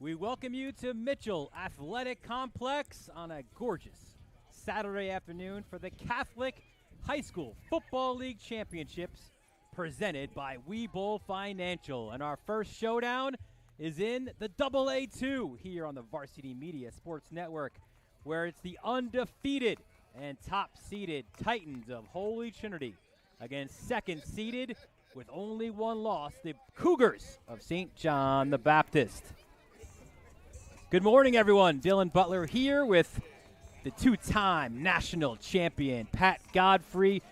We welcome you to Mitchell Athletic Complex on a gorgeous Saturday afternoon for the Catholic High School Football League Championships presented by Webull Financial. And our first showdown is in the AA2 here on the Varsity Media Sports Network, where it's the undefeated and top-seeded Titans of Holy Trinity against second-seeded with only one loss, the Cougars of St. John the Baptist. Good morning, everyone. Dylan Butler here with the two-time national champion, Pat Godfrey.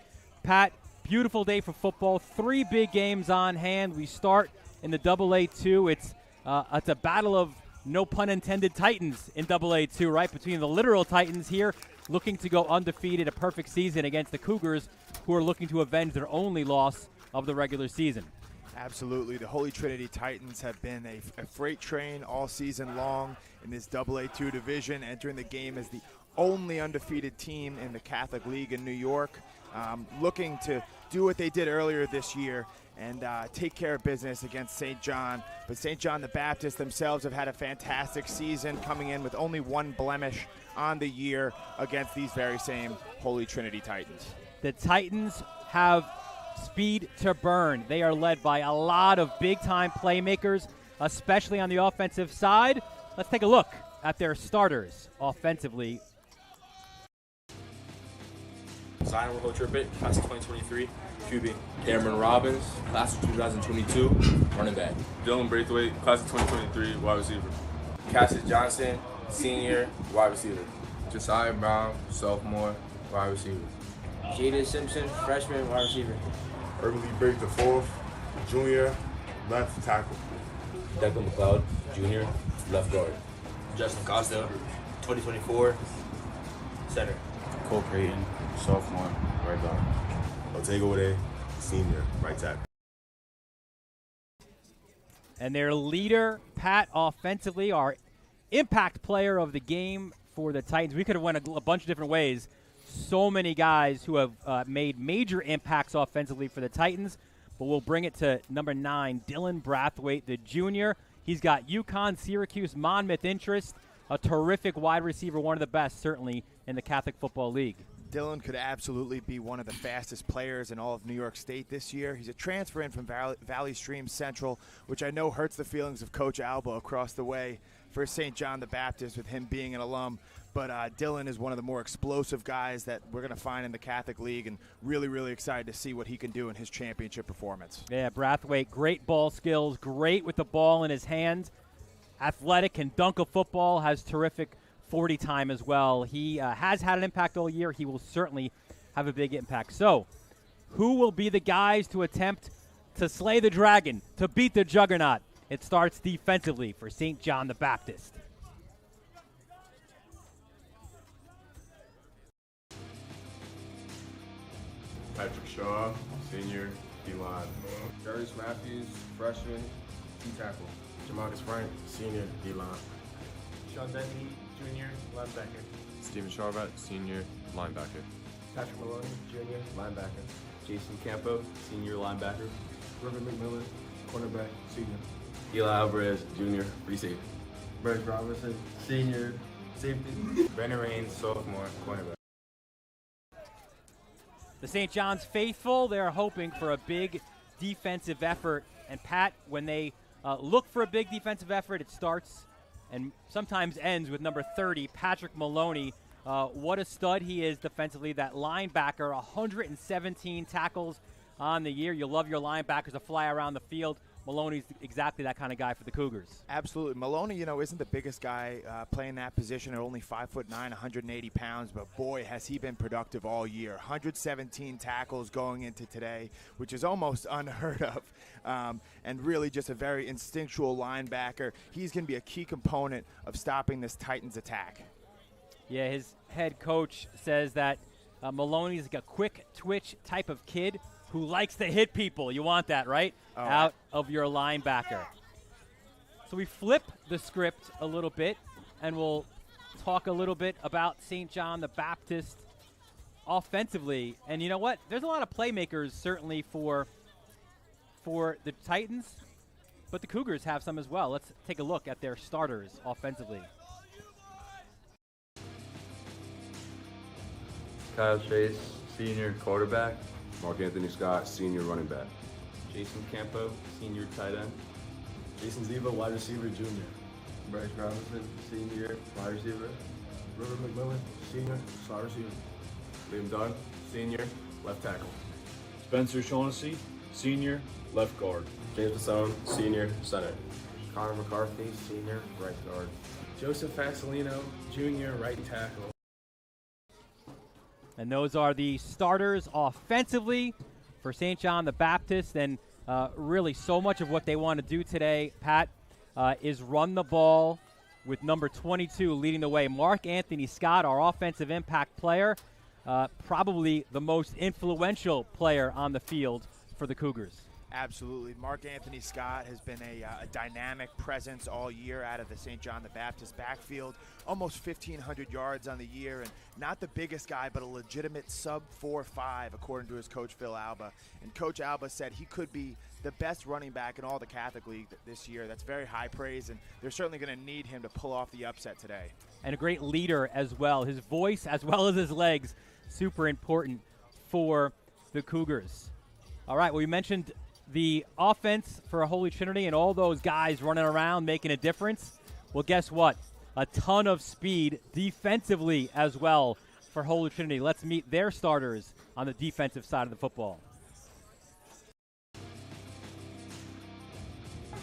Pat, beautiful day for football. 3 big games on hand. We start in the AA2. It's a battle of, no pun intended, Titans in AA2, right? Between the literal Titans here, looking to go undefeated, a perfect season against the Cougars, who are looking to avenge their only loss of the regular season. Absolutely. The Holy Trinity Titans have been a freight train all season long in this AA2 division, entering the game as the only undefeated team in the Catholic League in New York, looking to do what they did earlier this year and take care of business against St. John. But St. John the Baptist themselves have had a fantastic season, coming in with only one blemish on the year against these very same Holy Trinity Titans. The Titans have speed to burn. They are led by a lot of big-time playmakers, especially on the offensive side. Let's take a look at their starters offensively. Sideline with Recruitment, class of 2023, QB. Cameron Robbins, class of 2022, running back. Dylan Braithwaite, class of 2023, wide receiver. Cassius Johnson, senior, wide receiver. Josiah Brown, sophomore, wide receiver. Jaden Simpson, freshman, wide receiver. Urban Break the fourth, junior, left tackle. Declan McLeod, junior, left guard. Justin Costa, 2024, center. Cole Creighton, sophomore, right guard. Otego Day, senior, right tackle. And their leader, Pat, offensively, our impact player of the game for the Titans. We could have went a bunch of different ways. So many guys who have made major impacts offensively for the Titans, but we'll bring it to number 9, Dylan Braithwaite, the junior. He's got UConn, Syracuse, Monmouth interest, a terrific wide receiver, one of the best, certainly, in the Catholic Football League. Dylan could absolutely be one of the fastest players in all of New York State this year. He's a transfer in from Valley Stream Central, which I know hurts the feelings of Coach Alba across the way for St. John the Baptist with him being an alum. But Dylan is one of the more explosive guys that we're going to find in the Catholic League, and really, really excited to see what he can do in his championship performance. Yeah, Braithwaite, great ball skills, great with the ball in his hand, athletic, can dunk a football, has terrific 40 time as well. He has had an impact all year. He will certainly have a big impact. So, who will be the guys to attempt to slay the dragon, to beat the juggernaut? It starts defensively for St. John the Baptist. Patrick Shaw, senior, D-line. Darius Matthews, freshman, D-tackle. Jamarcus Frank, senior, D-line. Sean Bentley, junior, linebacker. Steven Charvat, senior, linebacker. Patrick Maloney, junior, linebacker. Jason Campo, senior linebacker. River McMillan, cornerback, senior. Eli Alvarez, junior, free safety. Bryce Robinson, senior, safety. Brandon Raines, sophomore, cornerback. The St. John's faithful, they're hoping for a big defensive effort. And Pat, when they look for a big defensive effort, it starts and sometimes ends with number 30, Patrick Maloney. What a stud he is defensively, that linebacker, 117 tackles on the year. You love your linebackers to fly around the field. Maloney's exactly that kind of guy for the Cougars. Absolutely. Maloney, isn't the biggest guy playing that position at only 5'9", 180 pounds, but boy, has he been productive all year. 117 tackles going into today, which is almost unheard of, and really just a very instinctual linebacker. He's going to be a key component of stopping this Titans attack. Yeah, his head coach says that Maloney's like a quick twitch type of kid who likes to hit people. You want that, right? Oh. Out of your linebacker. So we flip the script a little bit, and we'll talk a little bit about St. John the Baptist offensively. And you know what? There's a lot of playmakers certainly for the Titans. but the Cougars have some as well. Let's take a look at their starters offensively. Kyle Chase, senior quarterback. Mark Anthony Scott, senior running back. Jason Campo, senior tight end. Jason Ziva, wide receiver, junior. Bryce Robinson, senior, wide receiver. River McMillan, senior, slot receiver. Liam Dunn, senior, left tackle. Spencer Shaughnessy, senior, left guard. James Pasone, senior, center. Connor McCarthy, senior, right guard. Joseph Fasolino, junior, right tackle. And those are the starters offensively for St. John the Baptist. And really so much of what they want to do today, Pat, is run the ball with number 22 leading the way. Mark Anthony Scott, our offensive impact player, probably the most influential player on the field for the Cougars. Absolutely. Mark Anthony Scott has been a dynamic presence all year out of the St. John the Baptist backfield. Almost 1,500 yards on the year, and not the biggest guy, but a legitimate sub 4.5, according to his coach, Phil Alba. And Coach Alba said he could be the best running back in all the Catholic League this year. That's very high praise, and they're certainly going to need him to pull off the upset today. And a great leader as well. His voice as well as his legs, super important for the Cougars. All right, well, we mentioned the offense for a Holy Trinity and all those guys running around making a difference. Well, guess what? A ton of speed defensively as well for Holy Trinity. Let's meet their starters on the defensive side of the football.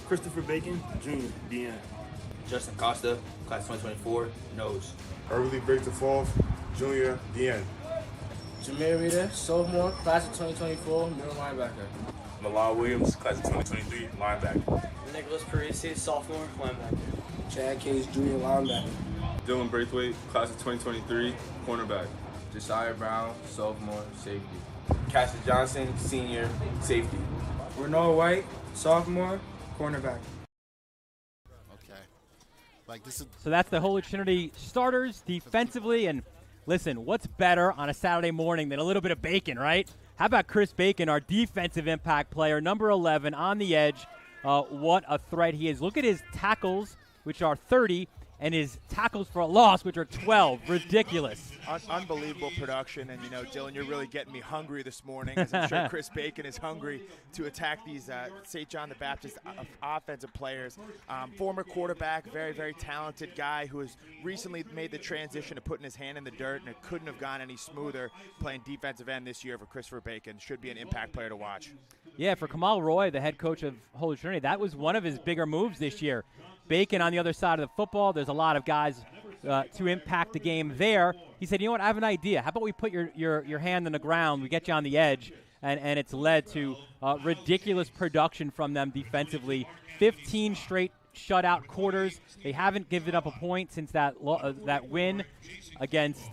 Christopher Bacon, Jr., DN. Justin Costa, class 2024, nose. Early Victor Falls, Junior, DN. Jameer Rita, sophomore, class of 2024, middle linebacker. Malal Williams, class of 2023, linebacker. Nicholas Parisi, sophomore, linebacker. Chad Case, junior, linebacker. Dylan Braithwaite, class of 2023, cornerback. Josiah Brown, sophomore, safety. Cassius Johnson, senior, safety. Renault White, sophomore, cornerback. So that's the Holy Trinity starters defensively. And listen, what's better on a Saturday morning than a little bit of bacon, right? How about Chris Bacon, our defensive impact player, number 11 on the edge. What a threat he is. Look at his tackles, which are 30, and his tackles for a loss, which are 12. Ridiculous. Unbelievable production. And, you know, Dylan, you're really getting me hungry this morning, as I'm sure Chris Bacon is hungry to attack these St. John the Baptist offensive players. Former quarterback, very, very talented guy who has recently made the transition to putting his hand in the dirt, and it couldn't have gone any smoother playing defensive end this year for Christopher Bacon. Should be an impact player to watch. Yeah, for Kamal Roy, the head coach of Holy Trinity, that was one of his bigger moves this year. Bacon on the other side of the football. There's a lot of guys to impact the game there. He said, you know what, I have an idea. How about we put your hand on the ground, we get you on the edge, and it's led to ridiculous production from them defensively. 15 straight shutout quarters. They haven't given up a point since that win against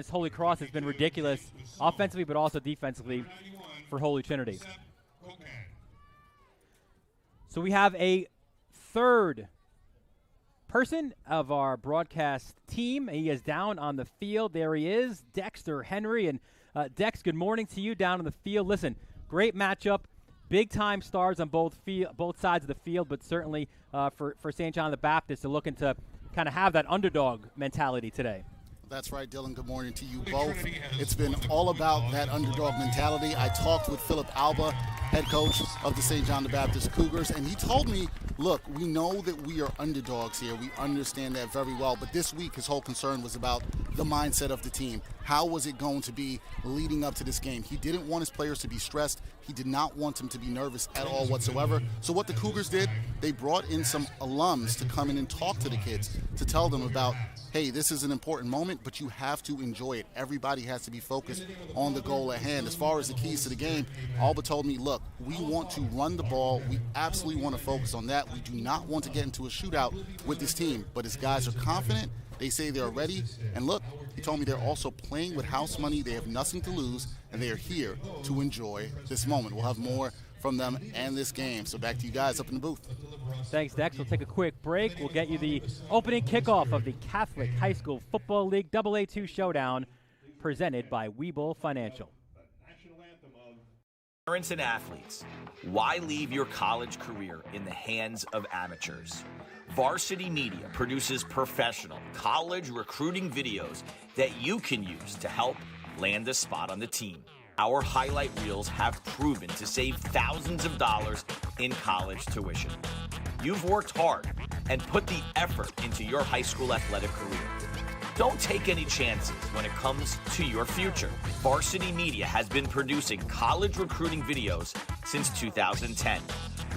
Holy Cross. Has been ridiculous offensively, but also defensively for Holy Trinity. So we have a third person of our broadcast team. He is down on the field. There he is, Dexter Henry. And Dex, good morning to you down on the field. Listen, great matchup. Big-time stars on both sides of the field, but certainly for St. John the Baptist, they're looking to kind of have that underdog mentality today. That's right, Dylan. Good morning to you both. It's been all about that underdog mentality. I talked with Philip Alba, head coach of the St. John the Baptist Cougars, and he told me, look, we know that we are underdogs here. We understand that very well. But this week, his whole concern was about the mindset of the team. How was it going to be leading up to this game? He didn't want his players to be stressed. He did not want them to be nervous at all whatsoever. So what the Cougars did, they brought in some alums to come in and talk to the kids, to tell them about, hey, this is an important moment, but you have to enjoy it. Everybody has to be focused on the goal at hand. As far as the keys to the game, Alba told me, look, we want to run the ball. We absolutely want to focus on that. We do not want to get into a shootout with this team, but his guys are confident. They say they're ready. And look, he told me they're also playing with house money. They have nothing to lose, and they are here to enjoy this moment. We'll have more from them and this game. So back to you guys up in the booth. Thanks, Dex. We'll take a quick break. We'll get you the opening kickoff of the Catholic High School Football League AA2 Showdown presented by Webull Financial. Parents and athletes, why leave your college career in the hands of amateurs? Varsity Media produces professional college recruiting videos that you can use to help land a spot on the team. Our highlight reels have proven to save thousands of dollars in college tuition. You've worked hard and put the effort into your high school athletic career. Don't take any chances when it comes to your future. Varsity Media has been producing college recruiting videos since 2010.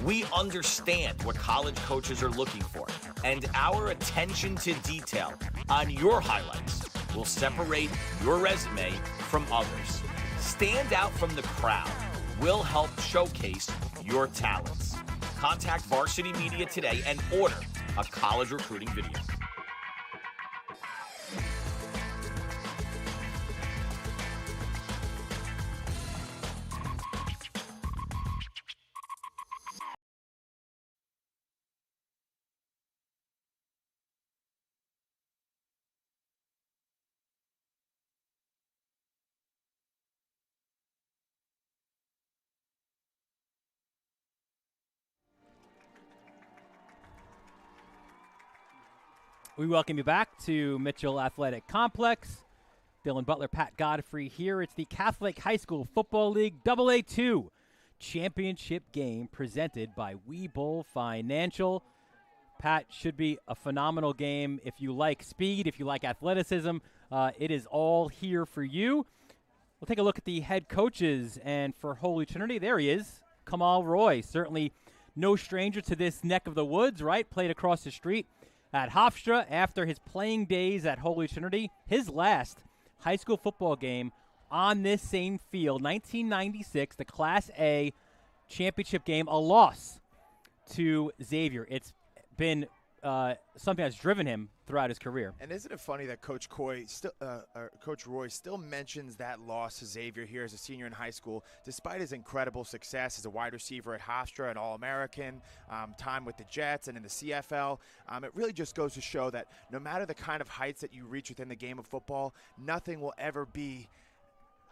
We understand what college coaches are looking for, and our attention to detail on your highlights will separate your resume from others. Stand out from the crowd. We'll help showcase your talents. Contact Varsity Media today and order a college recruiting video. We welcome you back to Mitchell Athletic Complex. Dylan Butler, Pat Godfrey here. It's the Catholic High School Football League AA2 Championship game presented by Webull Financial. Pat, should be a phenomenal game. If you like speed, if you like athleticism, it is all here for you. We'll take a look at the head coaches, and for Holy Trinity, there he is, Kamal Roy. Certainly no stranger to this neck of the woods, right? Played across the street at Hofstra after his playing days at Holy Trinity. His last high school football game on this same field, 1996, the Class A championship game, a loss to Xavier. It's been something that's driven him throughout his career. And isn't it funny that Coach Roy still mentions that loss to Xavier here as a senior in high school, despite his incredible success as a wide receiver at Hofstra, an All-American, time with the Jets and in the CFL. It really just goes to show that no matter the kind of heights that you reach within the game of football, nothing will ever be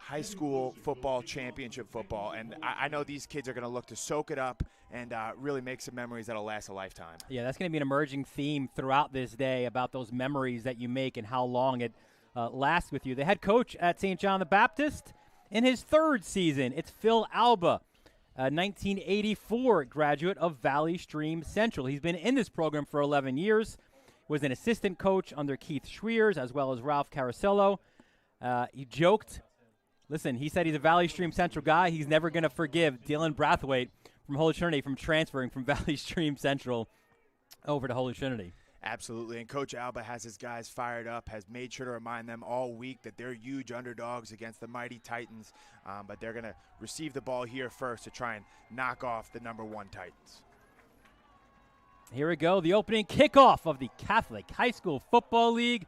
high school football, championship football. And I know these kids are going to look to soak it up and really make some memories that'll last a lifetime. Yeah, that's going to be an emerging theme throughout this day about those memories that you make and how long it lasts with you. The head coach at St. John the Baptist in his third season, it's Phil Alba, a 1984 graduate of Valley Stream Central. He's been in this program for 11 years, was an assistant coach under Keith Schweers as well as Ralph Carasello. He joked, listen, he said he's a Valley Stream Central guy. He's never going to forgive Dylan Brathwaite from Holy Trinity from transferring from Valley Stream Central over to Holy Trinity. Absolutely, and Coach Alba has his guys fired up, has made sure to remind them all week that they're huge underdogs against the mighty Titans, but they're going to receive the ball here first to try and knock off the #1 Titans. Here we go, the opening kickoff of the Catholic High School Football League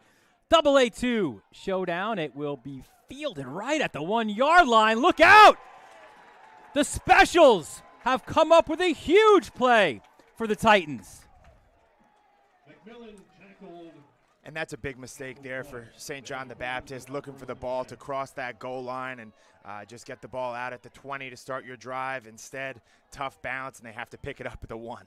AA2 showdown. It will be fielded right at the 1-yard line. Look out! The Specials have come up with a huge play for the Titans. And that's a big mistake there for St. John the Baptist, looking for the ball to cross that goal line and just get the ball out at the 20 to start your drive. Instead, tough bounce, and they have to pick it up at the 1.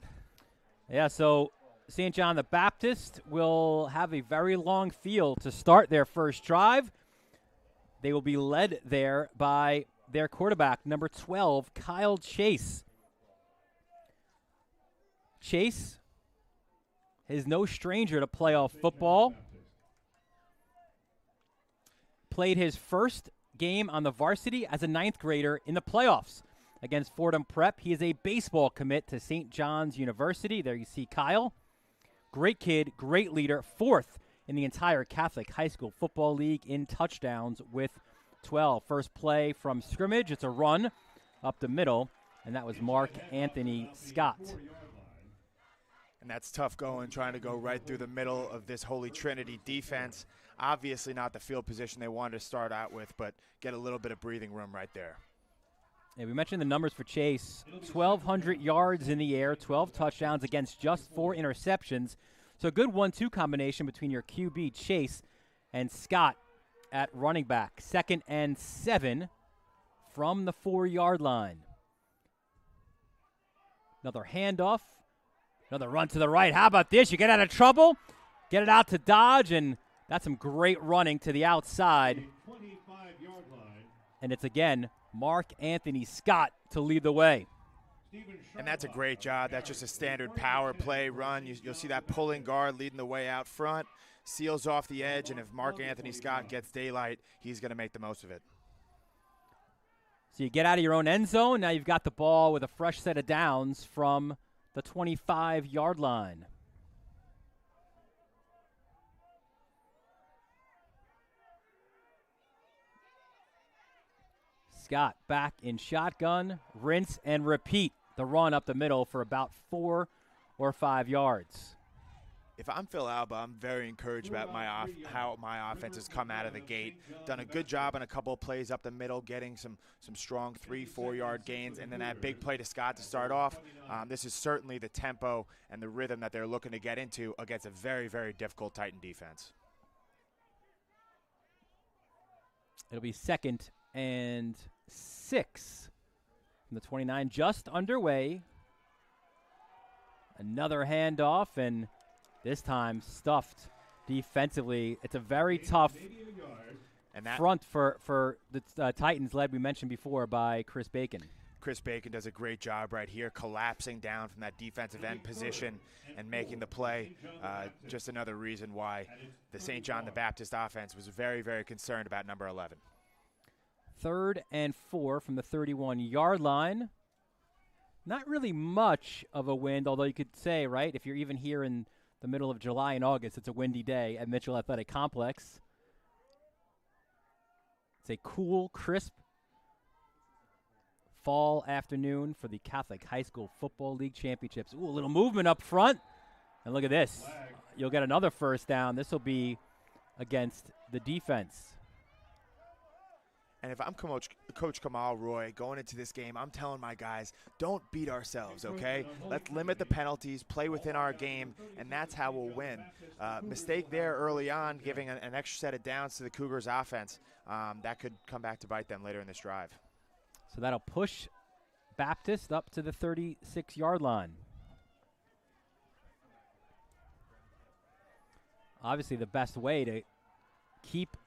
Yeah, so St. John the Baptist will have a very long field to start their first drive. They will be led there by their quarterback, number 12, Kyle Chase. Chase is no stranger to playoff football. Played his first game on the varsity as a 9th grader in the playoffs against Fordham Prep. He is a baseball commit to St. John's University. There you see Kyle. Great kid, great leader, 4th in the entire Catholic High School Football League in touchdowns with 12. First play from scrimmage. It's a run up the middle, and that was Mark Anthony Scott. And that's tough going, trying to go right through the middle of this Holy Trinity defense. Obviously not the field position they wanted to start out with, but get a little bit of breathing room right there. Yeah, we mentioned the numbers for Chase. 1,200 yards in the air, 12 touchdowns against just 4 interceptions. So a good 1-2 combination between your QB, Chase, and Scott at running back. 2nd and 7 from the 4-yard line. Another handoff. Another run to the right. How about this? You get out of trouble, get it out to Dodge, and that's some great running to the outside. And it's, again, Mark Anthony Scott to lead the way. And that's a great job. That's just a standard power play run. You'll see that pulling guard leading the way out front, seals off the edge, and if Mark Anthony Scott gets daylight, he's going to make the most of it. So you get out of your own end zone. Now you've got the ball with a fresh set of downs from the 25-yard line. Scott back in shotgun, rinse and repeat the run up the middle for about 4 or 5 yards. If I'm Phil Alba, I'm very encouraged about how my offense has come out of the gate. Done a good job on a couple of plays up the middle, getting some strong 3-4 yard gains, and then that big play to Scott to start off. This is certainly the tempo and the rhythm that they're looking to get into against a very, very difficult Titan defense. It'll be 2nd and 6 from the 29, just underway. Another handoff, and this time stuffed defensively. It's a very tough front for the Titans, led, we mentioned before, by Chris Bacon. Chris Bacon does a great job right here, collapsing down from that defensive end position and making the play. Just another reason why the St. John the Baptist offense was very, very concerned about number 11. 3rd and 4 from the 31-yard line. Not really much of a wind, although you could say, right, if you're even here in the middle of July and August, it's a windy day at Mitchell Athletic Complex. It's a cool, crisp fall afternoon for the Catholic High School Football League Championships. Ooh, a little movement up front. And look at this. You'll get another first down. This will be against the defense. And if I'm Coach Kamal Roy going into this game, I'm telling my guys, don't beat ourselves, okay? Let's limit the penalties, play within our game, and that's how we'll win. Mistake there early on, giving an extra set of downs to the Cougars offense. That could come back to bite them later in this drive. So that'll push Baptist up to the 36-yard line. Obviously, the best way to keep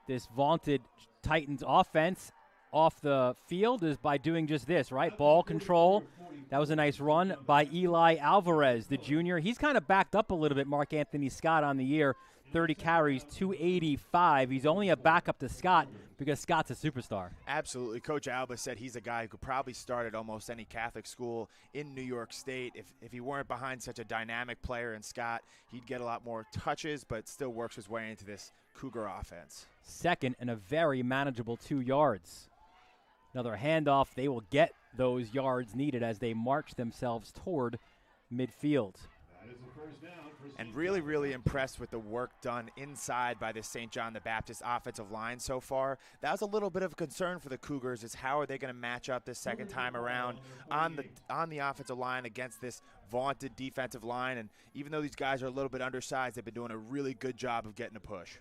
this vaunted Titans offense off the field is by doing just this, right? Ball control. That was a nice run by Eli Alvarez, the junior. He's kind of backed up a little bit, Mark Anthony Scott, on the year. 30 carries, 285. He's only a backup to Scott because Scott's a superstar. Absolutely. Coach Alba said he's a guy who could probably start at almost any Catholic school in New York State. If he weren't behind such a dynamic player in Scott, he'd get a lot more touches, but still works his way into this Cougar offense. 2nd and a very manageable 2 yards. Another handoff. They will get those yards needed as they march themselves toward midfield. And really, really impressed with the work done inside by this St. John the Baptist offensive line so far. That was a little bit of a concern for the Cougars, is how are they going to match up this second time around on the offensive line against this vaunted defensive line. And even though these guys are a little bit undersized, they've been doing a really good job of getting a push.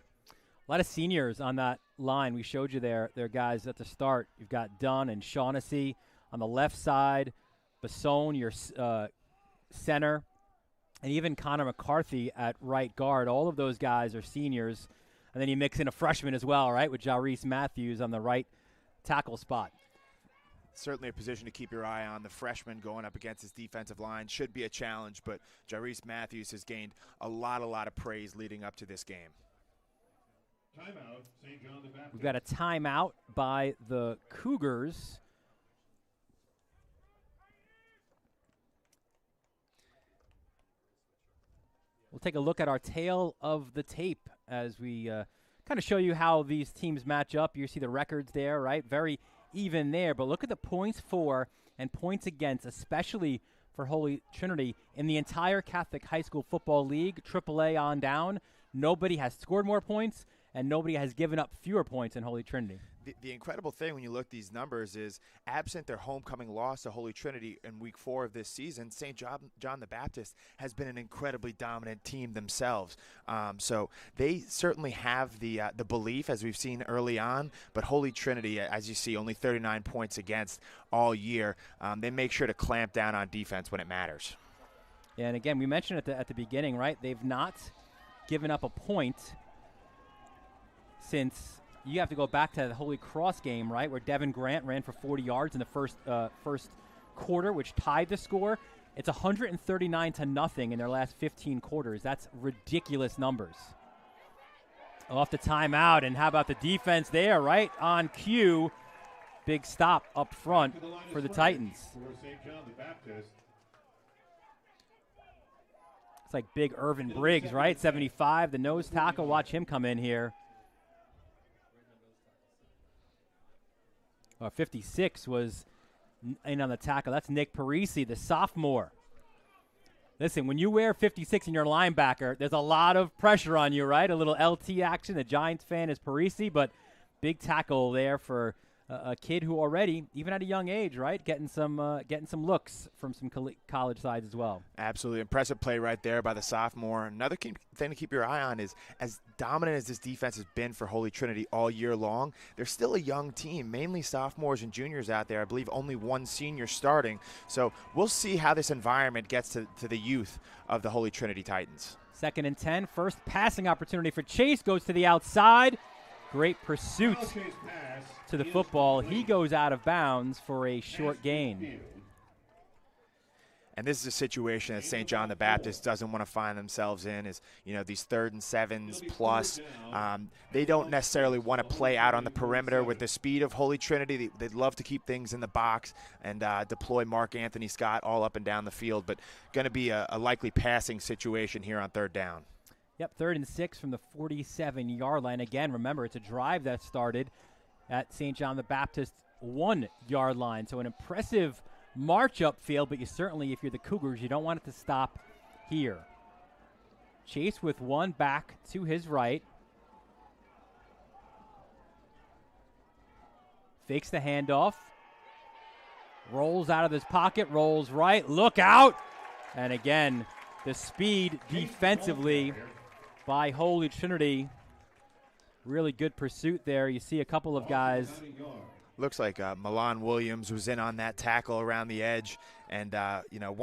A lot of seniors on that line. We showed you their guys at the start. You've got Dunn and Shaughnessy on the left side, Basone, your center, and even Connor McCarthy at right guard. All of those guys are seniors. And then you mix in a freshman as well, right, with Jarese Matthews on the right tackle spot. Certainly a position to keep your eye on. The freshman going up against his defensive line should be a challenge, but Jarese Matthews has gained a lot of praise leading up to this game. Timeout, St. John the Baptist. We've got a timeout by the Cougars. We'll take a look at our tail of the tape as we kind of show you how these teams match up. You see the records there, right? Very even there. But look at the points for and points against, especially for Holy Trinity in the entire Catholic High School Football League, AAA on down. Nobody has scored more points, and nobody has given up fewer points in Holy Trinity. the incredible thing when you look at these numbers is, absent their homecoming loss to Holy Trinity in week 4 of this season, St. John the Baptist has been an incredibly dominant team themselves. So they certainly have the belief, as we've seen early on, but Holy Trinity, as you see, only 39 points against all year. They make sure to clamp down on defense when it matters. Yeah, and again, we mentioned at the beginning, right? They've not given up a point since you have to go back to the Holy Cross game, right, where Devin Grant ran for 40 yards in the first quarter, which tied the score. It's 139-0 in their last 15 quarters. That's ridiculous numbers. Off the timeout, and how about the defense there, right on cue? Big stop up front for the Titans. It's like big Irvin Briggs, right? 75, the nose tackle. Watch him come in here. 56 was in on the tackle. That's Nick Parisi, the sophomore. Listen, when you wear 56 and you're a linebacker, there's a lot of pressure on you, right? A little LT action. The Giants fan is Parisi, but big tackle there for a kid who already, even at a young age, right, getting some looks from some college sides as well. Absolutely impressive play right there by the sophomore. Another thing to keep your eye on is, as dominant as this defense has been for Holy Trinity all year long, they're still a young team, mainly sophomores and juniors out there. I believe only one senior starting. So we'll see how this environment gets to the youth of the Holy Trinity Titans. 2nd and 10, first passing opportunity for Chase, goes to the outside. Great pursuit to the football. He goes out of bounds for a short gain. And this is a situation that St. John the Baptist doesn't want to find themselves in, is, these 3rd and 7s plus. They don't necessarily want to play out on the perimeter with the speed of Holy Trinity. They'd love to keep things in the box and deploy Mark Anthony Scott all up and down the field, but going to be a likely passing situation here on 3rd down. Yep, 3rd and 6 from the 47-yard line. Again, remember, it's a drive that started at St. John the Baptist 1-yard line. So an impressive march upfield, but you certainly, if you're the Cougars, you don't want it to stop here. Chase with one back to his right. Fakes the handoff. Rolls out of his pocket, rolls right. Look out! And again, the speed defensively by Holy Trinity. Really good pursuit there. You see a couple of guys. Looks like Milan Williams was in on that tackle around the edge. And,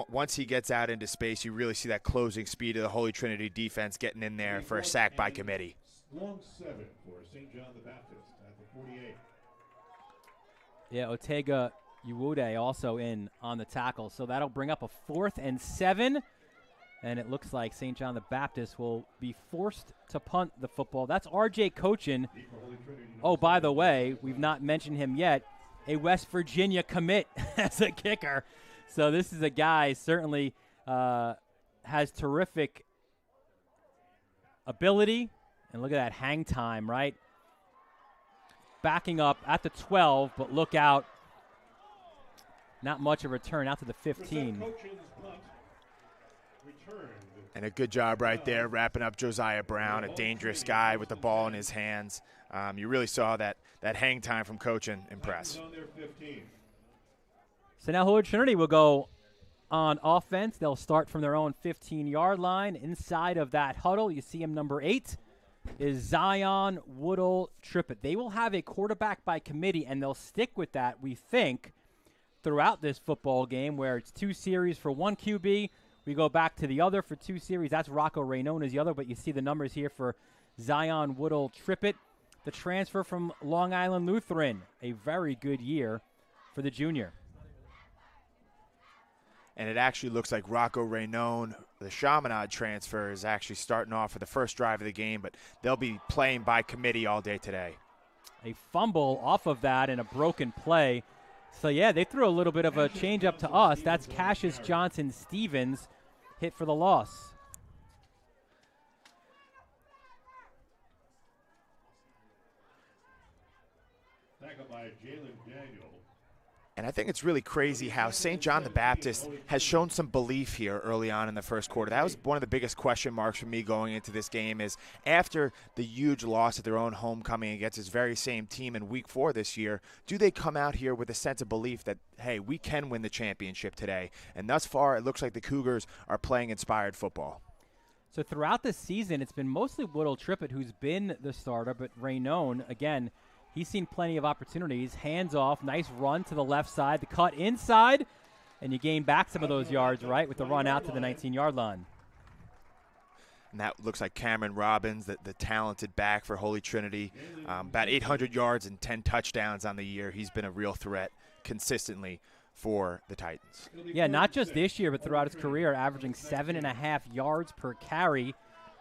once he gets out into space, you really see that closing speed of the Holy Trinity defense getting in there for a sack by committee. Long 7 for St. John the Baptist at the 48. Yeah, Otega Uwude also in on the tackle. So that'll bring up a 4th and 7. And it looks like St. John the Baptist will be forced to punt the football. That's R.J. Cochin. Oh, by the way, we've not mentioned him yet. A West Virginia commit as a kicker. So this is a guy certainly has terrific ability. And look at that hang time, right? Backing up at the 12, but look out. Not much of a return out to the 15. And a good job right there, wrapping up Josiah Brown, a dangerous guy with the ball in his hands. You really saw that hang time from Cochin impress. So now Holy Trinity will go on offense. They'll start from their own 15-yard line. Inside of that huddle, you see him, number 8, is Zion Woodall Trippett. They will have a quarterback by committee, and they'll stick with that, we think, throughout this football game, where it's 2 series for one QB. We go back to the other for 2 series. That's Rocco Raynone as the other, but you see the numbers here for Zion Woodall Trippett, the transfer from Long Island Lutheran. A very good year for the junior. And it actually looks like Rocco Raynone, the Chaminade transfer, is actually starting off for the first drive of the game, but they'll be playing by committee all day today. A fumble off of that and a broken play. So, yeah, they threw a little bit of a change up to us. That's Cassius Johnson-Stevens hit for the loss. Tackled by Jalen Daniel. And I think it's really crazy how St. John the Baptist has shown some belief here early on in the first quarter. That was one of the biggest question marks for me going into this game, is after the huge loss at their own homecoming against this very same team in week 4 this year, do they come out here with a sense of belief that, hey, we can win the championship today? And thus far, it looks like the Cougars are playing inspired football. So throughout the season, it's been mostly Woodall Trippett who's been the starter, but Raynone, again, he's seen plenty of opportunities. Hands off, nice run to the left side, the cut inside, and you gain back some of those yards, right, with the run out to the 19-yard line. And that looks like Cameron Robbins, the talented back for Holy Trinity. About 800 yards and 10 touchdowns on the year. He's been a real threat consistently for the Titans. Yeah, not just this year, but throughout his career, averaging 7.5 yards per carry.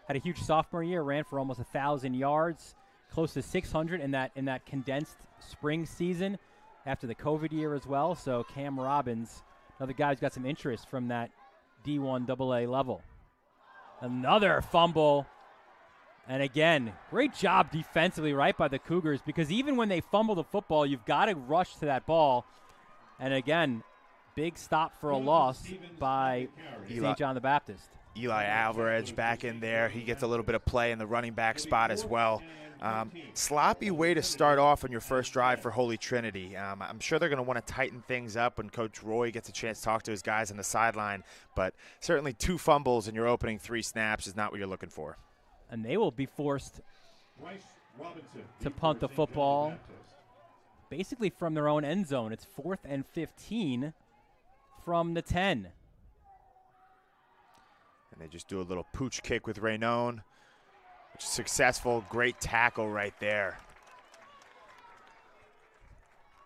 Had a huge sophomore year, ran for almost 1,000 yards. Close to 600 in that condensed spring season after the COVID year as well. So Cam Robbins, another guy who's got some interest from that D1 AA level. Another fumble. And again, great job defensively, right, by the Cougars, because even when they fumble the football, you've got to rush to that ball. And again, big stop for a loss by St. John the Baptist. Eli Alvarez back in there. He gets a little bit of play in the running back spot as well. Sloppy way to start off on your first drive for Holy Trinity. I'm sure they're going to want to tighten things up when Coach Roy gets a chance to talk to his guys on the sideline, but certainly 2 fumbles in your opening 3 snaps is not what you're looking for. And they will be forced to punt the football basically from their own end zone. It's 4th and 15 from the 10. And they just do a little pooch kick with Raynone, which is successful. Great tackle right there.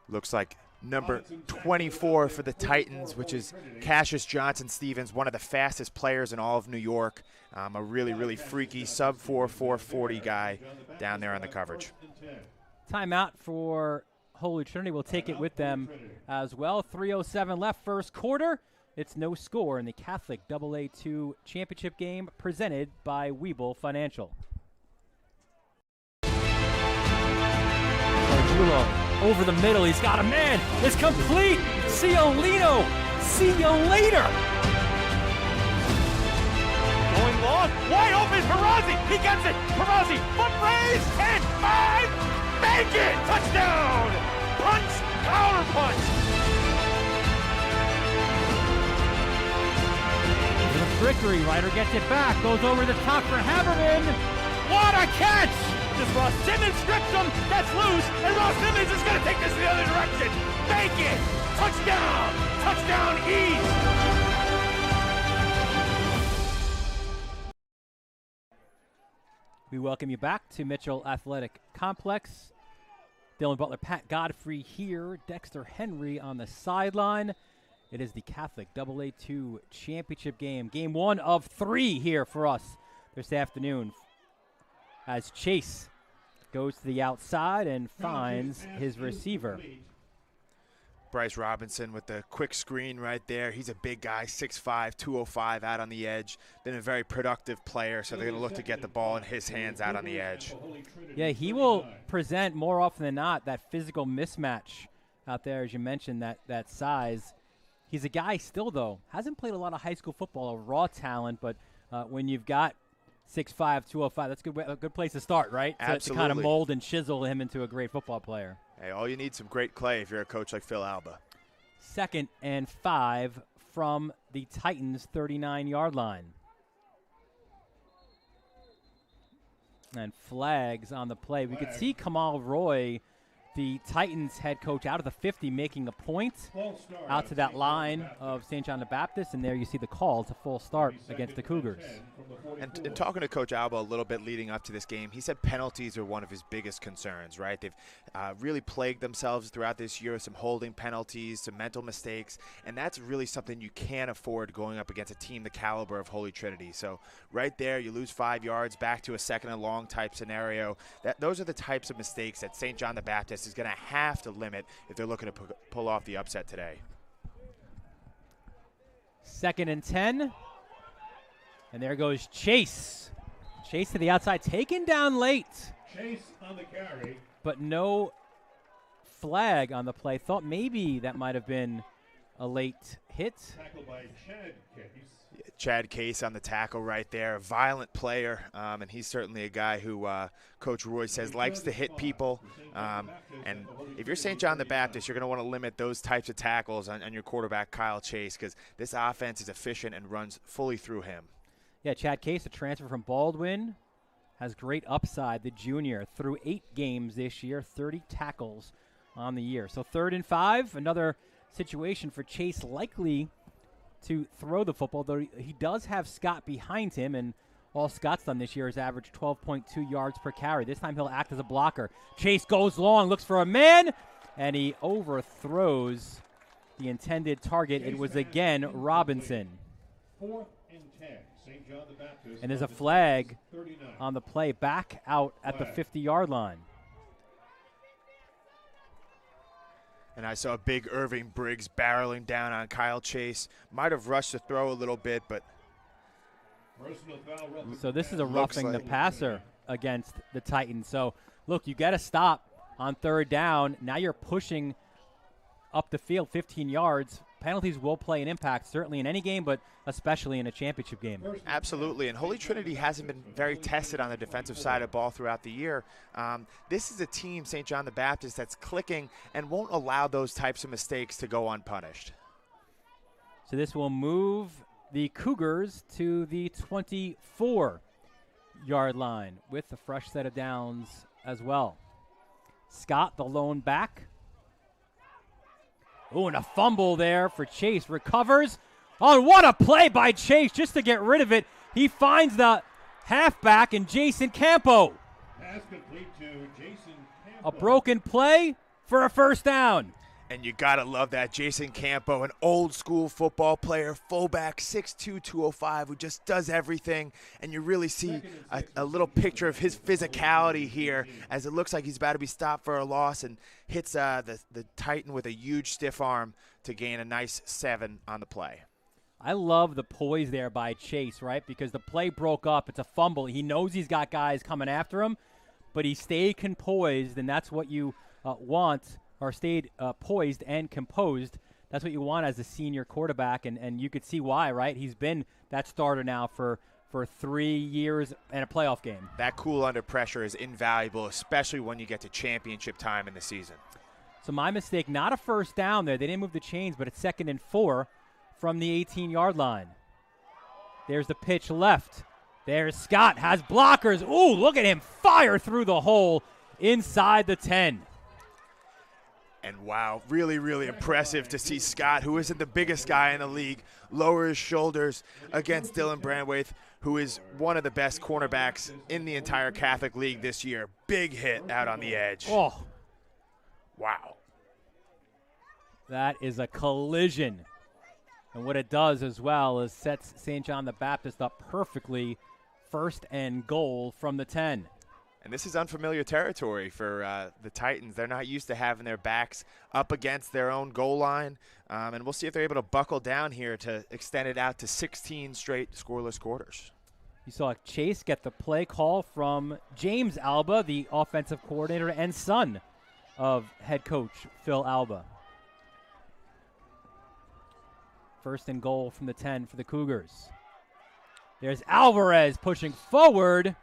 Looks like number 24 for the Titans, which is Cassius Johnson-Stevens, one of the fastest players in all of New York. A really, really freaky sub-4, 440 guy down there on the coverage. Timeout for Holy Trinity. Will take it with them as well. 3:07 left, first quarter. It's no score in the Catholic AA2 championship game presented by Webull Financial. Arjulo over the middle. He's got a man. It's complete. Ciolino. See you later. Going long. Wide open. Perazzi. He gets it. Perazzi. Foot raise. 10, 5. Make it. Touchdown. Punch. Counter punch. Trickery, Ryder gets it back, goes over the top for Haberman. What a catch! Just Ross Simmons strips him, that's loose, and Ross Simmons is going to take this the other direction. Make it! Touchdown! Touchdown East! We welcome you back to Mitchell Athletic Complex. Dylan Butler, Pat Godfrey here, Dexter Henry on the sideline. It is the Catholic AA2 championship game. Game 1 of 3 here for us this afternoon as Chase goes to the outside and finds his receiver. Bryce Robinson with the quick screen right there. He's a big guy, 6'5", 205 out on the edge. Been a very productive player, so they're going to look to get the ball in his hands out on the edge. Yeah, he will present more often than not that physical mismatch out there, as you mentioned, that size. He's a guy still, though, hasn't played a lot of high school football, a raw talent, but when you've got 6'5", 205, that's a good place to start, right? Absolutely. To kind of mold and chisel him into a great football player. Hey, all you need is some great clay if you're a coach like Phil Alba. 2nd and 5 from the Titans' 39-yard line. And flags on the play. We could see Kamal Roy, the Titans head coach, out of the 50, making a point out to that line of St. John the Baptist, and there you see the call to full start against the Cougars. And talking to Coach Alba a little bit leading up to this game, he said penalties are one of his biggest concerns, right? They've really plagued themselves throughout this year with some holding penalties, some mental mistakes, and that's really something you can't afford going up against a team the caliber of Holy Trinity. So right there, you lose 5 yards, back to a 2nd and long type scenario. Those are the types of mistakes that St. John the Baptist is going to have to limit if they're looking to pull off the upset today. 2nd and 10. And there goes Chase. Chase to the outside, taken down late. Chase on the carry. But no flag on the play. Thought maybe that might have been a late hit. Tackled by Chad Case. Chad Case on the tackle right there, a violent player, and he's certainly a guy who Coach Roy says likes to hit people. And if you're St. John the Baptist, you're going to want to limit those types of tackles on your quarterback, Kyle Chase, because this offense is efficient and runs fully through him. Yeah, Chad Case, a transfer from Baldwin, has great upside, the junior, through 8 games this year, 30 tackles on the year. So 3rd and 5, another situation for Chase likely to throw the football, though he does have Scott behind him, and all Scott's done this year is average 12.2 yards per carry. This time he'll act as a blocker. Chase goes long, looks for a man, and he overthrows the intended target. It was again Robinson. 4th and 10, St. John the Baptist. And there's a flag 39. on the play back out at the 50-yard line. And I saw big Irving Briggs barreling down on Kyle Chase. Might have rushed the throw a little bit, but. So this is a roughing the passer against the Titans. So, look, you got to stop on 3rd down. Now you're pushing up the field 15 yards. Penalties will play an impact, certainly in any game, but especially in a championship game. Absolutely, and Holy Trinity hasn't been very tested on the defensive side of ball throughout the year. This is a team, St. John the Baptist, that's clicking and won't allow those types of mistakes to go unpunished. So this will move the Cougars to the 24-yard line with a fresh set of downs as well. Scott, the lone back. Oh, and a fumble there for Chase. Recovers. Oh, what a play by Chase just to get rid of it. He finds the halfback and Jason Campo. Pass complete to Jason Campo. A broken play for a 1st down. And you got to love that. Jason Campo, an old school football player, fullback, 6'2", 205, who just does everything. And you really see a little picture of his physicality here as it looks like he's about to be stopped for a loss and hits the Titan with a huge stiff arm to gain a nice 7 on the play. I love the poise there by Chase, right? Because the play broke up. It's a fumble. He knows he's got guys coming after him, but he stayed composed, and that's what you want. Or stayed poised and composed. That's what you want as a senior quarterback, and you could see why, right? He's been that starter now for 3 years and a playoff game. That cool under pressure is invaluable, especially when you get to championship time in the season. So my mistake, not a 1st down there. They didn't move the chains, but it's 2nd and 4 from the 18-yard line. There's the pitch left. There's Scott, has blockers. Ooh, look at him fire through the hole inside the 10. And wow, really, really impressive to see Scott, who isn't the biggest guy in the league, lower his shoulders against Dylan Brandwaith, who is one of the best cornerbacks in the entire Catholic League this year. Big hit out on the edge. Oh. Wow. That is a collision. And what it does as well is sets St. John the Baptist up perfectly, 1st and goal from the 10. And this is unfamiliar territory for the Titans. They're not used to having their backs up against their own goal line. And we'll see if they're able to buckle down here to extend it out to 16 straight scoreless quarters. You saw Chase get the play call from James Alba, the offensive coordinator and son of head coach Phil Alba. 1st and goal from the 10 for the Cougars. There's Alvarez pushing forward.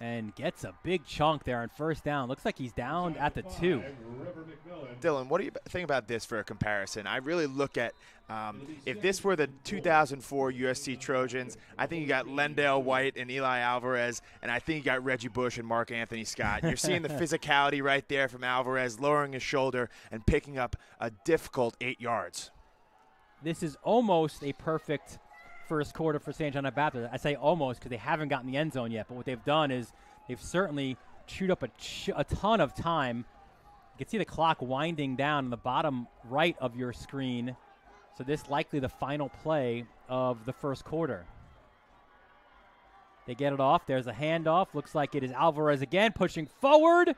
And gets a big chunk there on 1st down. Looks like he's down at the 2. Dylan, what do you think about this for a comparison? I really look at if this were the 2004 USC Trojans, I think you got Lendale White and Eli Alvarez, and I think you got Reggie Bush and Mark Anthony Scott. You're seeing the physicality right there from Alvarez, lowering his shoulder and picking up a difficult 8 yards. This is almost a perfect 1st quarter for St. John the Baptist. I say almost because they haven't gotten the end zone yet, but what they've done is they've certainly chewed up a ton of time. You can see the clock winding down in the bottom right of your screen. So this likely the final play of the 1st quarter. They get it off. There's a handoff. Looks like it is Alvarez again pushing forward,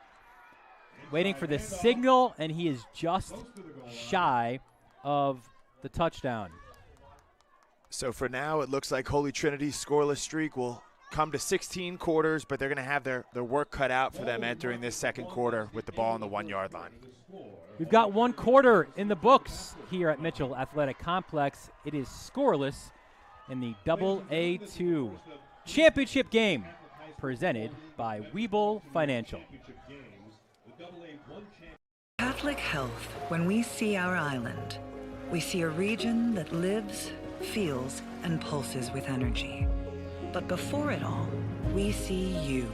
waiting for the signal, and he is just shy of the touchdown. So for now, it looks like Holy Trinity's scoreless streak will come to 16 quarters, but they're going to have their work cut out for them entering this second quarter with the ball on the 1-yard line. We've got one quarter in the books here at Mitchell Athletic Complex. It is scoreless in the AA2 championship game presented by Webull Financial. Catholic Health, when we see our island, we see a region that lives, feels, and pulses with energy. But before it all, we see you,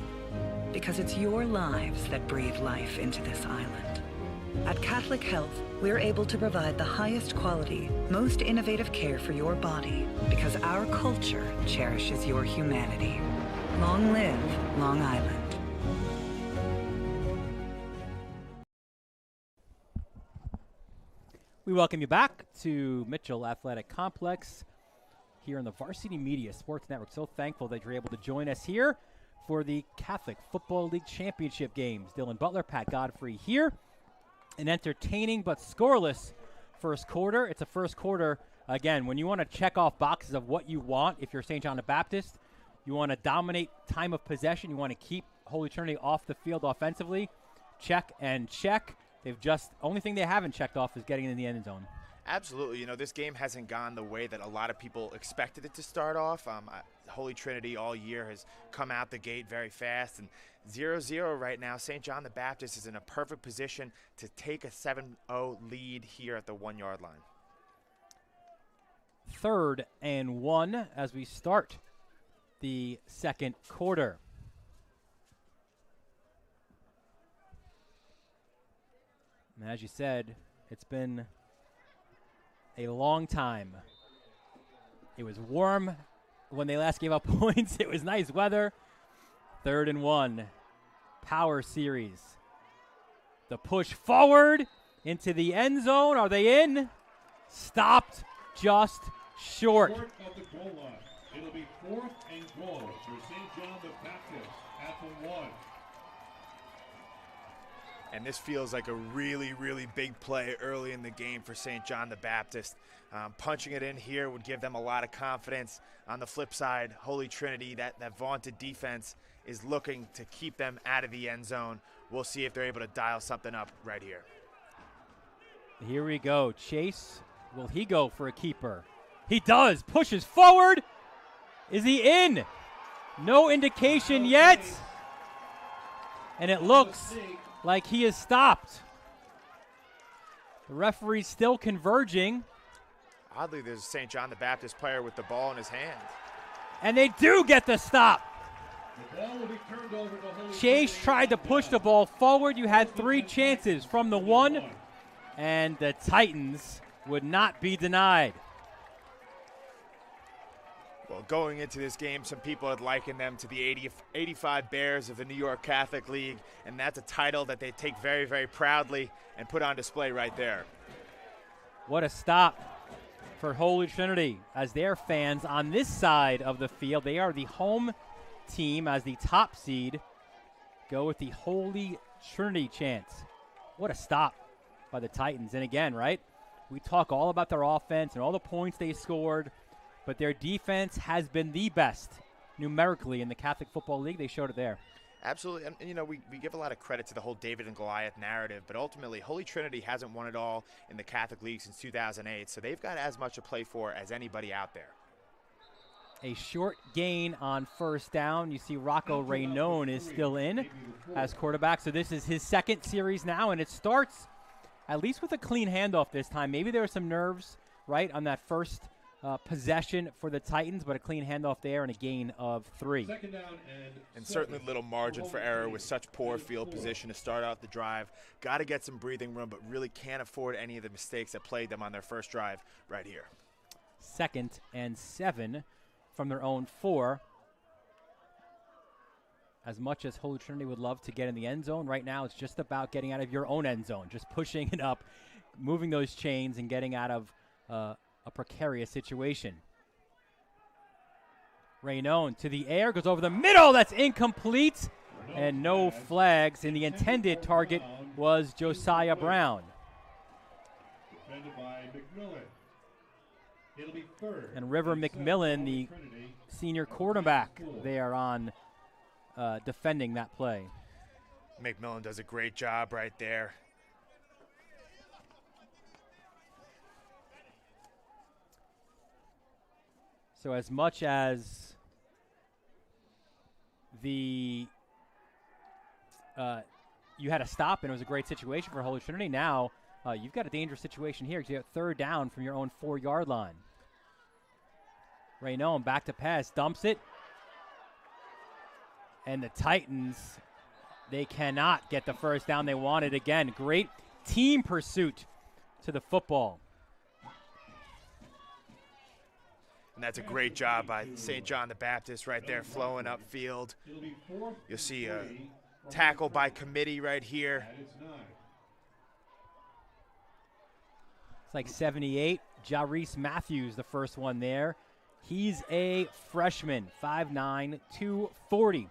because it's your lives that breathe life into this island. At Catholic Health, we're able to provide the highest quality, most innovative care for your body, because our culture cherishes your humanity. Long live Long Island. We welcome you back to Mitchell Athletic Complex here on the Varsity Media Sports Network. So thankful that you're able to join us here for the Catholic Football League Championship games. Dylan Butler, Pat Godfrey here. An entertaining but scoreless first quarter. It's a first quarter, again, when you want to check off boxes of what you want. If you're St. John the Baptist, you want to dominate time of possession. You want to keep Holy Trinity off the field offensively. Check and check. Only thing they haven't checked off is getting in the end zone. Absolutely. You know, this game hasn't gone the way that a lot of people expected it to start off. Holy Trinity all year has come out the gate very fast. And 0-0 right now. St. John the Baptist is in a perfect position to take a 7-0 lead here at the 1-yard line. 3rd and 1 as we start the second quarter. And as you said, it's been a long time. It was warm when they last gave up points. It was nice weather. 3rd and 1. Power series. The push forward into the end zone. Are they in? Stopped just short. Short of the goal line. It'll be 4th and goal for St. John the Baptist at the 1. And this feels like a really, really big play early in the game for St. John the Baptist. Punching it in here would give them a lot of confidence. On the flip side, Holy Trinity, that vaunted defense, is looking to keep them out of the end zone. We'll see if they're able to dial something up right here. Here we go. Chase, will he go for a keeper? He does. Pushes forward. Is he in? No indication yet. And it looks like he is stopped. The referee's still converging. Oddly, there's a St. John the Baptist player with the ball in his hand. And they do get the stop. The ball will be turned over to Holy Chase Trinity. tried to push the ball forward. You had 3 chances from the 1, and the Titans would not be denied. Well, going into this game, some people had likened them to the 85 Bears of the New York Catholic League, and that's a title that they take very, very proudly and put on display right there. What a stop for Holy Trinity as their fans on this side of the field. They are the home team as the top seed. Go with the Holy Trinity chant. What a stop by the Titans. And again, right, we talk all about their offense and all the points they scored, but their defense has been the best numerically in the Catholic Football League. They showed it there. Absolutely. And you know, we give a lot of credit to the whole David and Goliath narrative, but ultimately Holy Trinity hasn't won it all in the Catholic League since 2008, so they've got as much to play for as anybody out there. A short gain on 1st down. You see Rocco Raynone is still in as quarterback, so this is his 2nd series now, and it starts at least with a clean handoff this time. Maybe there were some nerves, right, on that first possession for the Titans, but a clean handoff there and a gain of 3. And certainly little margin for error with such poor field position to start out the drive. Got to get some breathing room, but really can't afford any of the mistakes that plagued them on their first drive right here. 2nd and 7 from their own 4. As much as Holy Trinity would love to get in the end zone, right now it's just about getting out of your own end zone, just pushing it up, moving those chains, and getting out of a precarious situation. Raynone to the air, goes over the middle. That's incomplete, and no flags. And the intended target was Josiah Brown. Defended by McMillan. It'll be third. And River McMillan, the senior quarterback, they are on defending that play. McMillan does a great job right there. So as much as you had a stop and it was a great situation for Holy Trinity, now you've got a dangerous situation here because you have third down from your own 4-yard line. Raynon back to pass, dumps it. And the Titans, they cannot get the first down they wanted. Again, great team pursuit to the football. And that's a great job by St. John the Baptist right there, flowing upfield. You'll see a tackle by committee right here. It's like 78. Jarice Matthews, the first one there. He's a freshman, 5'9", 240.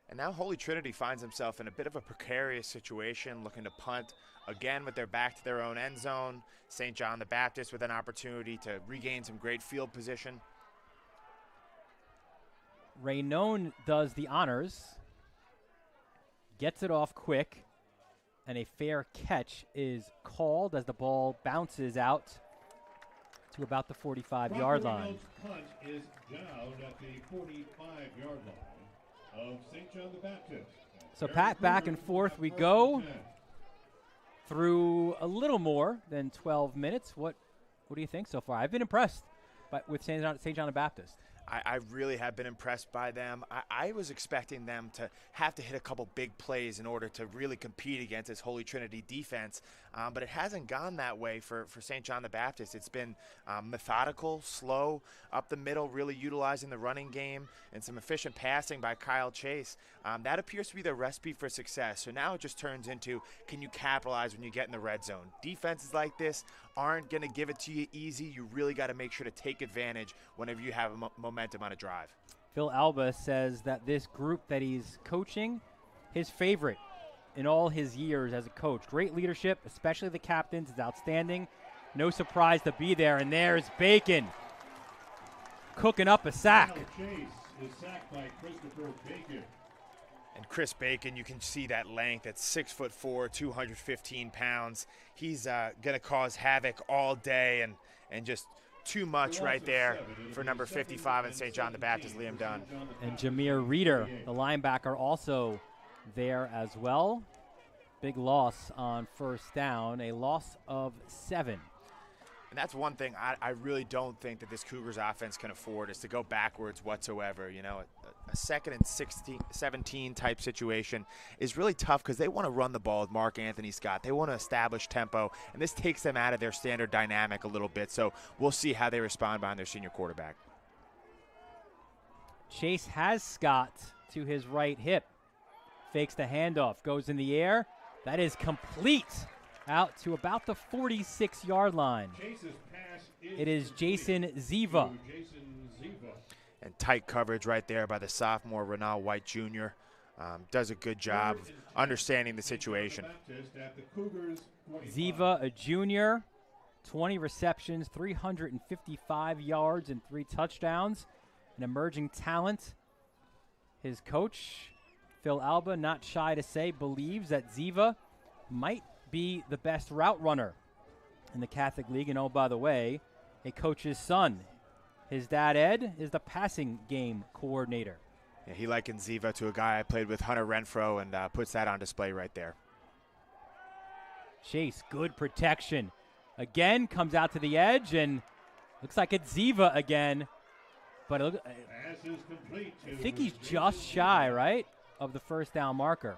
And now Holy Trinity finds himself in a bit of a precarious situation, looking to punt again with their back to their own end zone. St. John the Baptist with an opportunity to regain some great field position. Raynon does the honors, gets it off quick, and a fair catch is called as the ball bounces out to about the 45-yard line. Punt is down at the 45-yard line of St. John the Baptist. So Pat, back and forth we go through a little more than 12 minutes. What do you think so far? I've been impressed with St. John the Baptist. I really have been impressed by them. I was expecting them to have to hit a couple big plays in order to really compete against this Holy Trinity defense, but it hasn't gone that way for St. John the Baptist. It's been methodical, slow, up the middle, really utilizing the running game, and some efficient passing by Kyle Chase. That appears to be the recipe for success. So now it just turns into, can you capitalize when you get in the red zone? Defenses like this aren't going to give it to you easy. You really got to make sure to take advantage whenever you have a momentum on a drive. Phil Alba says that this group that he's coaching, his favorite in all his years as a coach. Great leadership, especially the captains, is outstanding. No surprise to be there. And there's Bacon cooking up a sack. Chase is sacked by Christopher Bacon. And Chris Bacon, you can see that length at 6'4", 215 pounds. He's going to cause havoc all day and just too much right there for number 55 in St. John the Baptist, Liam Dunn. And Jameer Reeder, the linebacker, also there as well. Big loss on first down, a loss of 7. And that's one thing I really don't think that this Cougars offense can afford, is to go backwards whatsoever. You know, a 2nd and 17 type situation is really tough because they want to run the ball with Mark Anthony Scott. They want to establish tempo, and this takes them out of their standard dynamic a little bit. So we'll see how they respond behind their senior quarterback. Chase has Scott to his right hip. Fakes the handoff, goes in the air. That is complete. Out to about the 46-yard line. It is Jason Ziva. And tight coverage right there by the sophomore, Renal White Jr. Does a good job understanding the situation. Ziva, a junior, 20 receptions, 355 yards, and 3 touchdowns. An emerging talent. His coach, Phil Alba, not shy to say, believes that Ziva might be the best route runner in the Catholic League. And oh, by the way, a coach's son. His dad, Ed, is the passing game coordinator. Yeah, he likens Ziva to a guy I played with, Hunter Renfro, and puts that on display right there. Chase, good protection. Again, comes out to the edge, and looks like it's Ziva again. But I think he's just shy, right, of the first down marker.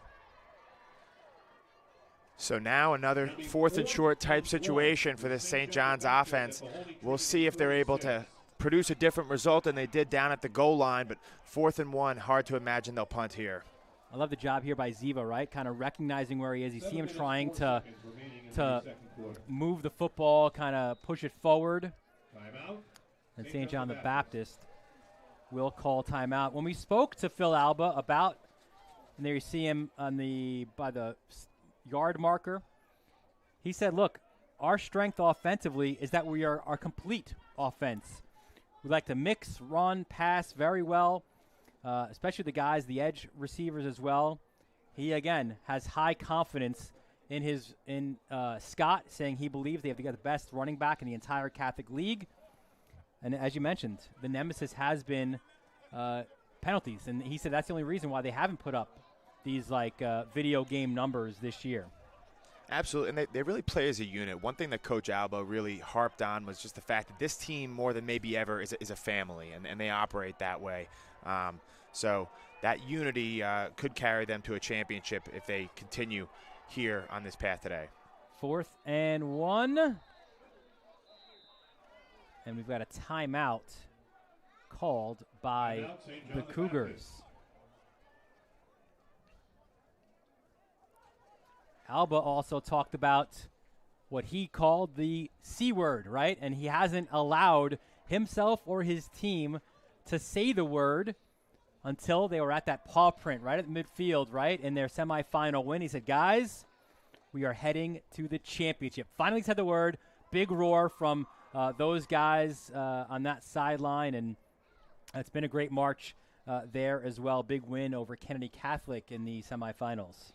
So now another 4th and short type situation for this St. John's offense. We'll see if they're able to produce a different result than they did down at the goal line, but 4th and 1, hard to imagine they'll punt here. I love the job here by Ziva, right? Kind of recognizing where he is. You see him trying to move the football, kind of push it forward. And St. John the Baptist will call timeout. When we spoke to Phil Alba about, and there you see him on by the yard marker, he said, look, our strength offensively is that we are our complete offense. We like to mix, run, pass very well, especially the guys, the edge receivers as well. He, again, has high confidence in Scott, saying he believes they have got the best running back in the entire Catholic League. And as you mentioned, the nemesis has been penalties. And he said that's the only reason why they haven't put up these, video game numbers this year. Absolutely, and they really play as a unit. One thing that Coach Alba really harped on was just the fact that this team, more than maybe ever, is a family, and they operate that way. So that unity could carry them to a championship if they continue here on this path today. 4th and 1. And we've got a timeout called by the Cougars. Alba also talked about what he called the C word, right? And he hasn't allowed himself or his team to say the word until they were at that paw print right at midfield, right, in their semifinal win. He said, guys, we are heading to the championship. Finally said the word. Big roar from those guys on that sideline, and it's been a great march there as well. Big win over Kennedy Catholic in the semifinals.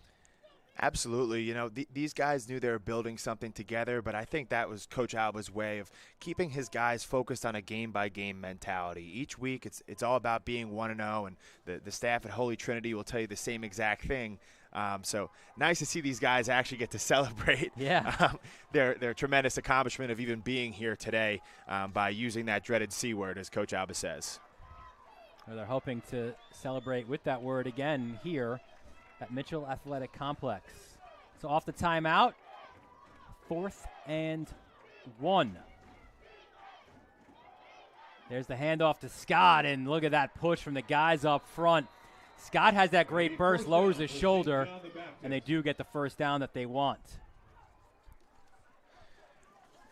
Absolutely. You know, these guys knew they were building something together, but I think that was Coach Alba's way of keeping his guys focused on a game-by-game mentality. Each week, it's all about being 1-0, and the staff at Holy Trinity will tell you the same exact thing. So nice to see these guys actually get to celebrate their tremendous accomplishment of even being here today by using that dreaded C word, as Coach Alba says. Well, they're hoping to celebrate with that word again here at Mitchell Athletic Complex. So off the timeout, 4th and 1. There's the handoff to Scott, and look at that push from the guys up front. Scott has that great burst, lowers his shoulder, and they do get the first down that they want.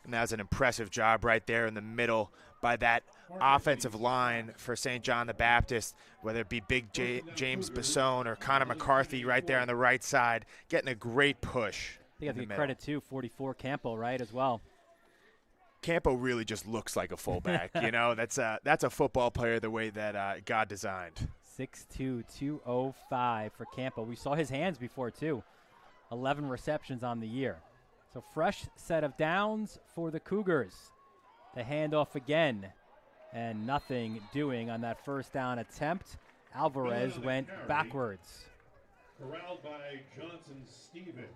And that's an impressive job right there in the middle by that offensive line for St. John the Baptist, whether it be Big James Basone or Connor McCarthy right there on the right side, getting a great push. They got to give credit to 44 Campo, right, as well. Campo really just looks like a fullback. You know, that's a football player the way that God designed. 6'2", 205 for Campo. We saw his hands before, too. 11 receptions on the year. So fresh set of downs for the Cougars. The handoff again, and nothing doing on that first down attempt. Alvarez went backwards. Corralled by Johnson-Stevens.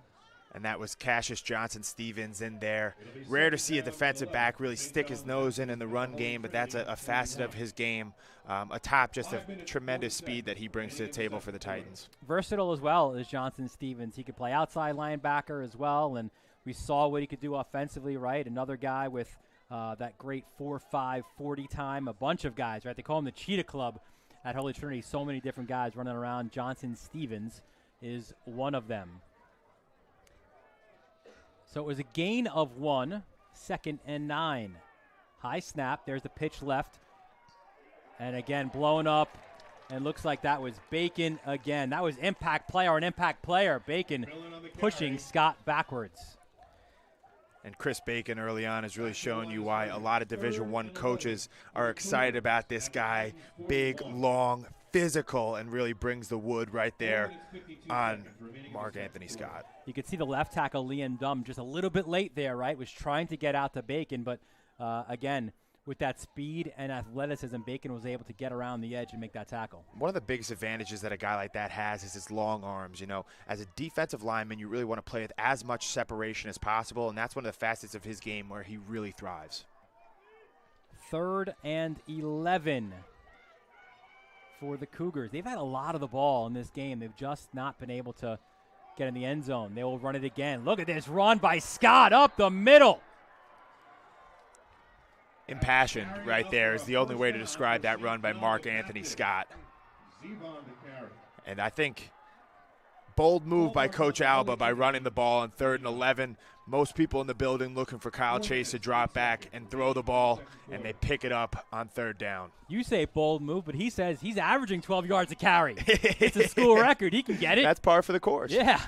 And that was Cassius Johnson-Stevens in there. Rare to see a defensive back really stick his nose in the run game, but that's a facet of his game, atop just a tremendous speed that he brings to the table for the Titans. Versatile as well as Johnson-Stevens. He could play outside linebacker as well, and we saw what he could do offensively, right? Another guy with that great 4.5 40 time. A bunch of guys, right? They call him the Cheetah Club at Holy Trinity. So many different guys running around. Johnson-Stevens is one of them. So it was a gain of 1, 2nd and 9. High snap. There's the pitch left. And again, blown up. And looks like that was Bacon again. That was impact player. Bacon pushing Scott backwards. And Chris Bacon early on has really shown you why a lot of Division I coaches are excited about this guy. Big, long, physical, and really brings the wood right there on Mark Anthony Scott. You could see the left tackle, Leon Dumb, just a little bit late there, right? Was trying to get out to Bacon, but again, with that speed and athleticism, Bacon was able to get around the edge and make that tackle. One of the biggest advantages that a guy like that has is his long arms. You know, as a defensive lineman, you really want to play with as much separation as possible, and that's one of the facets of his game where he really thrives. 3rd and 11 for the Cougars. They've had a lot of the ball in this game. They've just not been able to get in the end zone. They will run it again. Look at this run by Scott up the middle. Impassioned right there is the only way to describe that run by Mark Anthony Scott. And I think bold move by Coach Alba by running the ball on 3rd and 11. Most people in the building looking for Kyle Chase to drop back and throw the ball, and they pick it up on 3rd down. You say bold move, but he says he's averaging 12 yards a carry. It's a school record. He can get it. That's par for the course. Yeah.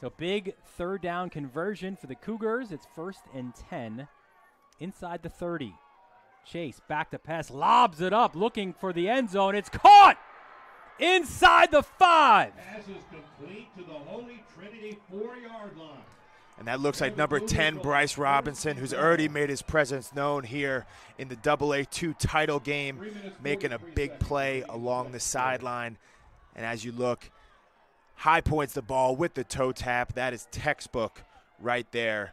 So big third down conversion for the Cougars. It's 1st and 10 inside the 30. Chase back to pass, lobs it up, looking for the end zone. It's caught inside the 5. Pass is complete to the Holy Trinity 4-yard line. And that looks like number 10, Bryce Robinson, who's already made his presence known here in the AA2 title game, making a big play along the sideline. And as you look, high points the ball with the toe tap. That is textbook right there.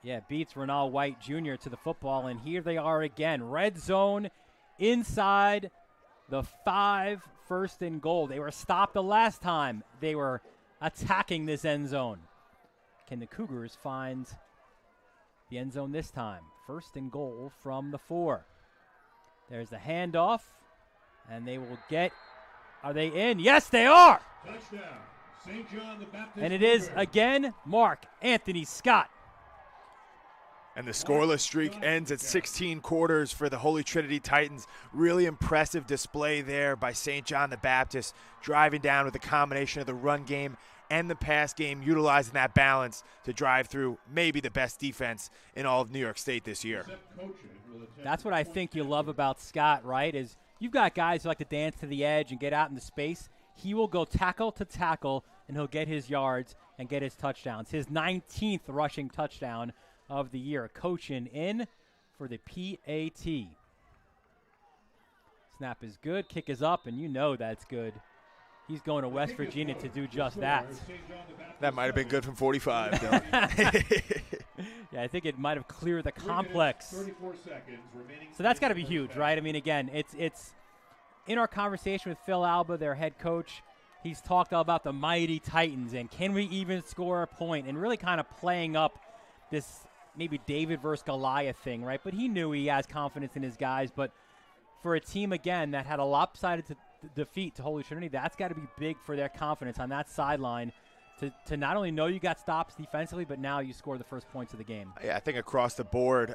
Yeah, beats Renal White Jr. to the football, and here they are again. Red zone inside the 5, 1st and goal. They were stopped the last time they were attacking this end zone. Can the Cougars find the end zone this time? 1st and goal from the 4. There's the handoff, and they will get, are they in? Yes, they are! Touchdown, St. John the Baptist. And it is, again, Mark Anthony Scott. And the scoreless streak ends at 16 quarters for the Holy Trinity Titans. Really impressive display there by St. John the Baptist, driving down with a combination of the run game and the pass game, utilizing that balance to drive through maybe the best defense in all of New York State this year. That's what I think you love about Scott, right, is you've got guys who like to dance to the edge and get out into space. He will go tackle to tackle, and he'll get his yards and get his touchdowns. His 19th rushing touchdown of the year, coaching in for the PAT. Snap is good, kick is up, and you know that's good. He's going to West Virginia to do just that. That might have been good from 45. Yeah, I think it might have cleared the complex. So that's got to be huge, right? I mean, again, it's in our conversation with Phil Alba, their head coach. He's talked about the mighty Titans and can we even score a point, and really kind of playing up this maybe David versus Goliath thing, right? But he knew he has confidence in his guys. But for a team, again, that had a lopsided defeat to Holy Trinity, that's got to be big for their confidence on that sideline to not only know you got stops defensively, but now you score the first points of the game. Yeah, I think across the board,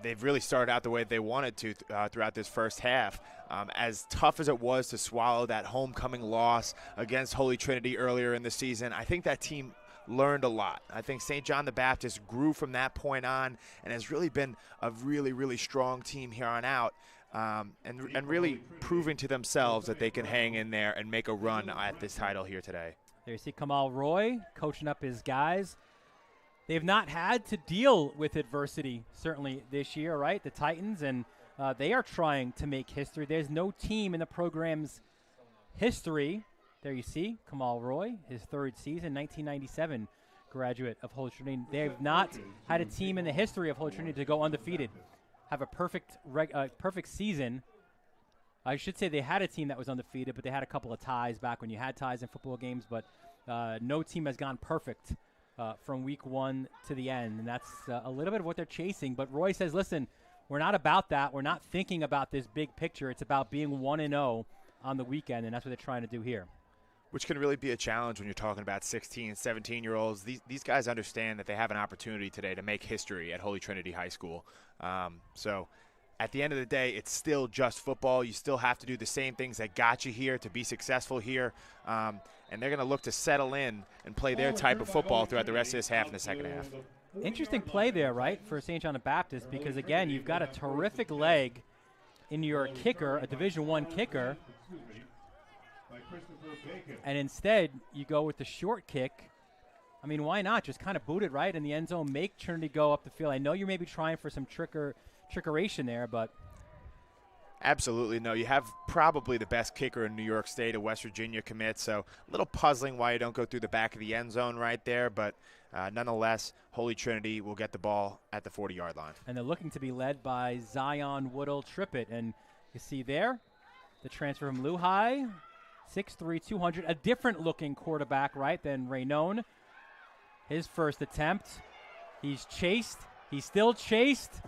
they've really started out the way they wanted to throughout this first half. As tough as it was to swallow that homecoming loss against Holy Trinity earlier in the season, I think that team learned a lot. I think St. John the Baptist grew from that point on and has really been a really, really strong team here on out. And really proving to themselves that they can hang in there and make a run at this title here today. There you see Kamal Roy coaching up his guys. They've not had to deal with adversity, certainly this year, right? The Titans, and they are trying to make history. There's no team in the program's history. There you see Kamal Roy, his 3rd season, 1997 graduate of Holy Trinity. They have not had a team in the history of Holy Trinity to go undefeated, have a perfect season. I should say they had a team that was undefeated, but they had a couple of ties back when you had ties in football games. But no team has gone perfect from week 1 to the end, and that's a little bit of what they're chasing. But Roy says, listen, we're not about that. We're not thinking about this big picture. It's about being 1-0 on the weekend, and that's what they're trying to do here. Which can really be a challenge when you're talking about 16, 17-year-olds. These guys understand that they have an opportunity today to make history at Holy Trinity High School. So at the end of the day, it's still just football. You still have to do the same things that got you here to be successful here. And they're going to look to settle in and play their type of football throughout the rest of this half and the second half. Interesting play there, right, for St. John the Baptist, because, again, you've got a terrific leg in your kicker, a Division I kicker, and instead you go with the short kick. I mean, why not? Just kind of boot it right in the end zone, make Trinity go up the field. I know you're maybe trying for some trickeration there, but absolutely no. You have probably the best kicker in New York State, a West Virginia commit, so a little puzzling why you don't go through the back of the end zone right there, but nonetheless, Holy Trinity will get the ball at the 40-yard line. And they're looking to be led by Zion Woodall Trippett, and you see there the transfer from Lehigh, 6'3", 200, a different-looking quarterback, right, than Raynone. His first attempt, he's chased, he's still chased,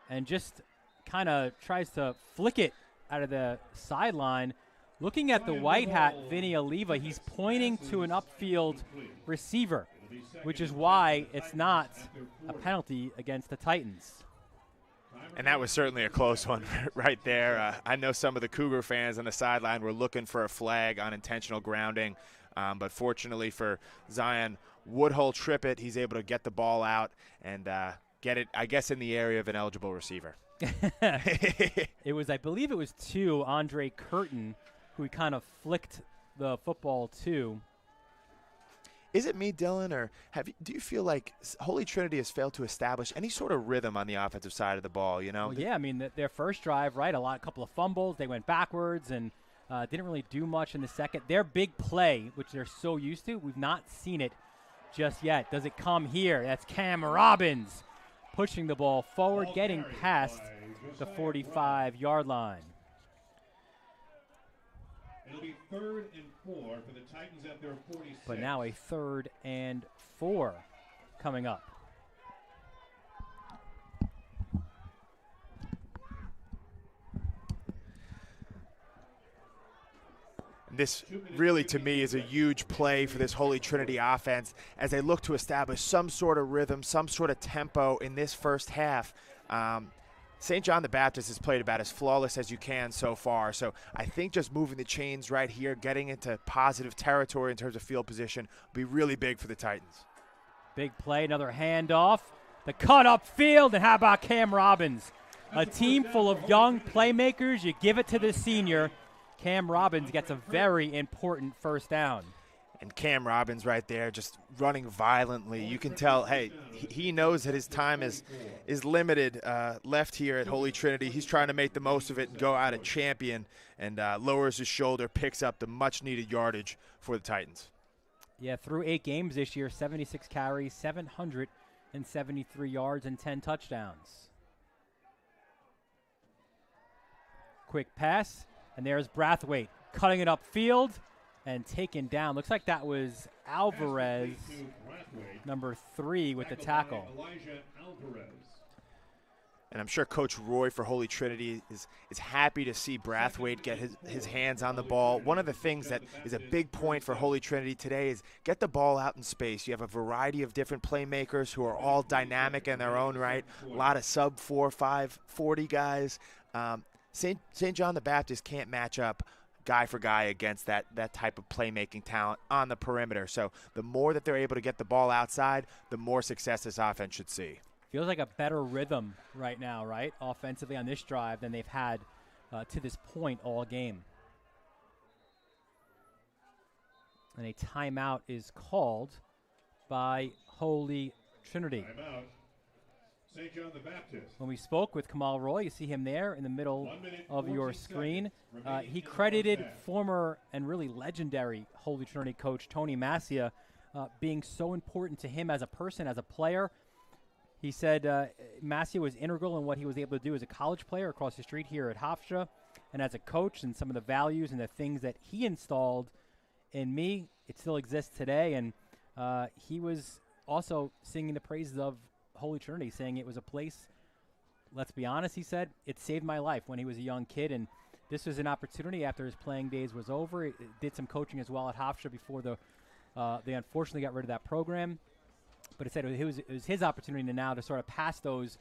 and just kind of tries to flick it out of the sideline. Looking at the white hat, Vinny Oliva, he's pointing to an upfield receiver, which is why it's not a penalty against the Titans. And that was certainly a close one right there. I know some of the Cougar fans on the sideline were looking for a flag on intentional grounding. But fortunately for Zion Woodhull-Trippett, he's able to get the ball out and get it, I guess, in the area of an eligible receiver. I believe it was to Andre Curtin, who he kind of flicked the football to. Is it me, Dylan, or do you feel like Holy Trinity has failed to establish any sort of rhythm on the offensive side of the ball, you know? Well, yeah, I mean, their first drive, right, a couple of fumbles. They went backwards and didn't really do much in the second. Their big play, which they're so used to, we've not seen it just yet. Does it come here? That's Cam Robbins pushing the ball forward, getting past the 45-yard line. It'll be 3rd and 4 for the Titans at their 46. But now a 3rd and 4 coming up. This really, to me, is a huge play for this Holy Trinity offense as they look to establish some sort of rhythm, some sort of tempo in this first half. St. John the Baptist has played about as flawless as you can so far. So I think just moving the chains right here, getting into positive territory in terms of field position, will be really big for the Titans. Big play, another handoff. The cut up field, and how about Cam Robbins? A team full of young playmakers. You give it to the senior. Cam Robbins gets a very important first down. And Cam Robbins right there just running violently. You can tell, hey, he knows that his time is limited left here at Holy Trinity. He's trying to make the most of it and go out a champion, and lowers his shoulder, picks up the much-needed yardage for the Titans. Yeah, through 8 games this year, 76 carries, 773 yards, and 10 touchdowns. Quick pass, and there's Brathwaite cutting it upfield. And taken down. Looks like that was Alvarez, number 3, with the tackle. And I'm sure Coach Roy for Holy Trinity is happy to see Brathwaite get his hands on the ball. One of the things that is a big point for Holy Trinity today is get the ball out in space. You have a variety of different playmakers who are all dynamic in their own right. A lot of sub 4.5 40 guys. St. John the Baptist can't match up guy for guy against that type of playmaking talent on the perimeter. So the more that they're able to get the ball outside, the more success this offense should see. Feels like a better rhythm right now, right, offensively on this drive than they've had to this point all game. And a timeout is called by Holy Trinity. Timeout. St. John the Baptist. When we spoke with Kamal Roy, you see him there in the middle of your screen. He credited former and really legendary Holy Trinity coach Tony Massia being so important to him as a person, as a player. He said Massia was integral in what he was able to do as a college player across the street here at Hofstra, and as a coach, and some of the values and the things that he installed in me, it still exists today. And he was also singing the praises of Holy Trinity, saying it was a place, let's be honest, he said, it saved my life when he was a young kid, and this was an opportunity after his playing days was over. It did some coaching as well at Hofstra before they unfortunately got rid of that program. But it said it was his opportunity now to sort of pass those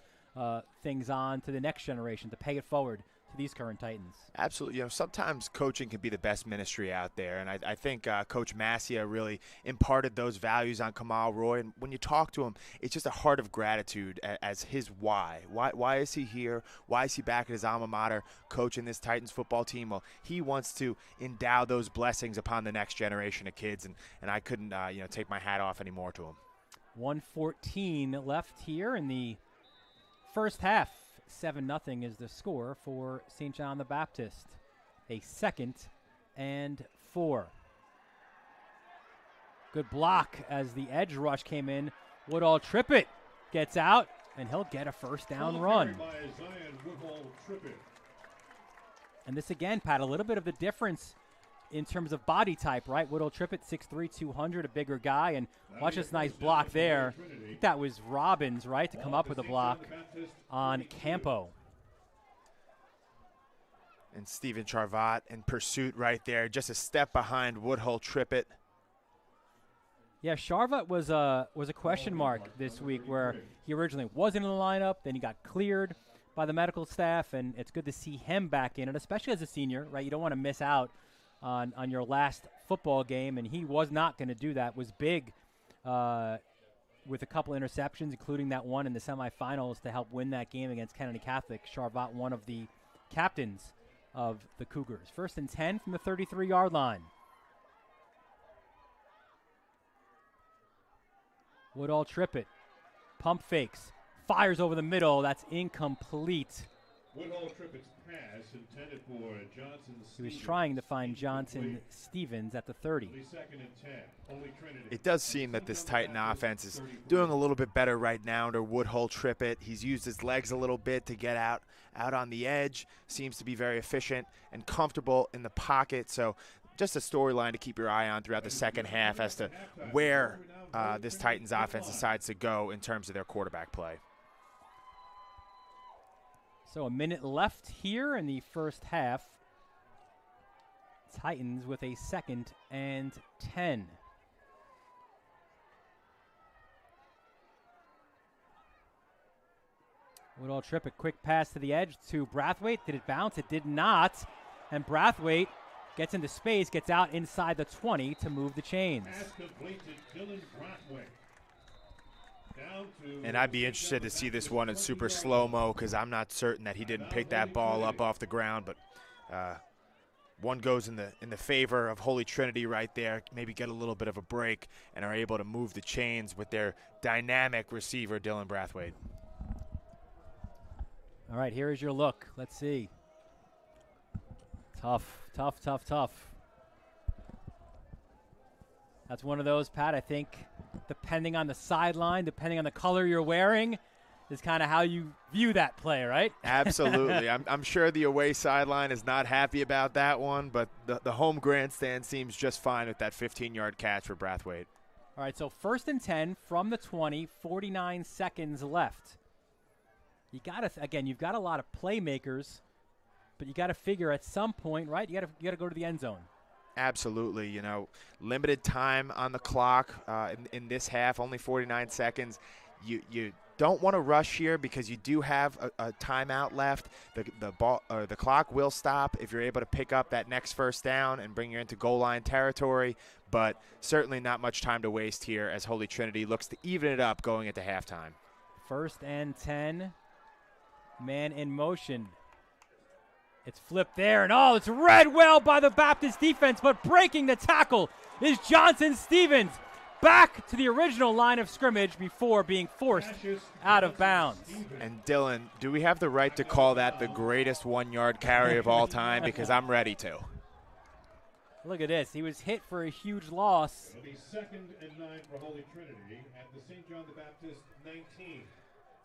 things on to the next generation, to pay it forward to these current Titans. Absolutely. You know, sometimes coaching can be the best ministry out there, and I think Coach Massia really imparted those values on Kamal Roy. And when you talk to him, it's just a heart of gratitude as his why. Why is he here? Why is he back at his alma mater coaching this Titans football team? Well, he wants to endow those blessings upon the next generation of kids, and I couldn't take my hat off anymore to him. 1:14 left here in the first half. 7-0 is the score for St. John the Baptist. A 2nd and 4. Good block as the edge rush came in. Woodhull-Trippett gets out, and he'll get a first down run. And this again, Pat, a little bit of the difference in terms of body type, right? Woodhull-Trippett, 6'3", 200, a bigger guy. And watch this nice block there. I think that was Robbins, right, to come up with a block on Campo. And Stephen Charvat in pursuit right there, just a step behind Woodhull-Trippett. Yeah, Charvat was a question mark this week, where he originally wasn't in the lineup, then he got cleared by the medical staff, and it's good to see him back in, and especially as a senior, right? You don't want to miss out on your last football game, and he was not going to do that. Was big with a couple interceptions, including that one in the semifinals to help win that game against Kennedy Catholic. Charvat, one of the captains of the Cougars. 1st and 10 from the 33-yard line. Woodall Trippett, pump fakes, fires over the middle. That's incomplete. Woodall Trippett's pass intended for Johnson. He was trying to find Johnson Stevens at the 30. 2nd and 10. Holy Trinity. It does seem that this Titan offense is doing a little bit better right now under Woodhull Trippett. He's used his legs a little bit to get out on the edge. Seems to be very efficient and comfortable in the pocket. So just a storyline to keep your eye on throughout the second half as to where this Titans offense decides to go in terms of their quarterback play. So a minute left here in the first half. Titans with a 2nd and 10. Woodall Trippett, quick pass to the edge to Brathwaite. Did it bounce? It did not. And Brathwaite gets into space, gets out inside the 20 to move the chains. And I'd be interested to see this one in super slow-mo because I'm not certain that he didn't pick that ball up off the ground. But one goes in the favor of Holy Trinity right there. Maybe get a little bit of a break and are able to move the chains with their dynamic receiver, Dylan Brathwaite. All right, here is your look. Let's see. Tough. That's one of those, Pat, I think, depending on the sideline, depending on the color you're wearing, is kind of how you view that play, right? Absolutely. I'm sure the away sideline is not happy about that one, but the home grandstand seems just fine with that 15-yard catch for Brathwaite. All right, so 1st and 10 from the 20, 49 seconds left. You got to, again, you've got a lot of playmakers, but you got to figure at some point, right? You got to go to the end zone. Absolutely. You know, limited time on the clock in this half, only 49 seconds. You don't want to rush here because you do have a timeout left. The clock will stop if you're able to pick up that next first down and bring you into goal line territory, but certainly not much time to waste here as Holy Trinity looks to even it up going into halftime. 1st and 10. Man in motion. It's flipped there, and it's read well by the Baptist defense, but breaking the tackle is Johnson Stevens. Back to the original line of scrimmage before being forced out of bounds. And Dylan, do we have the right to call that the greatest 1-yard carry of all time? Because I'm ready to. Look at this. He was hit for a huge loss. It'll be 2nd and 9 for Holy Trinity at the St. John the Baptist 19.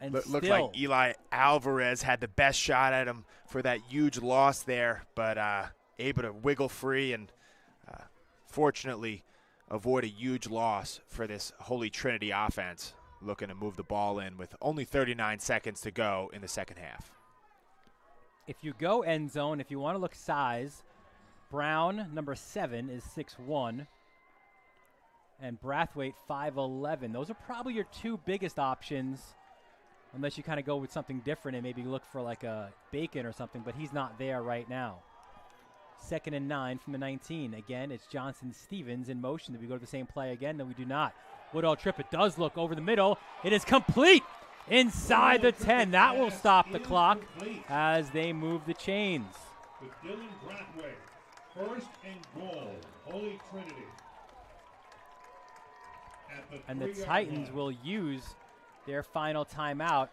And looked like Eli Alvarez had the best shot at him for that huge loss there, but able to wiggle free and fortunately avoid a huge loss for this Holy Trinity offense, looking to move the ball in with only 39 seconds to go in the second half. If you go end zone, if you want to look size, Brown, number 7, is 6'1", and Brathwaite, 5'11". Those are probably your two biggest options, unless you kind of go with something different and maybe look for like a Bacon or something, but he's not there right now. 2nd and 9 from the 19. Again, it's Johnson Stevens in motion. Do we go to the same play again? No, we do not. Woodall Trippett does look over the middle. It is complete inside the 10. That will stop the clock as they move the chains. With Dylan Brathwaite, 1st and goal, Holy Trinity. And the Titans will use their final timeout.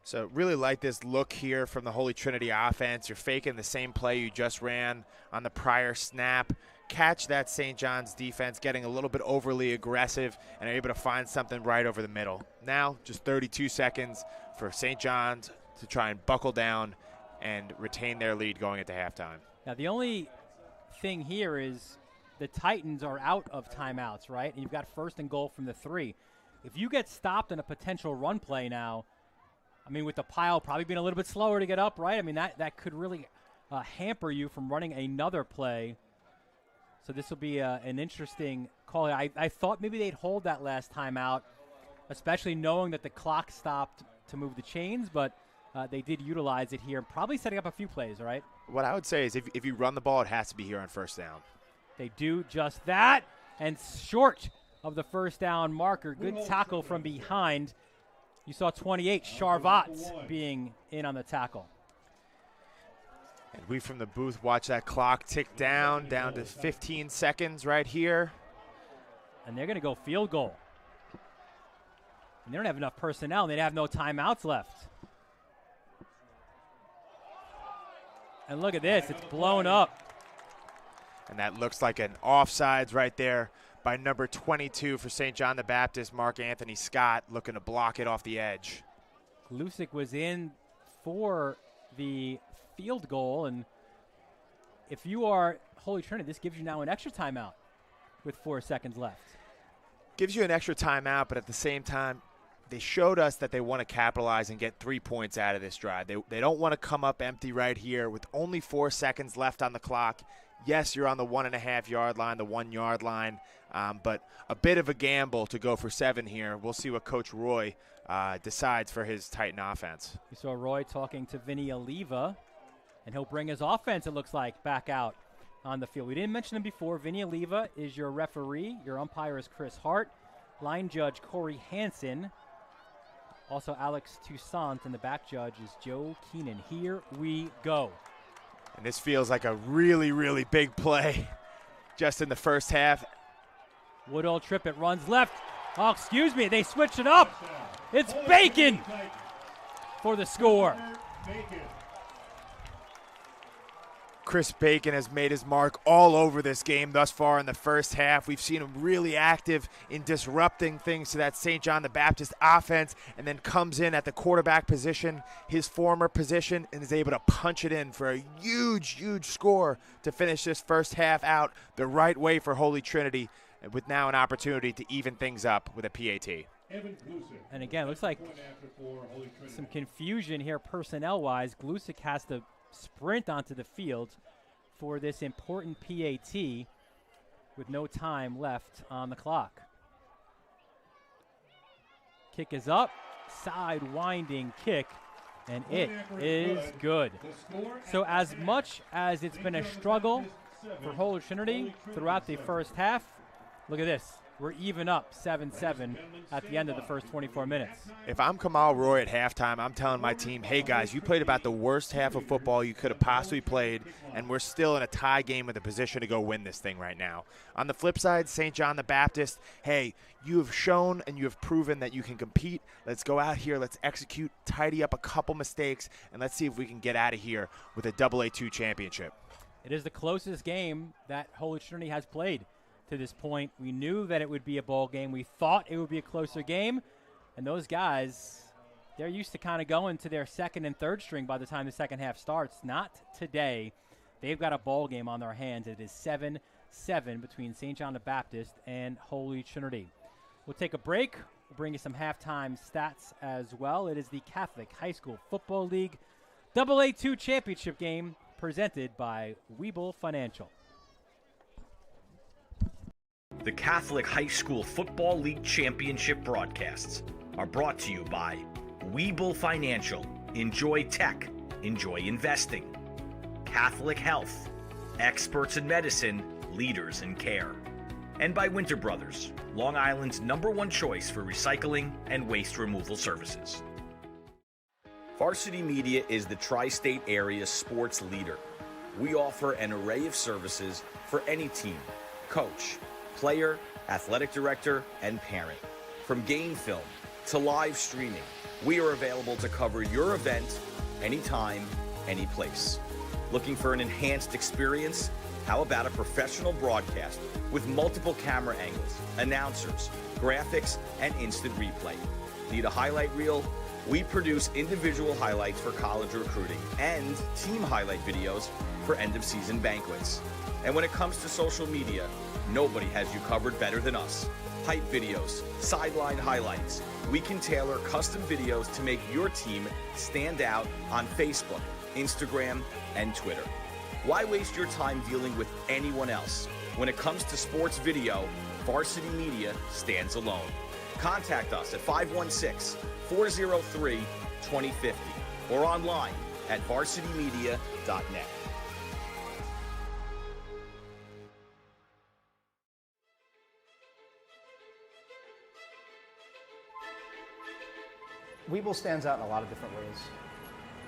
So really like this look here from the Holy Trinity offense. You're faking the same play you just ran on the prior snap. Catch that St. John's defense getting a little bit overly aggressive and are able to find something right over the middle. Now just 32 seconds for St. John's to try and buckle down and retain their lead going into halftime. Now the only thing here is the Titans are out of timeouts, right? And you've got 1st and goal from the 3. If you get stopped in a potential run play now, I mean, with the pile probably being a little bit slower to get up, right? I mean, that could really hamper you from running another play. So this will be an interesting call. I thought maybe they'd hold that last timeout, especially knowing that the clock stopped to move the chains, but they did utilize it here, probably setting up a few plays, right? What I would say is if you run the ball, it has to be here on first down. They do just that, and short of the first down marker. Good tackle from behind. You saw 28, Charvat, being in on the tackle. And we from the booth watch that clock tick down to 15 seconds right here. And they're going to go field goal. And they don't have enough personnel, and they have no timeouts left. And look at this, it's blown up. And that looks like an offsides right there by number 22 for St. John the Baptist, Mark Anthony Scott, looking to block it off the edge. Glusick was in for the field goal, and if you are Holy Trinity, this gives you now an extra timeout with 4 seconds left. Gives you an extra timeout, but at the same time, they showed us that they want to capitalize and get 3 points out of this drive. They don't want to come up empty right here with only 4 seconds left on the clock. Yes, you're on the 1.5 yard line, the 1 yard line, but a bit of a gamble to go for 7 here. We'll see what Coach Roy decides for his Titan offense. You saw Roy talking to Vinny Oliva, and he'll bring his offense, it looks like, back out on the field. We didn't mention him before. Vinny Oliva is your referee. Your umpire is Chris Hart. Line judge Corey Hansen. Also Alex Toussaint, and the back judge is Joe Keenan. Here we go. And this feels like a really, really big play just in the first half. Woodall Trippett runs left. Oh, excuse me, they switched it up. It's Bacon for the score. Chris Bacon has made his mark all over this game thus far in the first half. We've seen him really active in disrupting things to that St. John the Baptist offense, and then comes in at the quarterback position, his former position, and is able to punch it in for a huge, huge score to finish this first half out the right way for Holy Trinity, with now an opportunity to even things up with a PAT. And again, it looks like some confusion here personnel-wise. Glusick has to sprint onto the field for this important PAT with no time left on the clock. Kick is up, side winding kick, and it is good. So as much as it's been a struggle for Holy Trinity throughout the first half, look at this. We're even up 7-7 at the end of the first 24 minutes. If I'm Kamal Roy at halftime, I'm telling my team, hey, guys, you played about the worst half of football you could have possibly played, and we're still in a tie game with a position to go win this thing right now. On the flip side, St. John the Baptist, hey, you have shown and you have proven that you can compete. Let's go out here. Let's execute, tidy up a couple mistakes, and let's see if we can get out of here with a AA2 championship. It is the closest game that Holy Trinity has played to this point. We knew that it would be a ball game. We thought it would be a closer game. And those guys, they're used to kind of going to their second and third string by the time the second half starts. Not today. They've got a ball game on their hands. It is 7-7 between St. John the Baptist and Holy Trinity. We'll take a break. We'll bring you some halftime stats as well. It is the Catholic High School Football League AA2 Championship game presented by Webull Financial. The Catholic High School Football League Championship broadcasts are brought to you by Webull Financial. Enjoy tech. Enjoy investing. Catholic Health. Experts in medicine. Leaders in care. And by Winter Brothers, Long Island's #1 choice for recycling and waste removal services. Varsity Media is the tri-state area sports leader. We offer an array of services for any team, coach, player, athletic director, and parent. From game film to live streaming, we are available to cover your event anytime, any place. Looking for an enhanced experience? How about a professional broadcast with multiple camera angles, announcers, graphics, and instant replay? Need a highlight reel? We produce individual highlights for college recruiting and team highlight videos for end-of-season banquets. And when it comes to social media, nobody has you covered better than us. Hype videos, sideline highlights. We can tailor custom videos to make your team stand out on Facebook, Instagram, and Twitter. Why waste your time dealing with anyone else? When it comes to sports video, Varsity Media stands alone. Contact us at 516-403-2050 or online at varsitymedia.net. Webull stands out in a lot of different ways.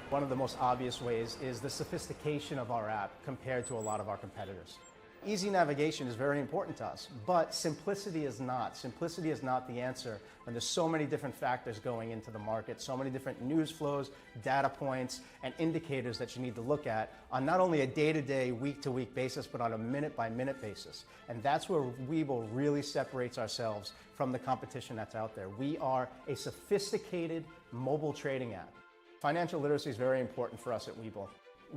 One of the most obvious ways is the sophistication of our app compared to a lot of our competitors. Easy navigation is very important to us, but simplicity is not. Simplicity is not the answer when there's so many different factors going into the market, so many different news flows, data points, and indicators that you need to look at on not only a day-to-day, week-to-week basis, but on a minute-by-minute basis. And that's where Webull really separates ourselves from the competition that's out there. We are a sophisticated mobile trading app. Financial literacy is very important for us at Webull.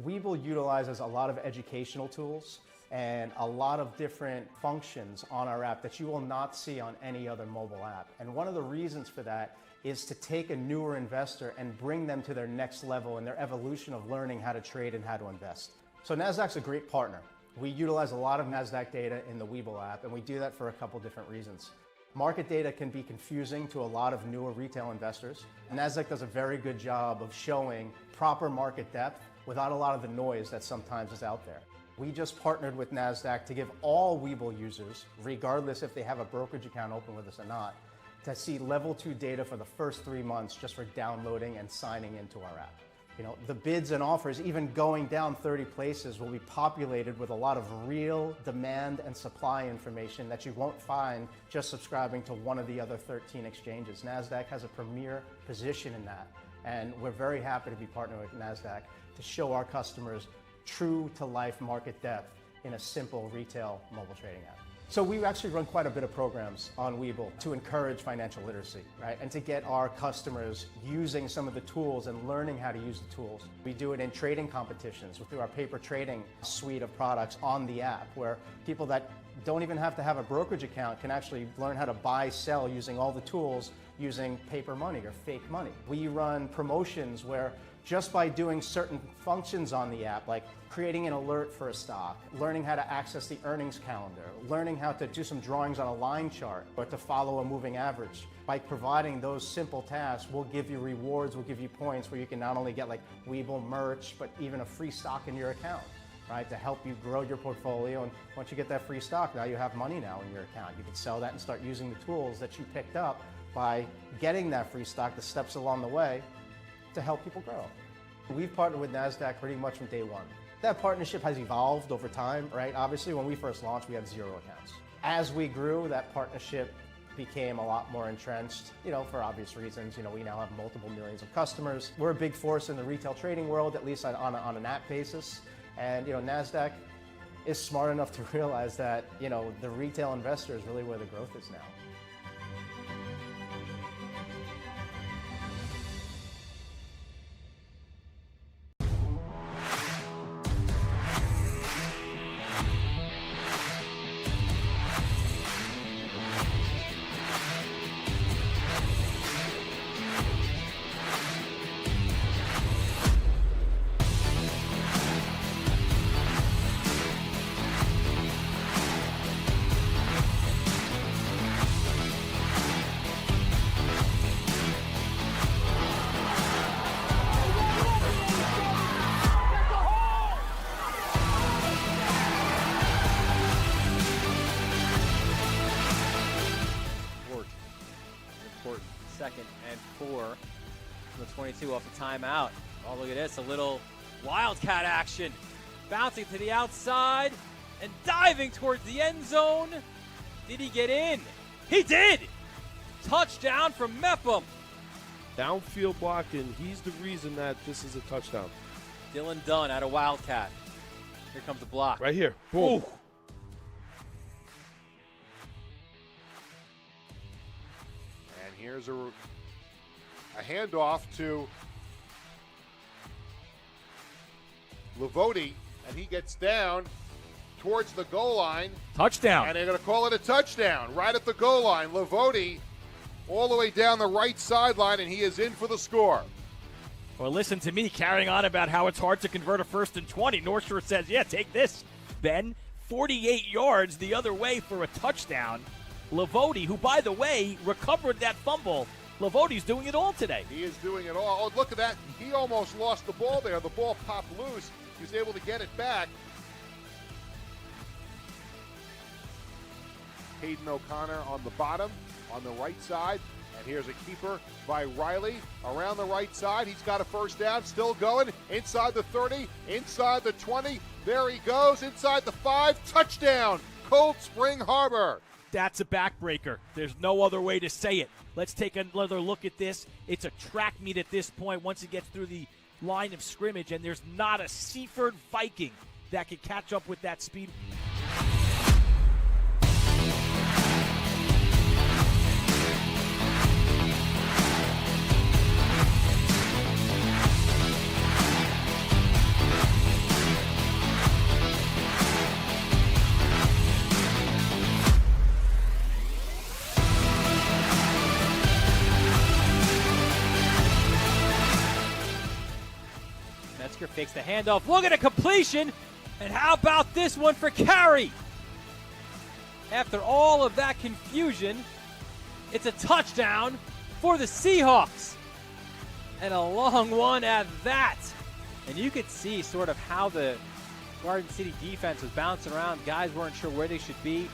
Webull utilizes a lot of educational tools and a lot of different functions on our app that you will not see on any other mobile app. And one of the reasons for that is to take a newer investor and bring them to their next level in their evolution of learning how to trade and how to invest. So NASDAQ's a great partner. We utilize a lot of NASDAQ data in the Webull app, and we do that for a couple different reasons. Market data can be confusing to a lot of newer retail investors. NASDAQ does a very good job of showing proper market depth without a lot of the noise that sometimes is out there. We just partnered with NASDAQ to give all Webull users, regardless if they have a brokerage account open with us or not, to see level 2 data for the first 3 months just for downloading and signing into our app. You know, the bids and offers, even going down 30 places, will be populated with a lot of real demand and supply information that you won't find just subscribing to one of the other 13 exchanges. NASDAQ has a premier position in that, and we're very happy to be partnering with NASDAQ to show our customers true-to-life market depth in a simple retail mobile trading app. So we actually run quite a bit of programs on Webull to encourage financial literacy, right? And to get our customers using some of the tools and learning how to use the tools. We do it in trading competitions through our paper trading suite of products on the app, where people that don't even have to have a brokerage account can actually learn how to buy, sell using all the tools using paper money or fake money. We run promotions where just by doing certain functions on the app, like creating an alert for a stock, learning how to access the earnings calendar, learning how to do some drawings on a line chart, or to follow a moving average. By providing those simple tasks, we'll give you rewards, we'll give you points where you can not only get like Webull merch, but even a free stock in your account, right? To help you grow your portfolio. And once you get that free stock, now you have money now in your account. You can sell that and start using the tools that you picked up by getting that free stock, the steps along the way, to help people grow. We've partnered with NASDAQ pretty much from day one. That partnership has evolved over time, right? Obviously, when we first launched, we had 0 accounts. As we grew, that partnership became a lot more entrenched, you know, for obvious reasons. You know, we now have multiple millions of customers. We're a big force in the retail trading world, at least on an app basis. And, you know, NASDAQ is smart enough to realize that, you know, the retail investor is really where the growth is now. Second and 4 from the 22 off the timeout. Oh, look at this, a little wildcat action. Bouncing to the outside and diving towards the end zone. Did he get in? He did! Touchdown from Mepham. Downfield blocking, he's the reason that this is a touchdown. Dylan Dunn out of wildcat. Here comes the block. Right here. Boom. Ooh. Here's a handoff to Lavoti, and he gets down towards the goal line. Touchdown. And they're going to call it a touchdown right at the goal line. Lavoti all the way down the right sideline, and he is in for the score. Well, listen to me carrying on about how it's hard to convert a 1st and 20. North Shore says, yeah, take this, Ben. 48 yards the other way for a touchdown. Lavoti, who, by the way, recovered that fumble Lavodi's doing it all today. He is doing it all. Oh, look at that. He almost lost the ball there. The ball popped loose. He was able to get it back. Hayden O'Connor on the bottom, on the right side. And here's a keeper by Riley around the right side. He's got a first down, still going. Inside the 30, inside the 20. There he goes, inside the 5. Touchdown, Cold Spring Harbor. That's a backbreaker. There's no other way to say it. Let's take another look at this. It's a track meet at this point once it gets through the line of scrimmage, and there's not a Seaford Viking that can catch up with that speed. Metzger fakes the handoff. Look at a completion. And how about this one for Carey? After all of that confusion, it's a touchdown for the Seahawks. And a long one at that. And you could see sort of how the Garden City defense was bouncing around. Guys weren't sure where they should be.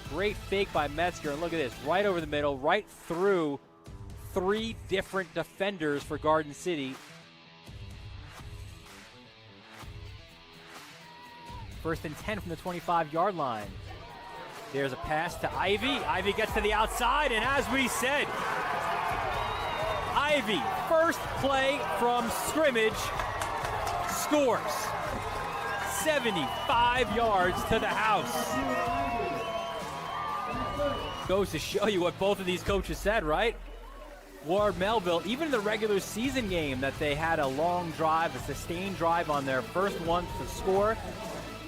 Great fake by Metzger. And look at this, right over the middle, right through 3 different defenders for Garden City. First and 10 from the 25-yard line. There's a pass to Ivy. Ivy gets to the outside, and as we said, Ivy, first play from scrimmage, scores. 75 yards to the house. Goes to show you what both of these coaches said, right? Ward Melville, even in the regular season game, that they had a long drive, a sustained drive on their first one to score.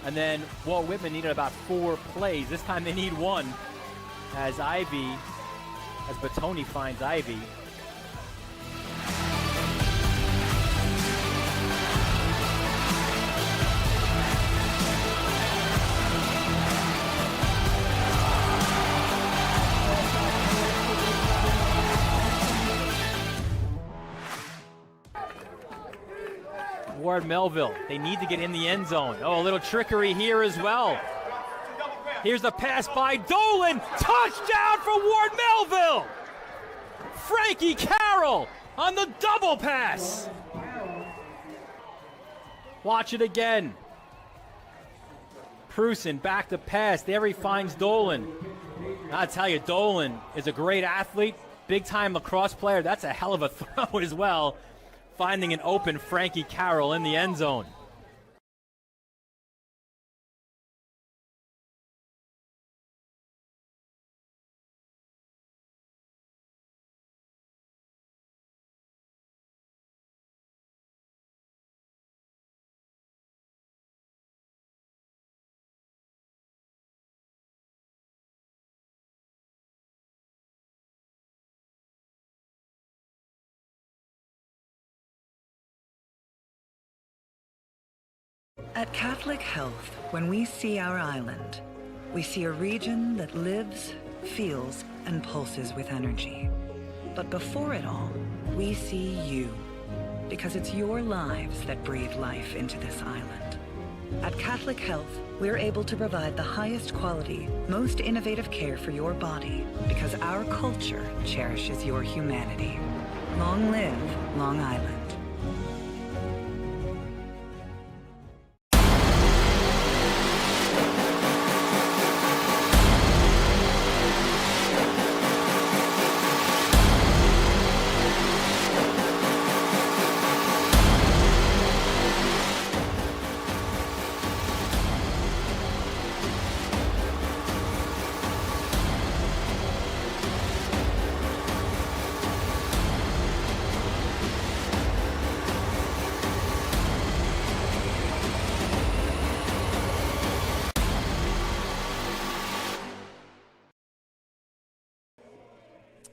And then Walt Whitman needed about 4 plays. This time they need 1 as Batoni finds Ivy. Ward Melville, they need to get in the end zone. Oh, a little trickery here as well. Here's the pass by Dolan. Touchdown for Ward Melville. Frankie Carroll on the double pass. Watch it again. Prusen back to pass. There he finds Dolan. I'll tell you, Dolan is a great athlete, big-time lacrosse player. That's a hell of a throw as well, finding an open Frankie Carroll in the end zone. At Catholic Health, when we see our island, we see a region that lives, feels, and pulses with energy. But before it all, we see you, because it's your lives that breathe life into this island. At Catholic Health, we're able to provide the highest quality, most innovative care for your body, because our culture cherishes your humanity. Long live Long Island.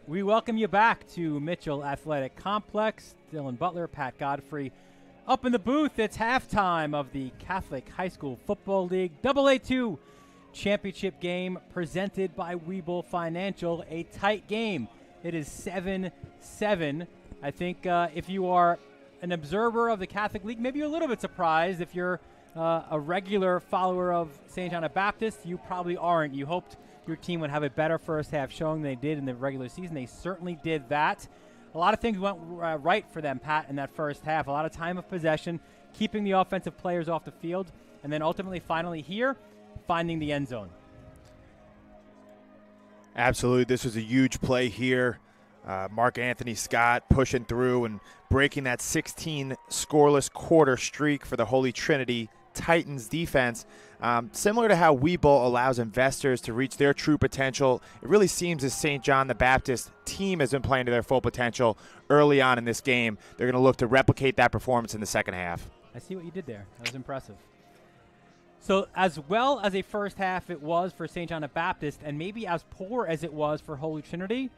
We welcome you back to Mitchell Athletic Complex. Dylan Butler, Pat Godfrey. Up in the booth, it's halftime of the Catholic High School Football League AA2 championship game presented by Webull Financial. A tight game It is 7-7. I think if you are an observer of the Catholic League, maybe you're a little bit surprised. If you're a regular follower of St. John the Baptist, you probably aren't. You hoped your team would have a better first half showing than they did in the regular season. They certainly did that. A lot of things went right for them, Pat, in that first half. A lot of time of possession, keeping the offensive players off the field, and then ultimately, finally here, finding the end zone. Absolutely. This was a huge play here. Mark Anthony Scott pushing through and breaking that 16 scoreless quarter streak for the Holy Trinity Titans defense. Similar to how Webull allows investors to reach their true potential, it really seems as St. John the Baptist team has been playing to their full potential early on in this game. They're going to look to replicate that performance in the second half. I see what you did there. That was impressive. So as well as a first half it was for St. John the Baptist, and maybe as poor as it was for Holy Trinity,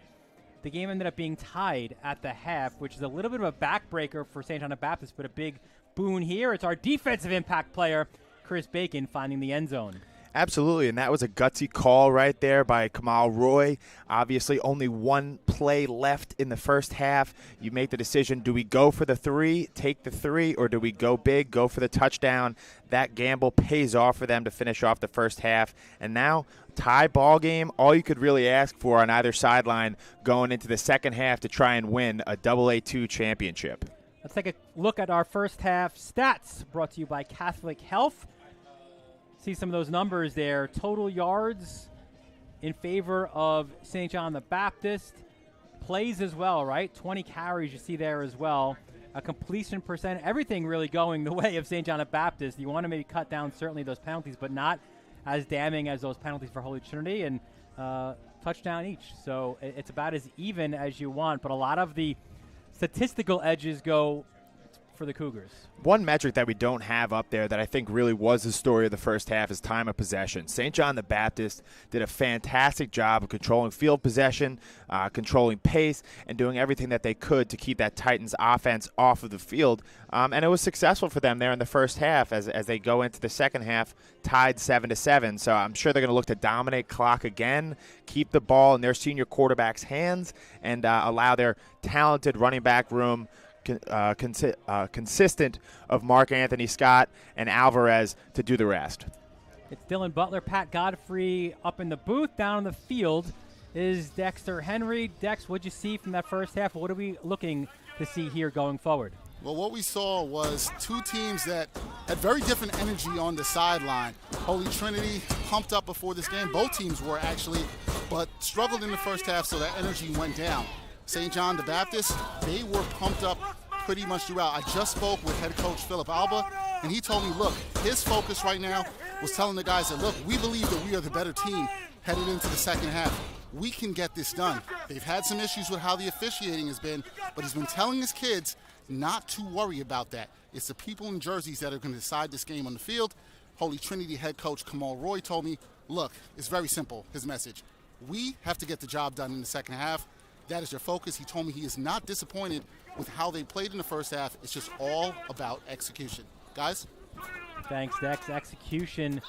the game ended up being tied at the half, which is a little bit of a backbreaker for St. John the Baptist, but a big boon here. It's our defensive impact player, Chris Bacon, finding the end zone. Absolutely, and that was a gutsy call right there by Kamal Roy. Obviously, only one play left in the first half. You make the decision, do we go for the 3, take the 3, or do we go big, go for the touchdown? That gamble pays off for them to finish off the first half. And now, tie ball game, all you could really ask for on either sideline going into the second half to try and win a AA2 championship. Let's take a look at our first half stats brought to you by Catholic Health. See some of those numbers there. Total yards in favor of St. John the Baptist. Plays as well, right? 20 carries you see there as well. A completion percent, everything really going the way of St. John the Baptist. You want to maybe cut down certainly those penalties, but not as damning as those penalties for Holy Trinity, and touchdown each. So it's about as even as you want, but a lot of the statistical edges go for the Cougars. One metric that we don't have up there that I think really was the story of the first half is time of possession. St. John the Baptist did a fantastic job of controlling field possession, controlling pace, and doing everything that they could to keep that Titans offense off of the field. And it was successful for them there in the first half as they go into the second half, tied 7-7. So I'm sure they're going to look to dominate clock again, keep the ball in their senior quarterback's hands, and allow their talented running back room consistent of Mark Anthony Scott and Alvarez to do the rest. It's Dylan Butler, Pat Godfrey up in the booth. Down on the field is Dexter Henry. Dex, what'd you see from that first half? What are we looking to see here going forward? Well, what we saw was two teams that had very different energy on the sideline. Holy Trinity pumped up before this game. Both teams were actually, but struggled in the first half, so that energy went down. St. John the Baptist, they were pumped up pretty much throughout. I just spoke with head coach Philip Alba, and he told me, look, his focus right now was telling the guys that, look, we believe that we are the better team headed into the second half. We can get this done. They've had some issues with how the officiating has been, but he's been telling his kids not to worry about that. It's the people in jerseys that are going to decide this game on the field. Holy Trinity head coach Kamal Roy told me, look, it's very simple, his message. We have to get the job done in the second half. That is their focus. He told me he is not disappointed with how they played in the first half. It's just all about execution. Guys? Thanks, Dex. Execution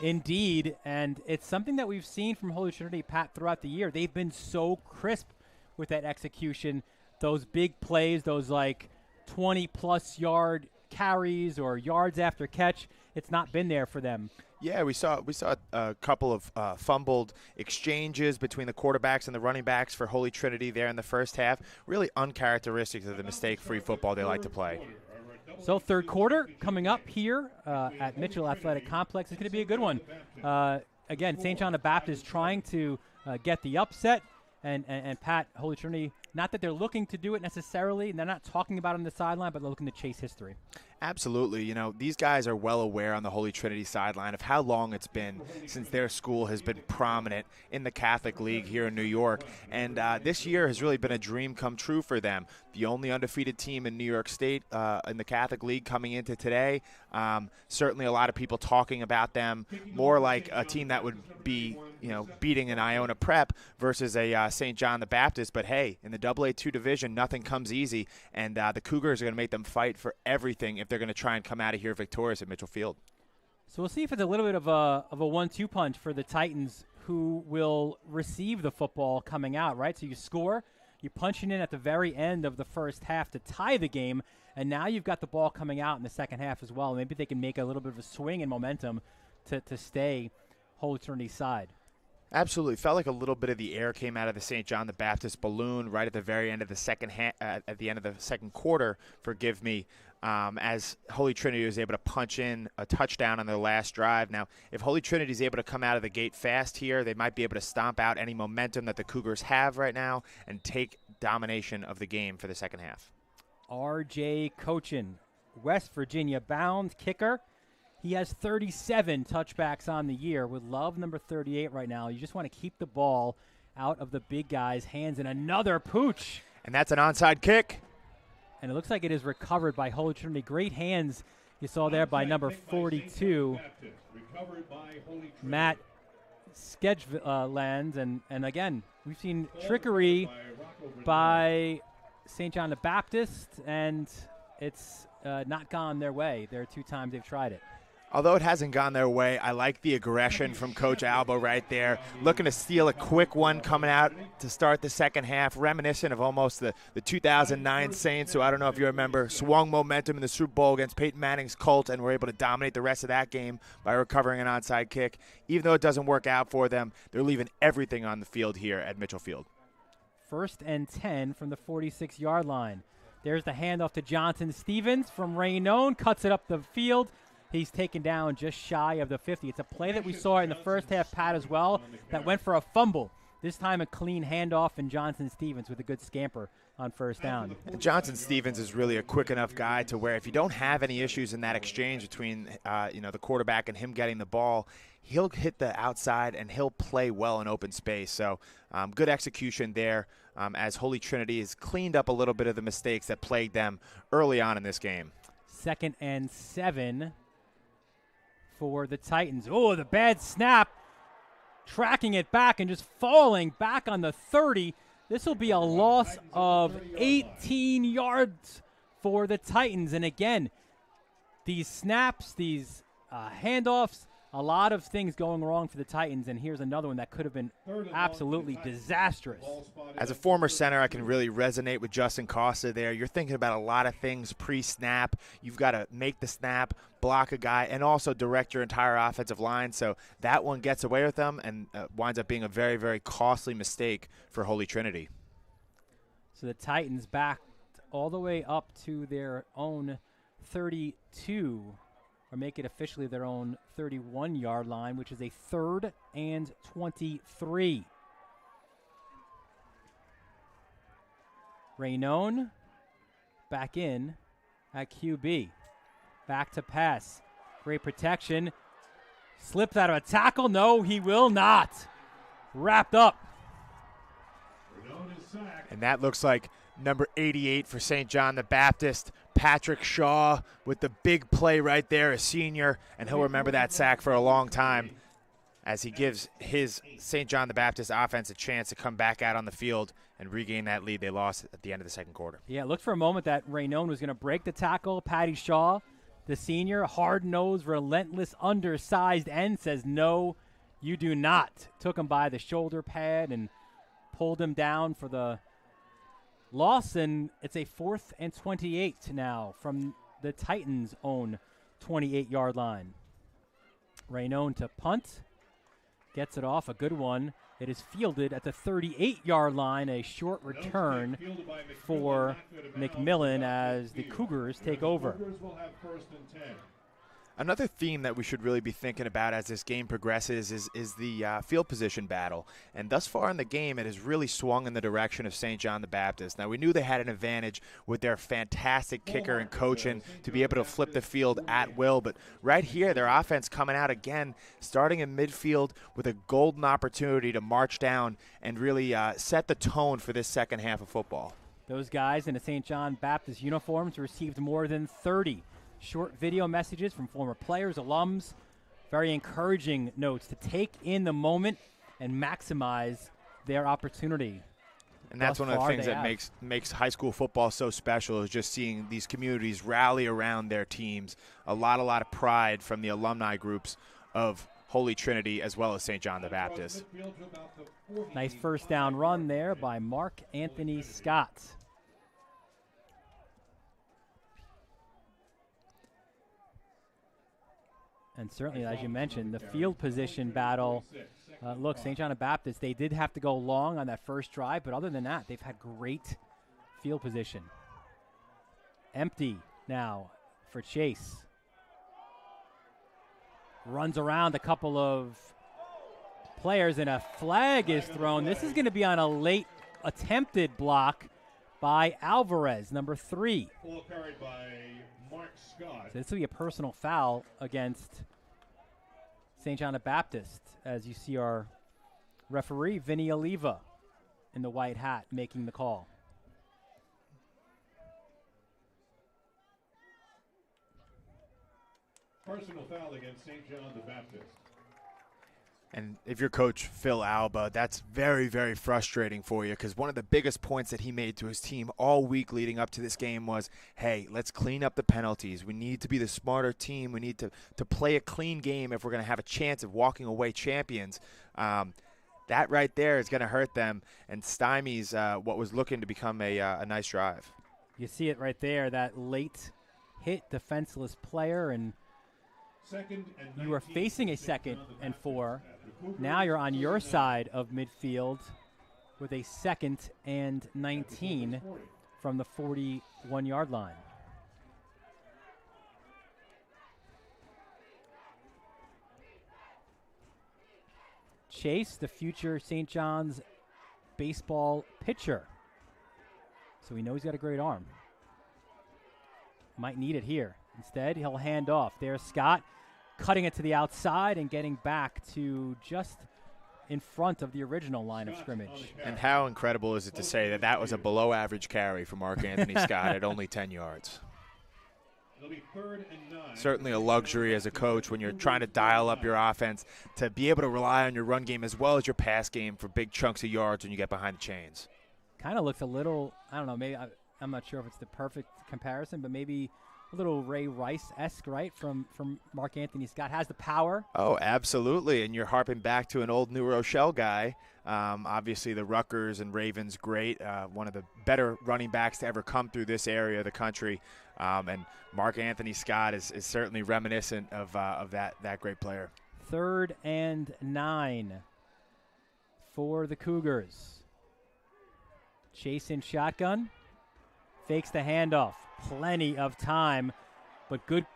indeed. And it's something that we've seen from Holy Trinity, Pat, throughout the year. They've been so crisp with that execution. Those big plays, those like 20-plus yard carries or yards after catch, it's not been there for them. Yeah, we saw a couple of fumbled exchanges between the quarterbacks and the running backs for Holy Trinity there in the first half. Really uncharacteristic of the mistake-free football they like to play. So third quarter coming up here at Mitchell Athletic Complex. It's going to be a good one. Again, St. John the Baptist trying to get the upset. And Pat, Holy Trinity, not that they're looking to do it necessarily, and they're not talking about it on the sideline, but they're looking to chase history. Absolutely. You know, these guys are well aware on the Holy Trinity sideline of how long it's been since their school has been prominent in the Catholic League here in New York. And this year has really been a dream come true for them. The only undefeated team in New York State in the Catholic League coming into today. Certainly a lot of people talking about them more like a team that would be, you know, beating an Iona Prep versus a St. John the Baptist. But, hey, in the AA2 division, nothing comes easy. And the Cougars are going to make them fight for everything if they're going to try and come out of here victorious at Mitchell Field. So we'll see if it's a little bit of a 1-2 punch for the Titans, who will receive the football coming out, right? So you score, You punch it in at the very end of the first half to tie the game, and now you've got the ball coming out in the second half as well. Maybe they can make a little bit of a swing in momentum to stay Holy Trinity's side. Absolutely. Felt like a little bit of the air came out of the St. John the Baptist balloon right at the very end of the at the end of the second quarter, forgive me, as Holy Trinity was able to punch in a touchdown on their last drive. Now, if Holy Trinity is able to come out of the gate fast here, they might be able to stomp out any momentum that the Cougars have right now and take domination of the game for the second half. R.J. Cochin, West Virginia bound kicker. He has 37 touchbacks on the year with Love, number 38 right now. You just want to keep the ball out of the big guy's hands. And another pooch. And that's an onside kick. And it looks like it is recovered by Holy Trinity. Great hands you saw there by number 42, Matt Skedgeland. And again, we've seen trickery by St. John the Baptist, and it's not gone their way. There are 2 times they've tried it. Although it hasn't gone their way, I like the aggression from Coach Alba right there, looking to steal a quick one coming out to start the second half, reminiscent of almost the 2009 Saints, who I don't know if you remember, swung momentum in the Super Bowl against Peyton Manning's Colts and were able to dominate the rest of that game by recovering an onside kick. Even though it doesn't work out for them, they're leaving everything on the field here at Mitchell Field. 1st and 10 from the 46-yard line. There's the handoff to Johnson Stevens from Raynone, cuts it up the field. He's taken down just shy of the 50. It's a play that we saw in the first half, Pat, as well, that went for a fumble. This time a clean handoff, and Johnson Stevens with a good scamper on first down. And Johnson Stevens is really a quick enough guy to where if you don't have any issues in that exchange between the quarterback and him getting the ball, he'll hit the outside and he'll play well in open space. So good execution there as Holy Trinity has cleaned up a little bit of the mistakes that plagued them early on in this game. 2nd and 7 for the Titans. Oh, the bad snap. Tracking it back and just falling back on the 30. This will be a loss of 18 yards for the Titans. And again, these snaps, these handoffs, a lot of things going wrong for the Titans, and here's another one that could have been absolutely disastrous. As a former center, I can really resonate with Justin Costa there. You're thinking about a lot of things pre-snap. You've got to make the snap, block a guy, and also direct your entire offensive line. So that one gets away with them and winds up being a very, very costly mistake for Holy Trinity. So the Titans backed all the way up to their own 32, or make it officially their own 31-yard line, which is a 3rd and 23. Raynone back in at QB. Back to pass. Great protection. Slipped out of a tackle. No, he will not. Wrapped up. And that looks like number 88 for St. John the Baptist, Patrick Shaw, with the big play right there, a senior, and he'll remember that sack for a long time as he gives his St. John the Baptist offense a chance to come back out on the field and regain that lead they lost at the end of the second quarter. Yeah, it looked for a moment that Raynone was going to break the tackle. Patty Shaw, the senior, hard-nosed, relentless, undersized end, says, no, you do not. Took him by the shoulder pad and pulled him down for the loss, and it's a 4th and 28 now from the Titans' own 28-yard line. Raynone to punt. Gets it off, a good one. It is fielded at the 38-yard line, a short return for McMillan as the Cougars take over. Another theme that we should really be thinking about as this game progresses is the field position battle. And thus far in the game, it has really swung in the direction of St. John the Baptist. Now, we knew they had an advantage with their fantastic kicker and coaching to be able to flip the field at will. But right here, their offense coming out again, starting in midfield with a golden opportunity to march down and really set the tone for this second half of football. Those guys in the St. John Baptist uniforms received more than 30 short video messages from former players, alums, very encouraging notes to take in the moment and maximize their opportunity. And that's one of the things that makes high school football so special, is just seeing these communities rally around their teams. A lot of pride from the alumni groups of Holy Trinity as well as St. John the Baptist. Nice first down run there by Mark Anthony Scott. And certainly, as you mentioned, the field position battle. Look, St. John the Baptist, they did have to go long on that first drive, but other than that, they've had great field position. Empty now for Chase. Runs around a couple of players, and a flag is thrown. This is going to be on a late attempted block by Alvarez, number 3. Ball carried by Mark Scott. So this will be a personal foul against St. John the Baptist, as you see our referee, Vinny Oliva, in the white hat, making the call. Personal foul against St. John the Baptist. And if you're Coach Phil Alba, that's very, very frustrating for you, because one of the biggest points that he made to his team all week leading up to this game was, hey, let's clean up the penalties. We need to be the smarter team. We need to play a clean game if we're going to have a chance of walking away champions. That right there is going to hurt them and stymies what was looking to become a nice drive. You see it right there, that late hit defenseless player, and you are facing a 2nd and 4. Now you're on your side of midfield with a 2nd and 19 from the 41-yard line. Chase, the future St. John's baseball pitcher. So we know he's got a great arm. Might need it here. Instead, he'll hand off. There's Scott, cutting it to the outside and getting back to just in front of the original line of scrimmage. And how incredible is it to say that that was a below-average carry for Mark Anthony Scott at only 10 yards. It'll be 3rd and 9. Certainly a luxury as a coach when you're trying to dial up your offense to be able to rely on your run game as well as your pass game for big chunks of yards when you get behind the chains. Kind of looks a little, I don't know, maybe I'm not sure if it's the perfect comparison, but maybe a little Ray Rice-esque, right, from Mark Anthony Scott. Has the power. Oh, absolutely, and you're harping back to an old New Rochelle guy. Obviously, the Rutgers and Ravens, great. One of the better running backs to ever come through this area of the country. And Mark Anthony Scott is certainly reminiscent of that great player. 3rd and 9 for the Cougars. Chase in shotgun. Fakes the handoff. Plenty of time, but good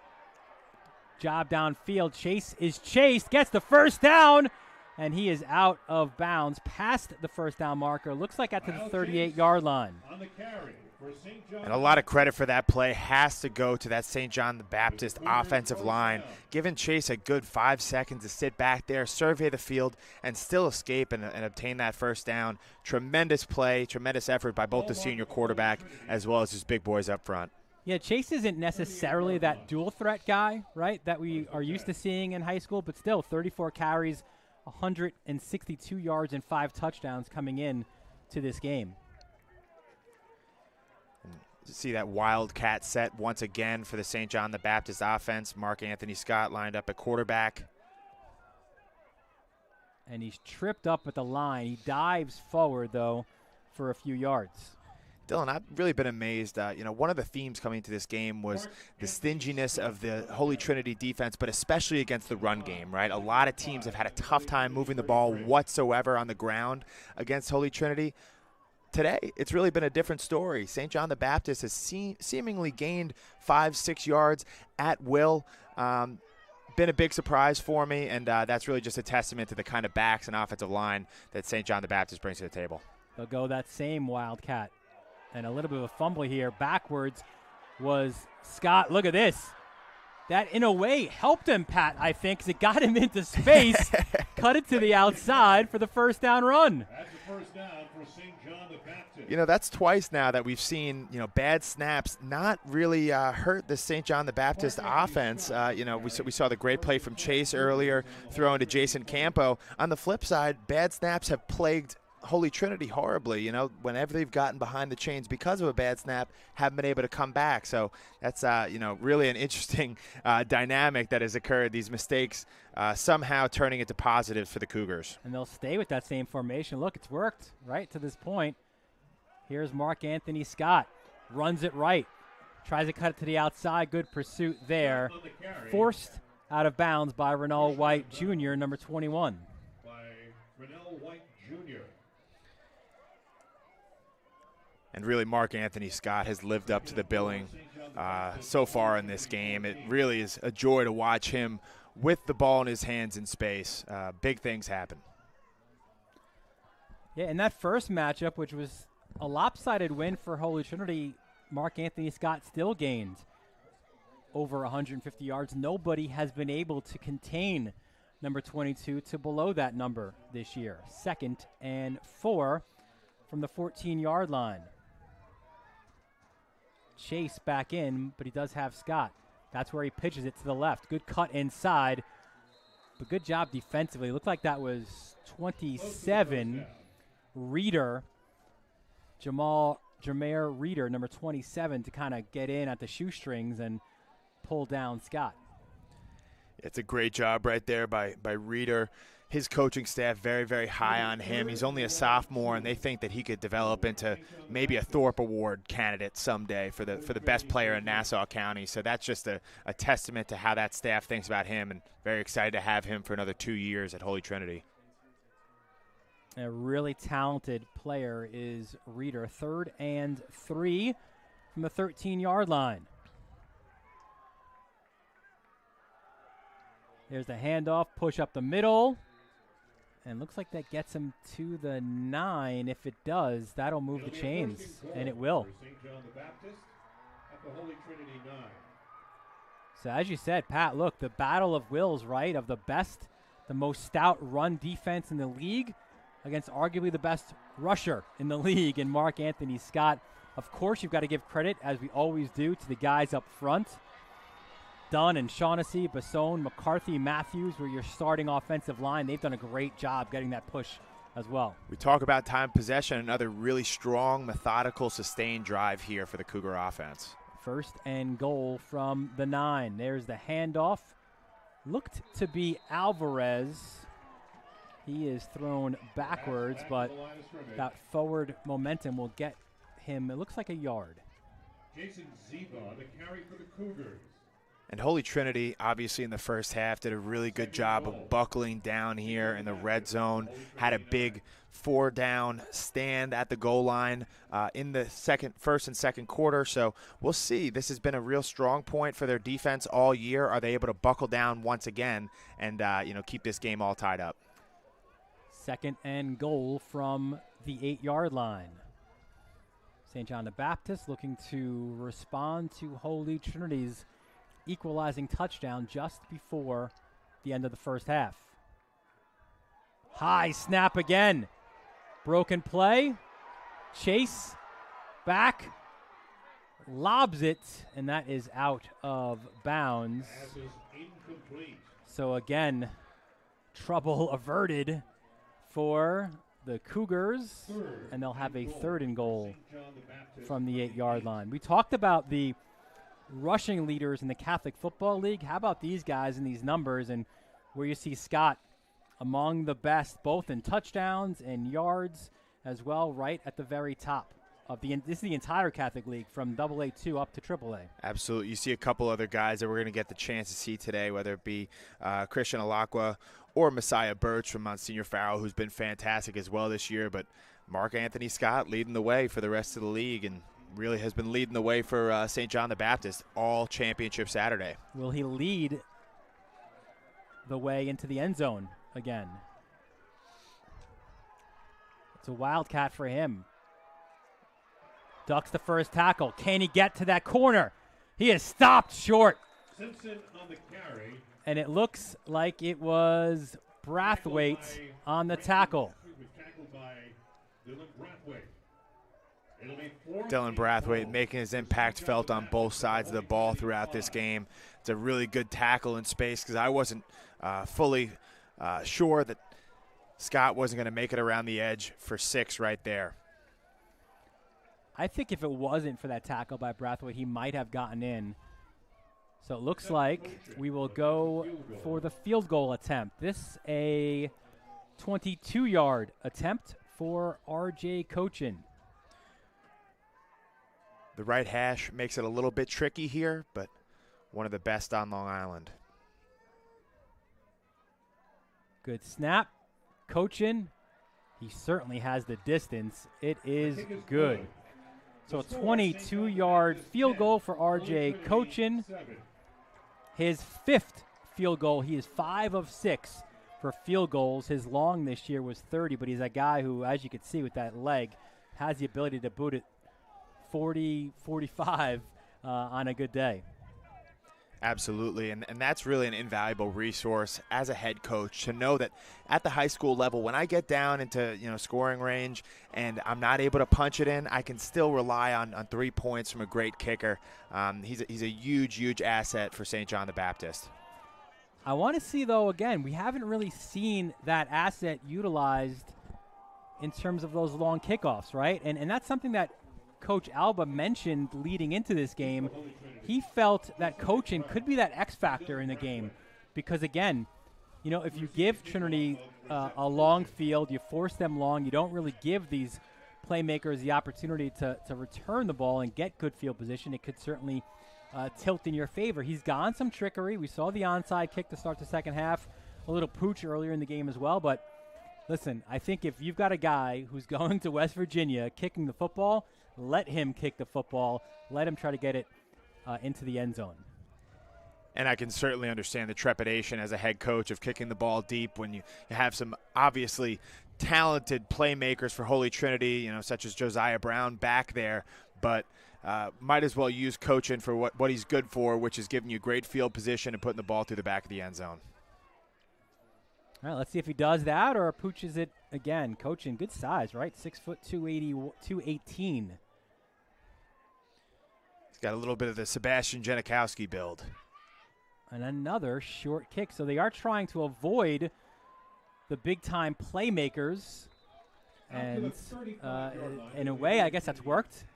job downfield. Chase is chased, gets the first down, and he is out of bounds past the first down marker. Looks like at the 38-yard line. On the carry for St. John. And a lot of credit for that play has to go to that St. John the Baptist offensive line, giving Chase a good 5 seconds to sit back there, survey the field, and still escape and obtain that first down. Tremendous play, tremendous effort by both the senior quarterback as well as his big boys up front. Yeah, Chase isn't necessarily that dual threat guy, right, that we are used to seeing in high school, but still 34 carries, 162 yards, and 5 touchdowns coming in to this game. See that wildcat set once again for the St. John the Baptist offense. Mark Anthony Scott lined up at quarterback. And he's tripped up at the line. He dives forward, though, for a few yards. Dylan, I've really been amazed. One of the themes coming to this game was the stinginess of the Holy Trinity defense, but especially against the run game, right? A lot of teams have had a tough time moving the ball whatsoever on the ground against Holy Trinity. Today, it's really been a different story. St. John the Baptist has seemingly gained 5-6 yards at will. Been a big surprise for me, and that's really just a testament to the kind of backs and offensive line that St. John the Baptist brings to the table. They'll go that same wildcat. And a little bit of a fumble here. Backwards was Scott. Look at this. That, in a way, helped him, Pat, I think, because it got him into space, cut it to the outside for the first down run. That's the first down for St. John the Baptist. That's twice now that we've seen, bad snaps not really hurt the St. John the Baptist offense. We saw the great play from Chase earlier, throwing to Jason Campo. On the flip side, bad snaps have plagued Holy Trinity horribly. You know, whenever they've gotten behind the chains because of a bad snap, haven't been able to come back. So that's, really an interesting dynamic that has occurred. These mistakes somehow turning into positives for the Cougars. And they'll stay with that same formation. Look, it's worked right to this point. Here's Mark Anthony Scott. Runs it right. Tries to cut it to the outside. Good pursuit there. Forced out of bounds by Renell White Jr., number 21. By Renell White Jr. And really, Mark Anthony Scott has lived up to the billing so far in this game. It really is a joy to watch him with the ball in his hands in space. Big things happen. Yeah, in that first matchup, which was a lopsided win for Holy Trinity, Mark Anthony Scott still gained over 150 yards. Nobody has been able to contain number 22 to below that number this year. 2nd and 4 from the 14-yard line. Chase back in, but he does have Scott. That's where he pitches it to the left. Good cut inside, but good job defensively. It looked like that was 27. Reader, Jameer Reader, number 27, to kind of get in at the shoestrings and pull down Scott. It's a great job right there by Reader. His coaching staff very, very high on him. He's only a sophomore, and they think that he could develop into maybe a Thorpe Award candidate someday for the best player in Nassau County. So that's just a testament to how that staff thinks about him, and very excited to have him for another 2 years at Holy Trinity. A really talented player is Reader. 3rd and 3 from the 13-yard line. There's the handoff, push up the middle. And looks like that gets him to the 9. If it does, that'll move the chains, and it will. So as you said, Pat, look, the battle of wills, right, of the best, the most stout run defense in the league against arguably the best rusher in the league in Mark Anthony Scott. Of course, you've got to give credit, as we always do, to the guys up front. Dunn and Shaughnessy, Basone, McCarthy, Matthews were your starting offensive line. They've done a great job getting that push as well. We talk about time possession, another really strong, methodical, sustained drive here for the Cougar offense. 1st and goal from the 9. There's the handoff. Looked to be Alvarez. He is thrown backwards, but that forward momentum will get him, it looks like, a yard. Jason Ziva, the carry for the Cougars. And Holy Trinity, obviously in the first half, did a really good job of buckling down here in the red zone. Had a big 4-down stand at the goal line in the first and second quarter. So we'll see. This has been a real strong point for their defense all year. Are they able to buckle down once again and keep this game all tied up? 2nd and goal from the 8-yard line. St. John the Baptist looking to respond to Holy Trinity's equalizing touchdown just before the end of the first half. High snap again. Broken play. Chase back. Lobs it, and that is out of bounds. So again, trouble averted for the Cougars, and they'll have a 3rd and goal from the 8-yard line. We talked about the rushing leaders in the Catholic Football League. How about these guys in these numbers, and where you see Scott among the best, both in touchdowns and yards as well, right at the very top of this is the entire Catholic League from AA2 up to AAA. Absolutely. You see a couple other guys that we're going to get the chance to see today, whether it be Christian Alakwa or Messiah Birch from Monsignor Farrell, who's been fantastic as well this year. But Mark Anthony Scott leading the way for the rest of the league, and really has been leading the way for St. John the Baptist all championship Saturday. Will he lead the way into the end zone again? It's a wildcat for him. Ducks the first tackle. Can he get to that corner? He is stopped short. Simpson on the carry. And it looks like it was Brathwaite on the tackle. Tackled by Dylan Brathwaite. Dylan Brathwaite making his impact felt on both sides of the ball throughout this game. It's a really good tackle in space, because I wasn't fully sure that Scott wasn't going to make it around the edge for 6 right there. I think if it wasn't for that tackle by Brathwaite, he might have gotten in. So it looks like we will go for the field goal attempt. This a 22-yard attempt for R.J. Cochin. The right hash makes it a little bit tricky here, but one of the best on Long Island. Good snap. Cochin, he certainly has the distance. It is good. So a 22-yard field goal for R.J. Cochin. His 5th field goal. He is 5 of 6 for field goals. His long this year was 30, but he's a guy who, as you can see with that leg, has the ability to boot it 40, 45 on a good day. Absolutely, and that's really an invaluable resource as a head coach to know that at the high school level, when I get down into scoring range and I'm not able to punch it in, I can still rely on 3 points from a great kicker. He's a huge asset for St. John the Baptist. I want to see, though, again, we haven't really seen that asset utilized in terms of those long kickoffs, right? And that's something that Coach Alba mentioned leading into this game. He felt that Cochin could be that X factor in the game because, again, if you give Trinity a long field, you force them long, you don't really give these playmakers the opportunity to return the ball and get good field position, it could certainly tilt in your favor. He's gone some trickery. We saw the onside kick to start the second half, a little pooch earlier in the game as well. But listen, I think if you've got a guy who's going to West Virginia kicking the football, let him kick the football. Let him try to get it into the end zone. And I can certainly understand the trepidation as a head coach of kicking the ball deep when you have some obviously talented playmakers for Holy Trinity, such as Josiah Brown back there. But might as well use Cochin for what he's good for, which is giving you great field position and putting the ball through the back of the end zone. All right, let's see if he does that or pooches it again. Cochin, good size, right? 6 foot 218. He's got a little bit of the Sebastian Janikowski build. And another short kick. So they are trying to avoid the big-time playmakers. And in a way, I guess that's worked.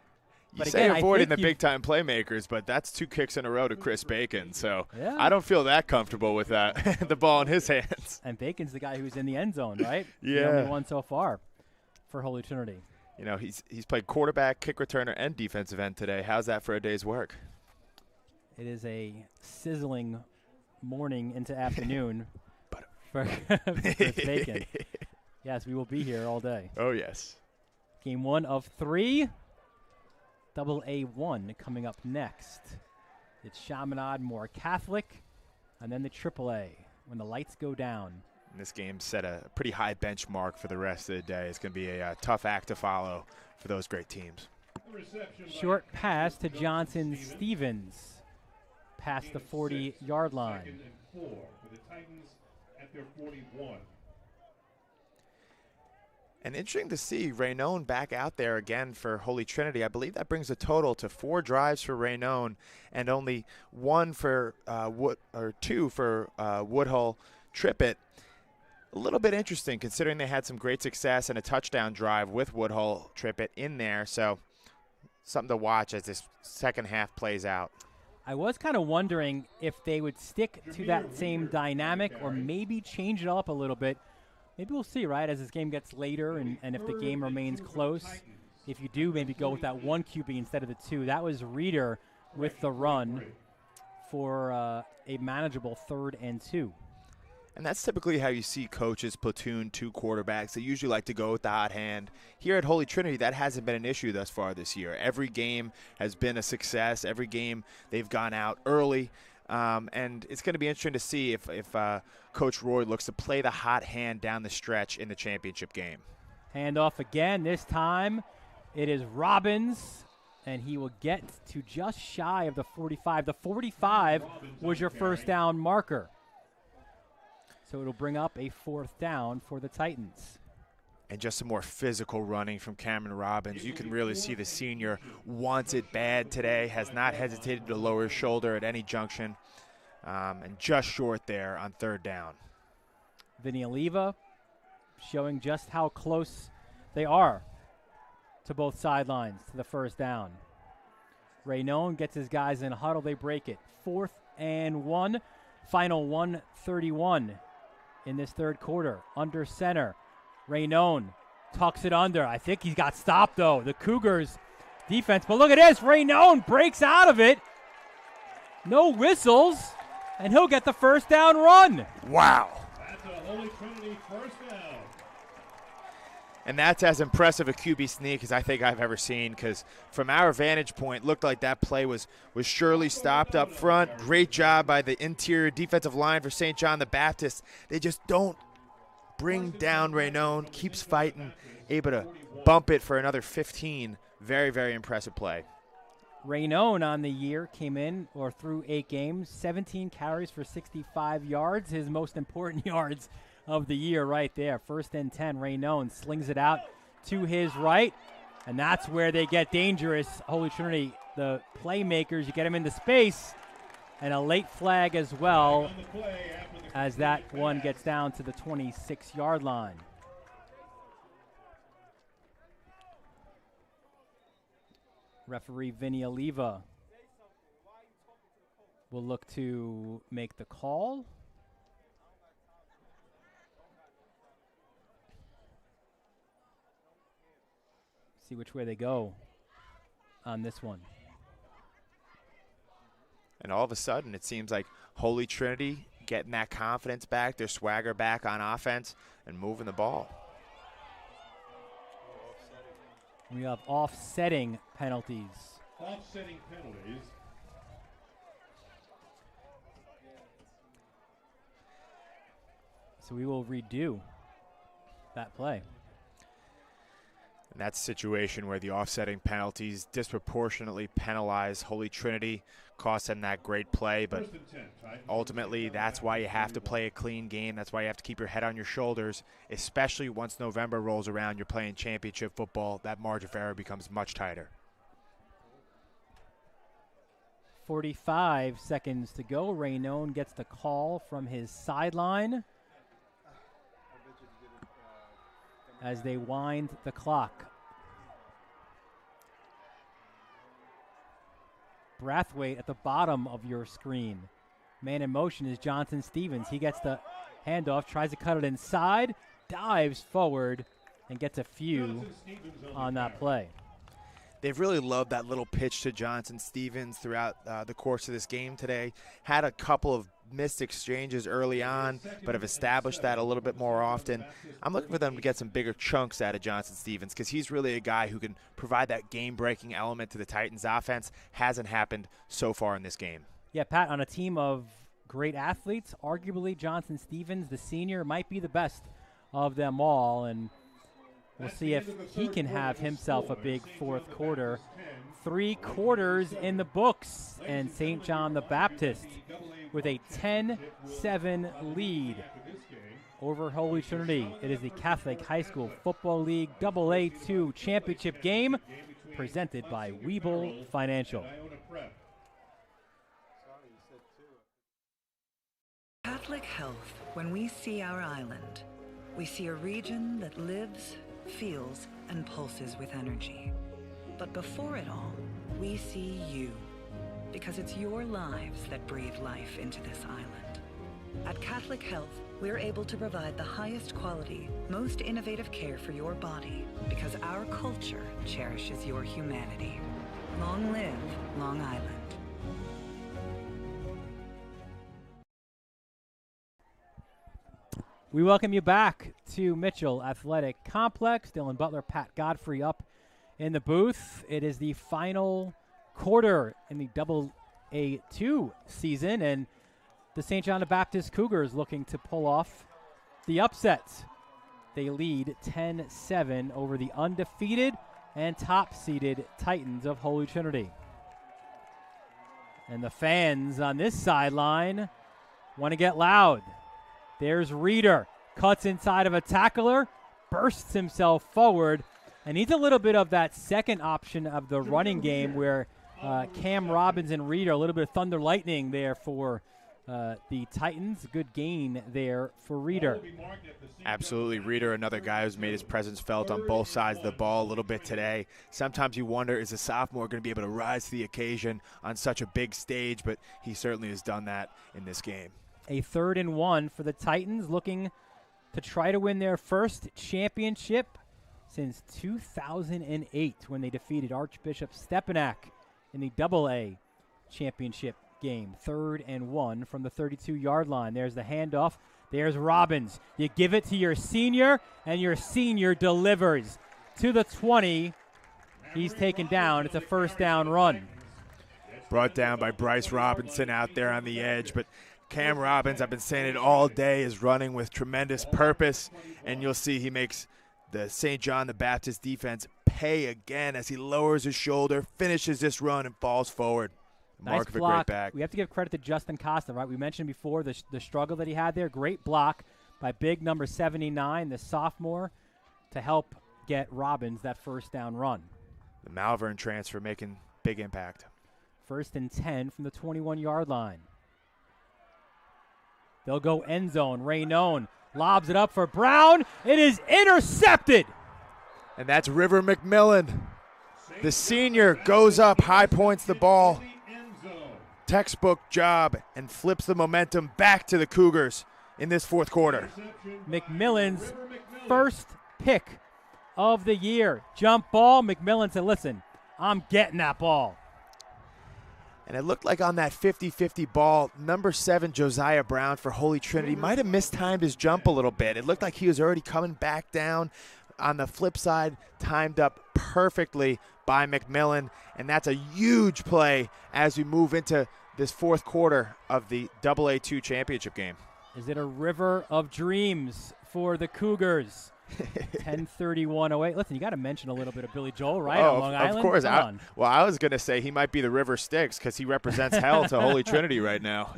You say avoiding the big-time playmakers, but that's 2 kicks in a row to Chris Bacon. So yeah. I don't feel that comfortable with that, the ball in his hands. And Bacon's the guy who's in the end zone, right? Yeah. The only one so far for Holy Trinity. He's played quarterback, kick returner, and defensive end today. How's that for a day's work? It is a sizzling morning into afternoon for Chris Bacon. Yes, we will be here all day. Oh, yes. Game 1 of 3. Double A1 coming up next. It's Chaminade Moore Catholic, and then the Triple A when the lights go down. And this game set a pretty high benchmark for the rest of the day. It's going to be a tough act to follow for those great teams. Short pass to Johnson Stevens past the 40-yard line. 2nd and 4 for the Titans at their 41. And interesting to see Raynone back out there again for Holy Trinity. I believe that brings a total to 4 drives for Raynone and only 2 for Woodhull Trippett. A little bit interesting considering they had some great success and a touchdown drive with Woodhull Trippett in there. So something to watch as this second half plays out. I was kind of wondering if they would stick to that same dynamic or maybe change it up a little bit. Maybe we'll see, right, as this game gets later and if the game remains close. If you do, maybe go with that 1 QB instead of the 2. That was Reeder with the run for a manageable 3rd and 2. And that's typically how you see coaches platoon 2 quarterbacks. They usually like to go with the hot hand. Here at Holy Trinity, that hasn't been an issue thus far this year. Every game has been a success. Every game they've gone out early. And it's going to be interesting to see if Coach Roy looks to play the hot hand down the stretch in the championship game. Handoff again. This time it is Robbins, and he will get to just shy of the 45. The 45 was your first down marker. So it'll bring up a 4th down for the Titans. And just some more physical running from Cameron Robbins. You can really see the senior wants it bad today, has not hesitated to lower his shoulder at any junction, and just short there on 3rd down. Vinny Oliva showing just how close they are to both sidelines to the first down. Raynon gets his guys in a huddle. They break it. 4th and 1. Final 1:31 in this third quarter. Under center. Raynon tucks it under. I think he got stopped, though. The Cougars defense. But look at this. Raynon breaks out of it. No whistles. And he'll get the first down run. Wow. That's a Holy Trinity first down. And that's as impressive a QB sneak as I think I've ever seen, because from our vantage point, looked like that play was surely stopped up front. Great job by the interior defensive line for St. John the Baptist. They just don't bring down Raynon, keeps fighting, able to bump it for another 15. Very, very impressive play. Raynon on the year came in, or through 8 games, 17 carries for 65 yards, his most important yards of the year right there. 1st and 10, Raynon slings it out to his right, and that's where they get dangerous. Holy Trinity, the playmakers, you get them into space, and a late flag as well, as that one gets down to the 26-yard line. Referee Vinny Oliva will look to make the call. See which way they go on this one. And all of a sudden, it seems like Holy Trinity getting that confidence back, their swagger back on offense, and moving the ball. We have offsetting penalties. Offsetting penalties. So we will redo that play. And that's a situation where the offsetting penalties disproportionately penalize Holy Trinity, cost them that great play, but ultimately that's why you have to play a clean game. That's why you have to keep your head on your shoulders, especially once November rolls around, you're playing championship football. That margin of error becomes much tighter. 45 seconds to go. Raynon gets the call from his sideline as they wind the clock. Brathwaite at the bottom of your screen. Man in motion is Johnson Stevens. He gets the handoff, tries to cut it inside, dives forward, and gets a few on that play. They've really loved that little pitch to Johnson Stevens throughout the course of this game today. Had a couple of missed exchanges early on, but have established that a little bit more often. I'm looking for them to get some bigger chunks out of Johnson Stevens, because he's really a guy who can provide that game-breaking element to the Titans' offense. Hasn't happened so far in this game. Yeah, Pat, on a team of great athletes, arguably Johnson Stevens, the senior, might be the best of them all, and we'll see if he can have himself a big fourth quarter. 3 quarters in the books, and St. John the Baptist with a 10-7 lead over Holy Trinity. It is the Catholic High School Football League AA-2 championship game presented by Webull Financial. Catholic Health, when we see our island, we see a region that lives, feels, and pulses with energy. But before it all, we see you, because it's your lives that breathe life into this island. At Catholic Health, we're able to provide the highest quality, most innovative care for your body, because our culture cherishes your humanity. Long live Long Island. We welcome you back to Mitchell Athletic Complex. Dylan Butler, Pat Godfrey up in the booth. It is the final quarter in the AA-2 season, and the St. John the Baptist Cougars looking to pull off the upset. They lead 10-7 over the undefeated and top-seeded Titans of Holy Trinity. And the fans on this sideline want to get loud. There's Reeder, cuts inside of a tackler, bursts himself forward, and needs a little bit of that second option of the running game where Cam Robbins and Reeder, a little bit of thunder lightning there for the Titans. Good gain there for Reeder. Absolutely. Reeder, another guy who's made his presence felt on both sides of the ball a little bit today. Sometimes you wonder, is a sophomore going to be able to rise to the occasion on such a big stage? But he certainly has done that in this game. A 3rd and 1 for the Titans, looking to try to win their first championship since 2008 when they defeated Archbishop Stepanak in the AA championship game. 3rd and 1 from the 32-yard line. There's the handoff. There's Robbins. You give it to your senior, and your senior delivers to the 20. He's taken down. It's a first down run. Brought down by Bryce Robinson out there on the edge, but Cam Robbins, I've been saying it all day, is running with tremendous purpose, and you'll see he makes the St. John the Baptist defense pay again as he lowers his shoulder, finishes this run, and falls forward. Mark of a great back. We have to give credit to Justin Costa, right? We mentioned before the struggle that he had there. Great block by big number 79, the sophomore, to help get Robbins that first down run. The Malvern transfer making big impact. 1st and 10 from the 21-yard line. They'll go end zone. Raynone lobs it up for Brown. It is intercepted. And that's River McMillan. The senior goes up, high points the ball. Textbook job, and flips the momentum back to the Cougars in this 4th quarter. McMillan's first pick of the year. Jump ball. McMillan said, listen, I'm getting that ball. And it looked like on that 50-50 ball, number 7, Josiah Brown for Holy Trinity might have mistimed his jump a little bit. It looked like he was already coming back down. On the flip side, timed up perfectly by McMillan, and that's a huge play as we move into this 4th quarter of the AA2 championship game. Is it a river of dreams for the Cougars? 10:31 away. Listen, you got to mention a little bit of Billy Joel, right? On Long Island. Of course. I was going to say he might be the River Styx because he represents hell to Holy Trinity right now.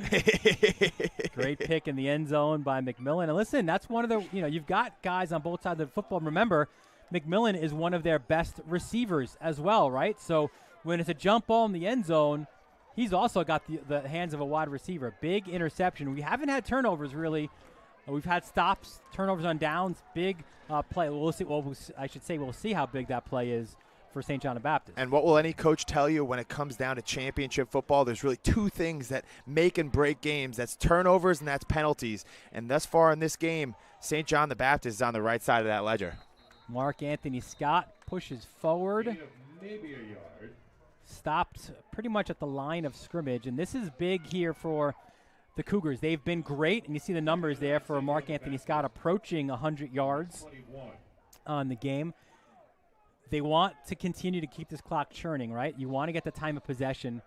Great pick in the end zone by McMillan. And listen, that's one of the, you've got guys on both sides of the football. Remember, McMillan is one of their best receivers as well, right? So when it's a jump ball in the end zone, he's also got the hands of a wide receiver. Big interception. We haven't had turnovers really. We've had stops, turnovers on downs, big play. We'll see. Well, I should say we'll see how big that play is for St. John the Baptist. And what will any coach tell you when it comes down to championship football? There's really 2 things that make and break games. That's turnovers and that's penalties. And thus far in this game, St. John the Baptist is on the right side of that ledger. Mark Anthony Scott pushes forward. Maybe a yard. Stopped pretty much at the line of scrimmage. And this is big here for the Cougars. They've been great, and you see the numbers there for Mark Anthony Scott approaching 100 yards on the game. They want to continue to keep this clock churning, right? You want to get the time of possession,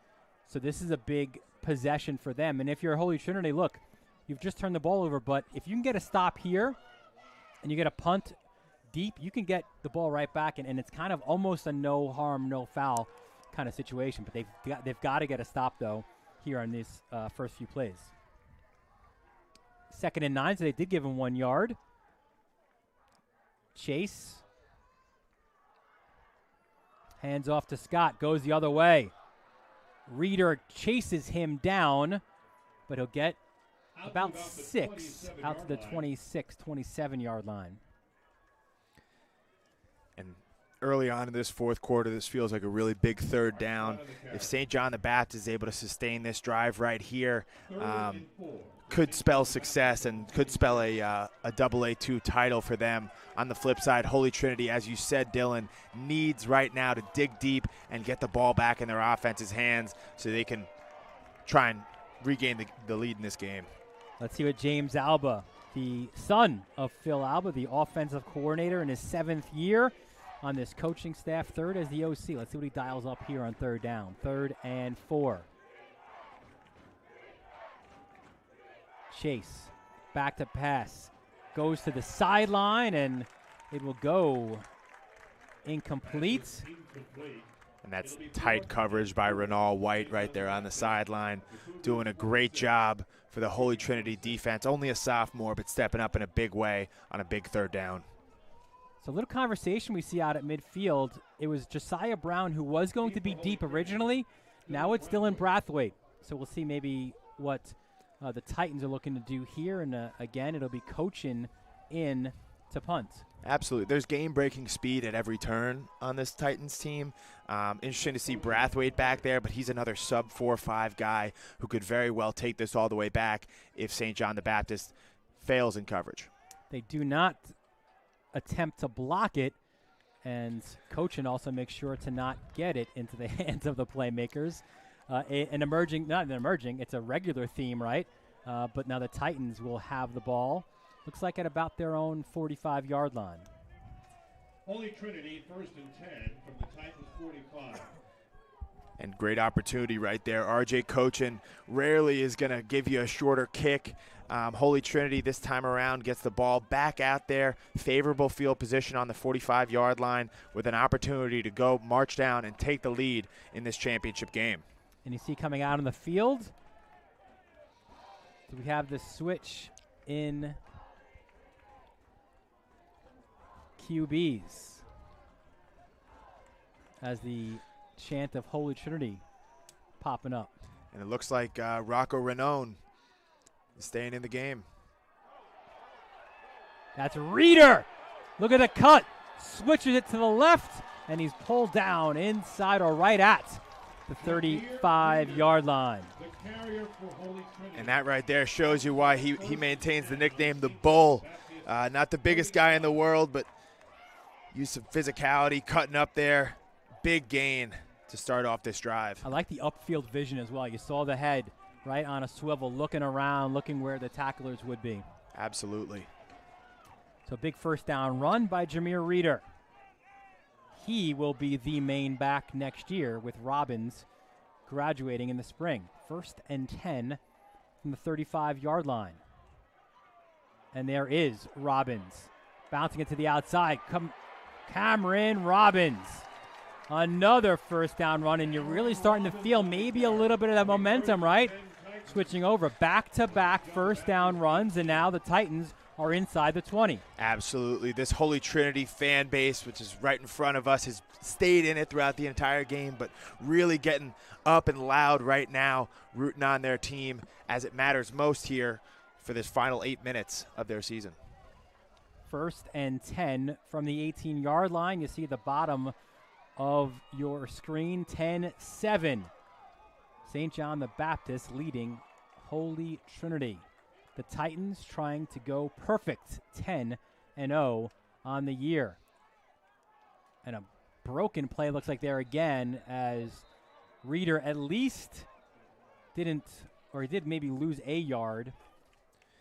so this is a big possession for them. And if you're Holy Trinity, look, you've just turned the ball over, but if you can get a stop here and you get a punt deep, you can get the ball right back, and it's kind of almost a no harm, no foul kind of situation. But they've got to get a stop, though, here on these first few plays. 2nd and 9, so they did give him 1 yard. Chase. Hands off to Scott, goes the other way. Reeder chases him down, but he'll get about 6 out to the 26, 27-yard line. And early on in this 4th quarter, this feels like a really big 3rd down. If St. John the Baptist is able to sustain this drive right here, could spell success and could spell a AA2 title for them. On the flip side, Holy Trinity, as you said, Dylan, needs right now to dig deep and get the ball back in their offense's hands so they can try and regain the lead in this game. Let's see what James Alba, the son of Phil Alba, the offensive coordinator in his 7th year on this coaching staff, 3rd as the OC. Let's see what he dials up here on 3rd down. 3rd and 4. Chase, back to pass, goes to the sideline, and it will go incomplete. And that's tight coverage by Renal White right there on the sideline, doing a great job for the Holy Trinity defense. Only a sophomore, but stepping up in a big way on a big 3rd down. So a little conversation we see out at midfield. It was Josiah Brown who was going to be deep originally. Now it's Dylan Brathwaite. So we'll see maybe what the Titans are looking to do here. And again, it'll be coaching in to punt. Absolutely. There's game-breaking speed at every turn on this Titans team. Interesting to see Brathwaite back there, but he's another sub 4.5 guy who could very well take this all the way back if St. John the Baptist fails in coverage. They do not attempt to block it, and coaching also makes sure to not get it into the hands of the playmakers. It's a regular theme, right? But now the Titans will have the ball. Looks like at about their own 45-yard line. Holy Trinity, 1st and 10 from the Titans 45. And great opportunity right there. RJ Cochin rarely is going to give you a shorter kick. Holy Trinity this time around gets the ball back out there. Favorable field position on the 45-yard line with an opportunity to go march down and take the lead in this championship game. And you see coming out on the field, do we have the switch in QBs as the chant of Holy Trinity popping up. And it looks like Rocco Renone is staying in the game. That's Reeder. Look at the cut. Switches it to the left, and he's pulled down inside or right at the 35-yard line. And that right there shows you why he maintains the nickname the Bull. Not the biggest guy in the world, but use some physicality, cutting up there. Big gain to start off this drive. I like the upfield vision as well. You saw the head right on a swivel, looking around, looking where the tacklers would be. Absolutely. So big first down run by Jameer Reeder. He will be the main back next year with Robbins graduating in the spring. 1st and 10 from the 35-yard line. And there is Robbins bouncing it to the outside. Cameron Robbins. Another first down run, and you're really starting to feel maybe a little bit of that momentum, right? Switching over back-to-back first down runs, and now the Titans are inside the 20. Absolutely. This Holy Trinity fan base, which is right in front of us, has stayed in it throughout the entire game, but really getting up and loud right now, rooting on their team as it matters most here for this final 8 minutes of their season. 1st and 10 from the 18-yard line. You see the bottom of your screen, 10-7. St. John the Baptist leading Holy Trinity. The Titans trying to go perfect, 10-0 on the year. And a broken play looks like there again as Reeder at least he did maybe lose a yard.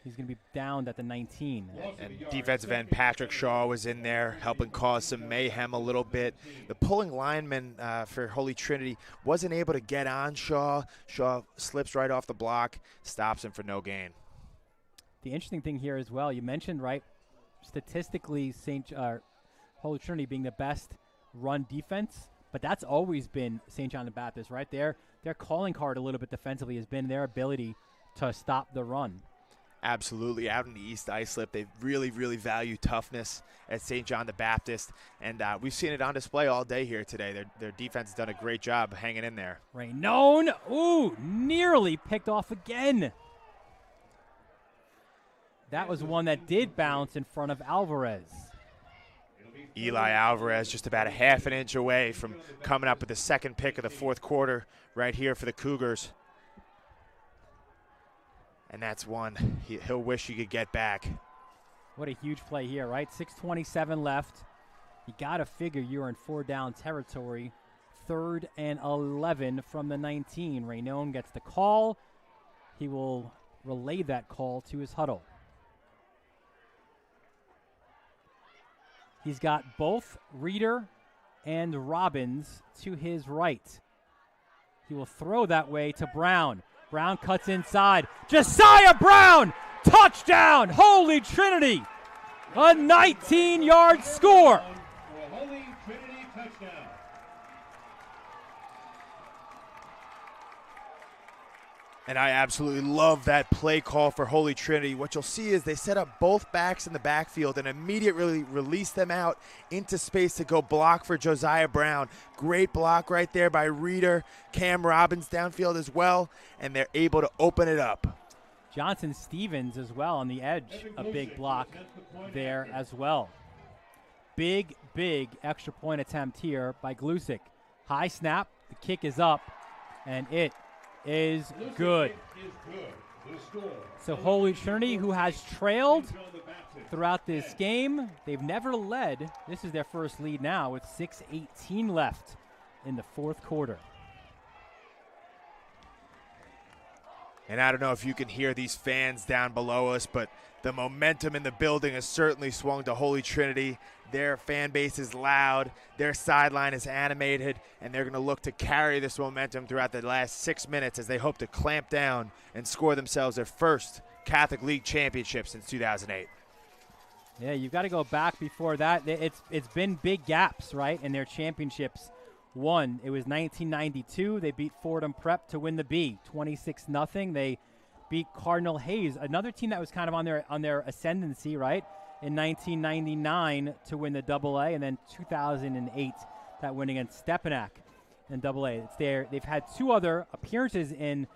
He's going to be downed at the 19. And defensive end Patrick Shaw was in there helping cause some mayhem a little bit. The pulling lineman for Holy Trinity wasn't able to get on Shaw. Shaw slips right off the block, stops him for no gain. The interesting thing here as well, you mentioned, right, statistically Holy Trinity being the best run defense, but that's always been St. John the Baptist, right? Their calling card a little bit defensively has been their ability to stop the run. Absolutely. Out in the East Islip, they really, really value toughness at St. John the Baptist, and we've seen it on display all day here today. Their defense has done a great job hanging in there. Raynone, nearly picked off again. That was one that did bounce in front of Alvarez. Eli Alvarez just about a half an inch away from coming up with the second pick of the fourth quarter right here for the Cougars. And that's one he'll wish he could get back. What a huge play here, right? 6:27 left. You got to figure you're in 4-down territory. 3rd and 11 from the 19. Raynone gets the call. He will relay that call to his huddle. He's got both Reeder and Robbins to his right. He will throw that way to Brown. Brown cuts inside. Josiah Brown, touchdown, Holy Trinity. A 19-yard score. Holy Trinity touchdown. And I absolutely love that play call for Holy Trinity. What you'll see is they set up both backs in the backfield and immediately release them out into space to go block for Josiah Brown. Great block right there by Reeder. Cam Robbins downfield as well, and they're able to open it up. Johnson Stevens as well on the edge, a big block there as well. Big extra point attempt here by Glusick. High snap, the kick is up, and it is good. So Holy Trinity, who has trailed throughout this game, they've never led. This is their first lead now with 6:18 left in the fourth quarter. And I don't know if you can hear these fans down below us, but the momentum in the building has certainly swung to Holy Trinity. Their fan base is loud, their sideline is animated, and they're going to look to carry this momentum throughout the last 6 minutes as they hope to clamp down and score themselves their first Catholic League championship since 2008. Yeah, you've got to go back before that. It's been big gaps, right, in their championships. One, it was 1992. They beat Fordham Prep to win the B, 26-0. They beat Cardinal Hayes, another team that was kind of on their ascendancy, right, in 1999 to win the AA, and then 2008 that win against Stepanak in AA. They've had two other appearances in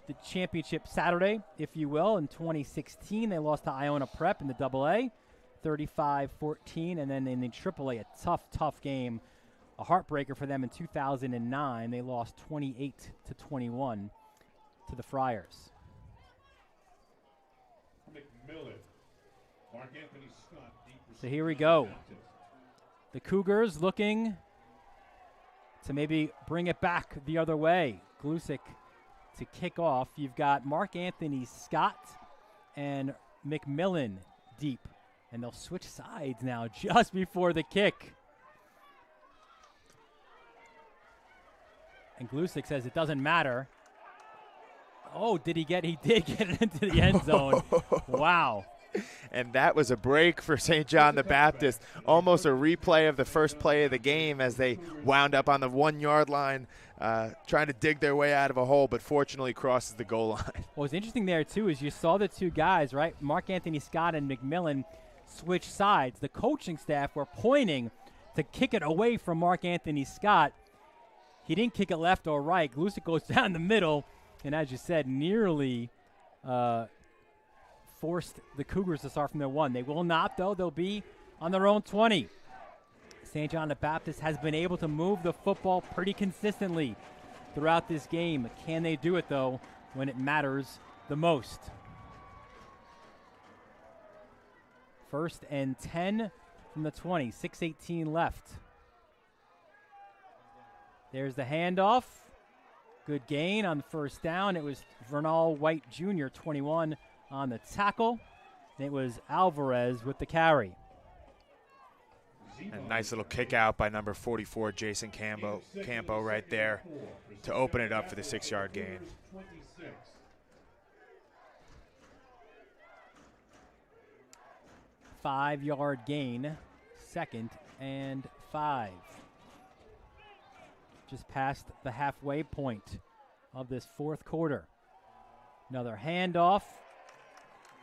the championship Saturday, if you will. In 2016, they lost to Iona Prep in the AA, 35-14, and then in the AAA, a tough game. A heartbreaker for them in 2009. They lost 28-21 to the Friars. So here we go. The Cougars looking to maybe bring it back the other way. Glusick to kick off. You've got Mark Anthony Scott and McMillan deep. And they'll switch sides now just before the kick. And Glusick says it doesn't matter. Oh, he did get it into the end zone. Wow. And that was a break for St. John the Baptist. Almost a replay of the first play of the game as they wound up on the 1 yard line trying to dig their way out of a hole, but fortunately crosses the goal line. What was interesting there, too, is you saw the two guys, right? Mark Anthony Scott and McMillan switch sides. The coaching staff were pointing to kick it away from Mark Anthony Scott. He didn't kick it left or right. Glusick goes down the middle, and as you said, nearly forced the Cougars to start from their 1. They will not, though. They'll be on their own 20. St. John the Baptist has been able to move the football pretty consistently throughout this game. Can they do it, though, when it matters the most? 1st and 10 from the 20. 6:18 left. There's the handoff. Good gain on the first down. It was Vernal White Jr., 21, on the tackle. And it was Alvarez with the carry. A nice little kick out by number 44, Jason Campo right there to open it up for the 6 yard gain. Five-yard gain, 2nd and 5. Just past the halfway point of this fourth quarter. Another handoff.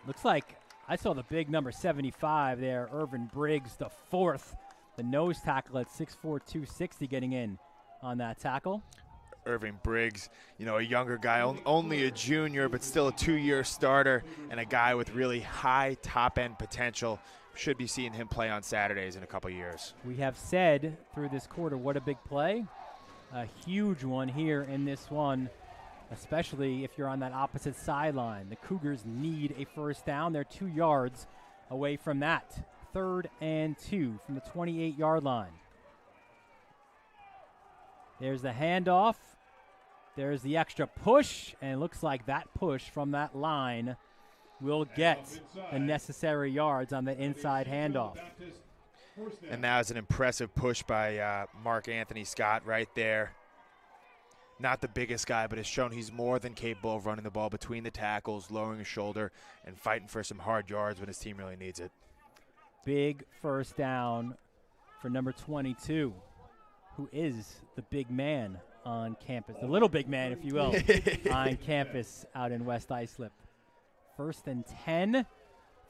Looks like I saw the big number 75 there, Irvin Briggs, the 4th. The nose tackle at 6'4", 260 getting in on that tackle. Irving Briggs, a younger guy, only a junior, but still a 2-year starter and a guy with really high top-end potential. Should be seeing him play on Saturdays in a couple years. We have said through this quarter, what a big play. A huge one here in this one, especially if you're on that opposite sideline. The Cougars need a first down. They're 2 yards away from that. 3rd and 2 from the 28-yard line. There's the handoff. There's the extra push, and it looks like that push from that line will get the necessary yards on the inside handoff. And that was an impressive push by Mark Anthony Scott right there. Not the biggest guy, but has shown he's more than capable of running the ball between the tackles, lowering his shoulder, and fighting for some hard yards when his team really needs it. Big first down for number 22, who is the big man on campus, the little big man, if you will, on campus out in West Islip. 1st and 10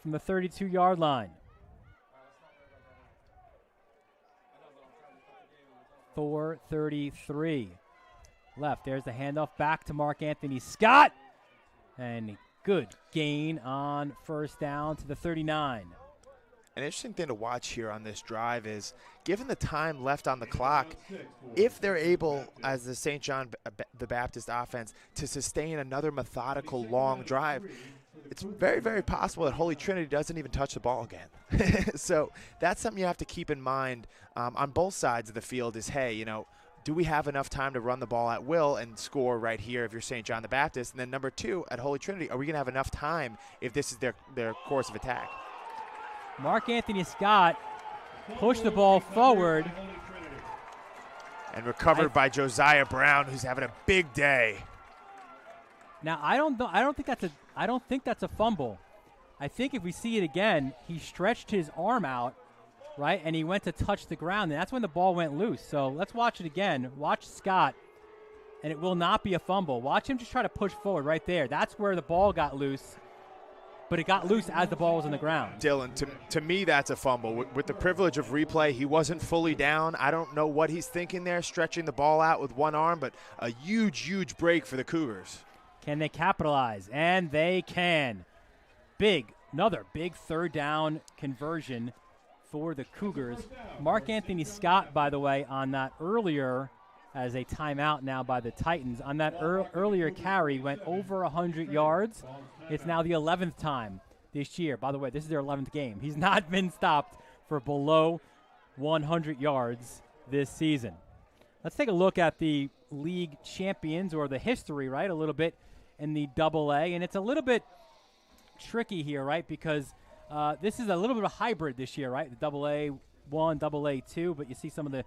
from the 32-yard line. 4:33 left. There's the handoff back to Mark Anthony Scott. And he good gain on first down to the 39. An interesting thing to watch here on this drive is, given the time left on the clock, if they're able, as the St. John the Baptist offense, to sustain another methodical long drive, it's very, very possible that Holy Trinity doesn't even touch the ball again. So that's something you have to keep in mind on both sides of the field is, hey, do we have enough time to run the ball at will and score right here if you're St. John the Baptist? And then number two, at Holy Trinity, are we going to have enough time if this is their course of attack? Mark Anthony Scott pushed the ball forward. And recovered by Josiah Brown, who's having a big day. Now I don't think that's a fumble. I think if we see it again, he stretched his arm out, right, and he went to touch the ground, and that's when the ball went loose. So let's watch it again. Watch Scott, and it will not be a fumble. Watch him just try to push forward right there. That's where the ball got loose. But it got loose as the ball was on the ground. Dylan, to me, that's a fumble. With the privilege of replay, he wasn't fully down. I don't know what he's thinking there, stretching the ball out with one arm, but a huge, huge break for the Cougars. Can they capitalize? And they can. Another big third down conversion for the Cougars. Mark Anthony Scott, by the way, on that earlier, as a timeout now by the Titans, on that earlier carry, went over 100 yards. It's now the 11th time this year. By the way, this is their 11th game. He's not been stopped for below 100 yards this season. Let's take a look at the league champions, or the history, right, a little bit in the AA. And it's a little bit tricky here, right, because this is a little bit of a hybrid this year, right, the AA1, AA2, but you see some of the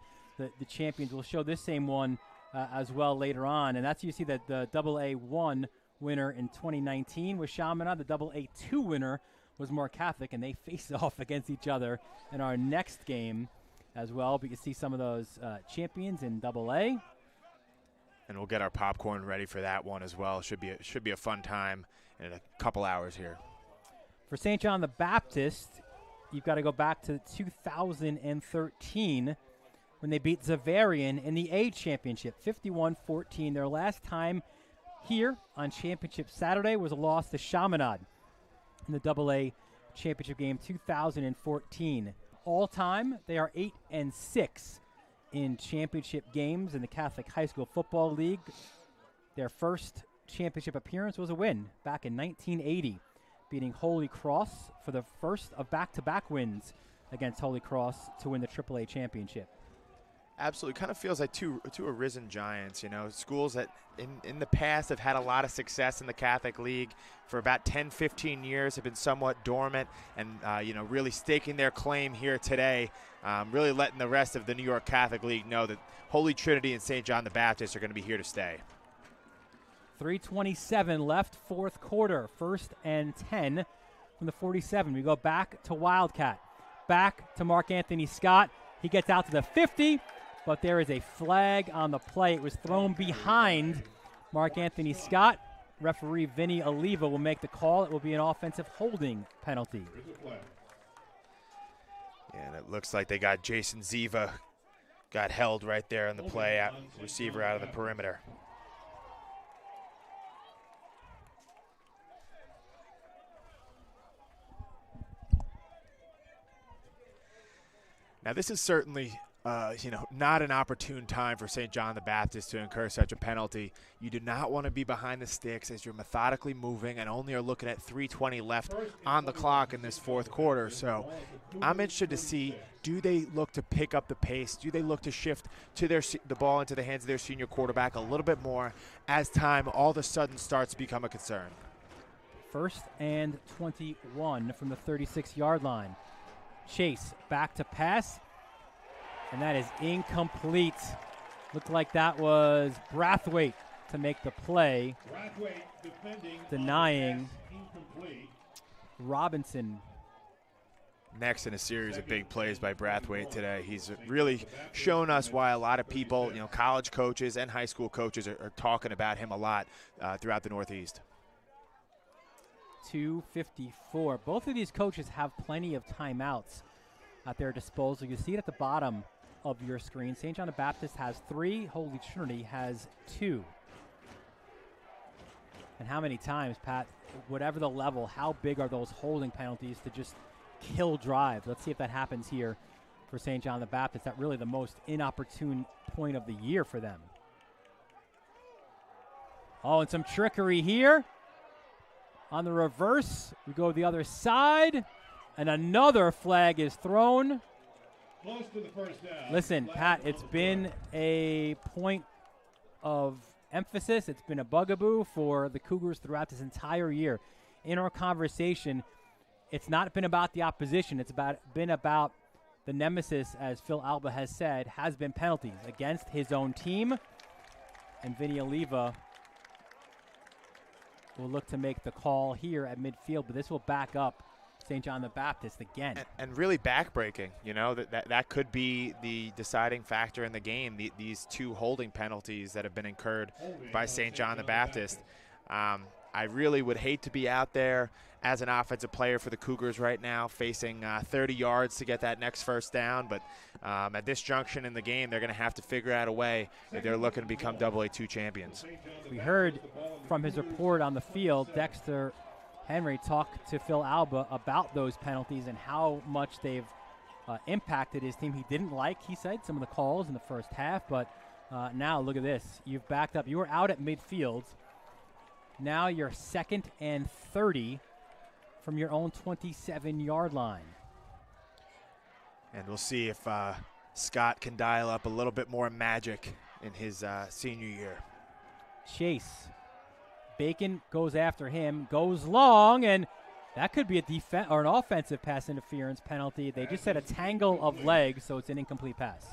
champions. We'll show this same one as well later on. And that's, you see that the AA1 winner in 2019 was Chaminade. The AA2 winner was More Catholic, and they face off against each other in our next game as well. But you see some of those champions in AA. And we'll get our popcorn ready for that one as well. Should be a fun time in a couple hours here. For St. John the Baptist, you've got to go back to 2013 when they beat Zavarian in the A championship, 51-14. Their last time here on Championship Saturday was a loss to Chaminade in the AA championship game, 2014. All time, they are 8-6 in championship games in the Catholic High School Football League. Their first championship appearance was a win back in 1980, beating Holy Cross for the first of back-to-back wins against Holy Cross to win the AAA championship. Absolutely. Kind of feels like two arisen giants, schools that in the past have had a lot of success in the Catholic League for about 10, 15 years, have been somewhat dormant, and, really staking their claim here today, really letting the rest of the New York Catholic League know that Holy Trinity and St. John the Baptist are going to be here to stay. 3:27 left, fourth quarter, 1st and 10 from the 47. We go back to Wildcat, back to Mark Anthony Scott. He gets out to the 50. But there is a flag on the play. It was thrown behind Mark Anthony Scott. Referee Vinny Oliva will make the call. It will be an offensive holding penalty. And it looks like they got Jason Ziva got held right there on the play, receiver out of the perimeter. Now this is certainly not an opportune time for St. John the Baptist to incur such a penalty. You do not want to be behind the sticks as you're methodically moving and only are looking at 3:20 left on the clock in this fourth quarter. So I'm interested to see, do they look to pick up the pace? Do they look to shift to the ball into the hands of their senior quarterback a little bit more as time all of a sudden starts to become a concern? 1st and 21 from the 36-yard line. Chase back to pass. And that is incomplete. Looked like that was Brathwaite to make the play. Denying Robinson. Next in a series of big plays by Brathwaite today. He's really shown us why a lot of people, college coaches and high school coaches are talking about him a lot throughout the Northeast. 2:54. Both of these coaches have plenty of timeouts at their disposal. You see it at the bottom of your screen. St. John the Baptist has 3. Holy Trinity has 2. And how many times, Pat, whatever the level, how big are those holding penalties to just kill drives? Let's see if that happens here for St. John the Baptist. That's really the most inopportune point of the year for them. Oh, and some trickery here. On the reverse, we go the other side, and another flag is thrown. Close to the first down. Listen, Pat, it's been a point of emphasis. It's been a bugaboo for the Cougars throughout this entire year. In our conversation, it's not been about the opposition. It's been about the nemesis, as Phil Alba has said, has been penalties against his own team. And Vinny Oliva will look to make the call here at midfield, but this will back up St. John the Baptist again. And really backbreaking, that could be the deciding factor in the game, these two holding penalties that have been incurred by St. John the Baptist. I really would hate to be out there as an offensive player for the Cougars right now, facing 30 yards to get that next first down. But at this junction in the game, they're going to have to figure out a way if they're looking to become AA2 champions. We heard from his report on the field, Dexter Henry talked to Phil Alba about those penalties and how much they've impacted his team. He didn't like, he said, some of the calls in the first half, but now look at this. You've backed up. You were out at midfield. Now you're 2nd and 30 from your own 27-yard line. And we'll see if Scott can dial up a little bit more magic in his senior year. Chase. Bacon goes after him, goes long, and that could be an offensive pass interference penalty. They just said a tangle of legs, so it's an incomplete pass.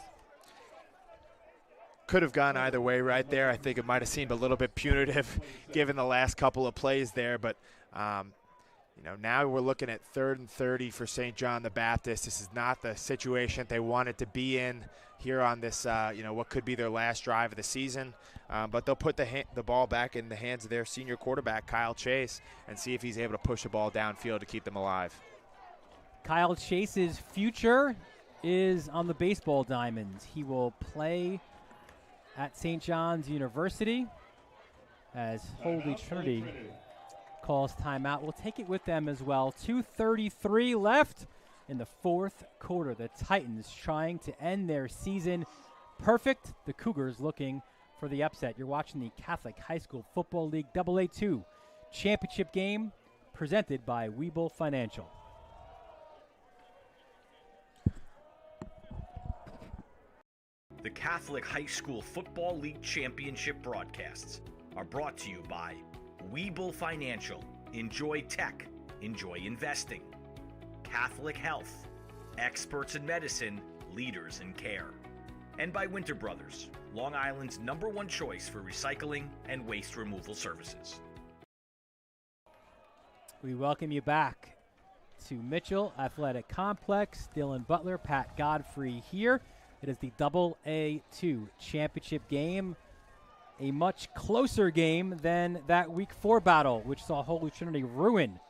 Could have gone either way right there. I think it might have seemed a little bit punitive given the last couple of plays there, but now we're looking at 3rd and 30 for St. John the Baptist. This is not the situation they wanted to be in here on this, what could be their last drive of the season. But they'll put the ball back in the hands of their senior quarterback, Kyle Chase, and see if he's able to push the ball downfield to keep them alive. Kyle Chase's future is on the baseball diamonds. He will play at St. John's University as Holy Trinity calls timeout. We'll take it with them as well. 2:33 left in the 4th quarter. The Titans trying to end their season perfect. The Cougars looking for the upset. You're watching the Catholic High School Football League AA2 championship game presented by Webull Financial. The Catholic High School Football League Championship broadcasts are brought to you by Webull Financial. Enjoy tech. Enjoy investing. Catholic Health. Experts in medicine. Leaders in care. And by Winter Brothers, Long Island's #1 choice for recycling and waste removal services. We welcome you back to Mitchell Athletic Complex. Dylan Butler, Pat Godfrey here. It is the AA2 championship game, a much closer game than that Week 4 battle, which saw Holy Trinity ruin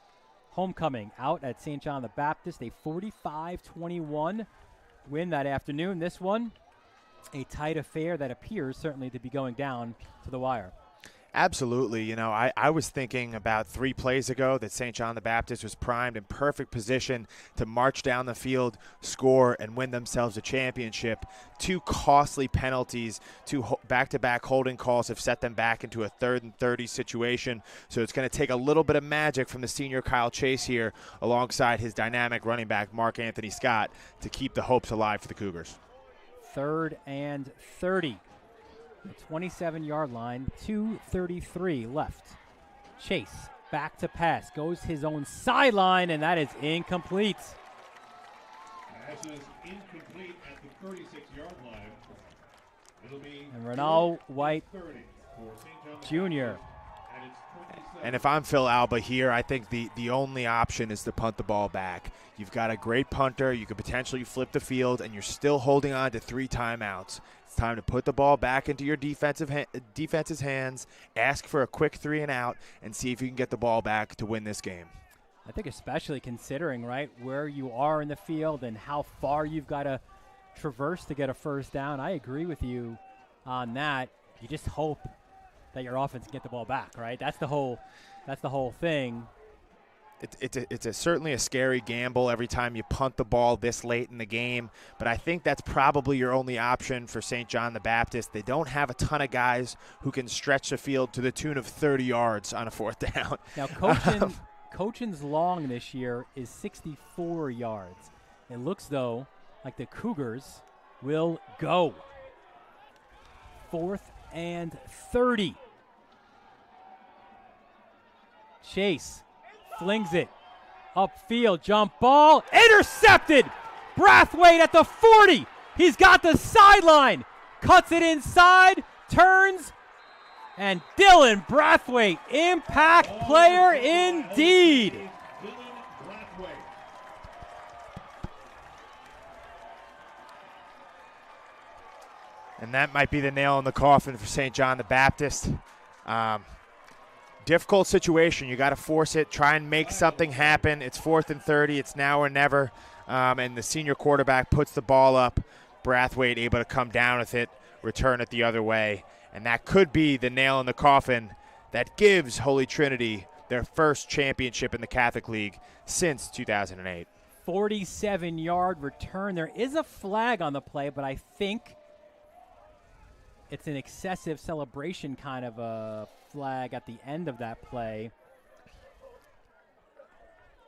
homecoming out at St. John the Baptist, a 45-21 win that afternoon. This one, a tight affair that appears certainly to be going down to the wire. Absolutely. I was thinking about 3 plays ago that St. John the Baptist was primed in perfect position to march down the field, score, and win themselves a championship. 2 costly penalties, 2 back-to-back holding calls have set them back into a 3rd and 30 situation. So it's going to take a little bit of magic from the senior Kyle Chase here alongside his dynamic running back Mark Anthony Scott to keep the hopes alive for the Cougars. 3rd and 30. The 27-yard line, 2:33 left. Chase back to pass, goes his own sideline, and that is incomplete. Pass is incomplete at the 36-yard line. It'll be and Ronald White Jr. And if I'm Phil Alba here, I think the only option is to punt the ball back. You've got a great punter. You could potentially flip the field, and you're still holding on to 3 timeouts. It's time to put the ball back into your defense's hands, ask for a quick 3 and out, and see if you can get the ball back to win this game. I think especially considering, right, where you are in the field and how far you've got to traverse to get a first down. I agree with you on that. You just hope that your offense can get the ball back, right? That's the whole thing. It's certainly a scary gamble every time you punt the ball this late in the game, but I think that's probably your only option for St. John the Baptist. They don't have a ton of guys who can stretch the field to the tune of 30 yards on a fourth down. Now, Cochin's long this year is 64 yards. It looks, though, like the Cougars will go. 4th and 30. Chase flings it upfield, jump ball, intercepted. Brathwaite at the 40. He's got the sideline, cuts it inside, turns, and Dylan Brathwaite, impact player indeed. And that might be the nail in the coffin for St. John the Baptist. Difficult situation. You got to force it, try and make something happen. It's 4th and 30. It's now or never. And the senior quarterback puts the ball up. Brathwaite able to come down with it, return it the other way. And that could be the nail in the coffin that gives Holy Trinity their first championship in the Catholic League since 2008. 47-yard return. There is a flag on the play, but I think it's an excessive celebration kind of a flag at the end of that play.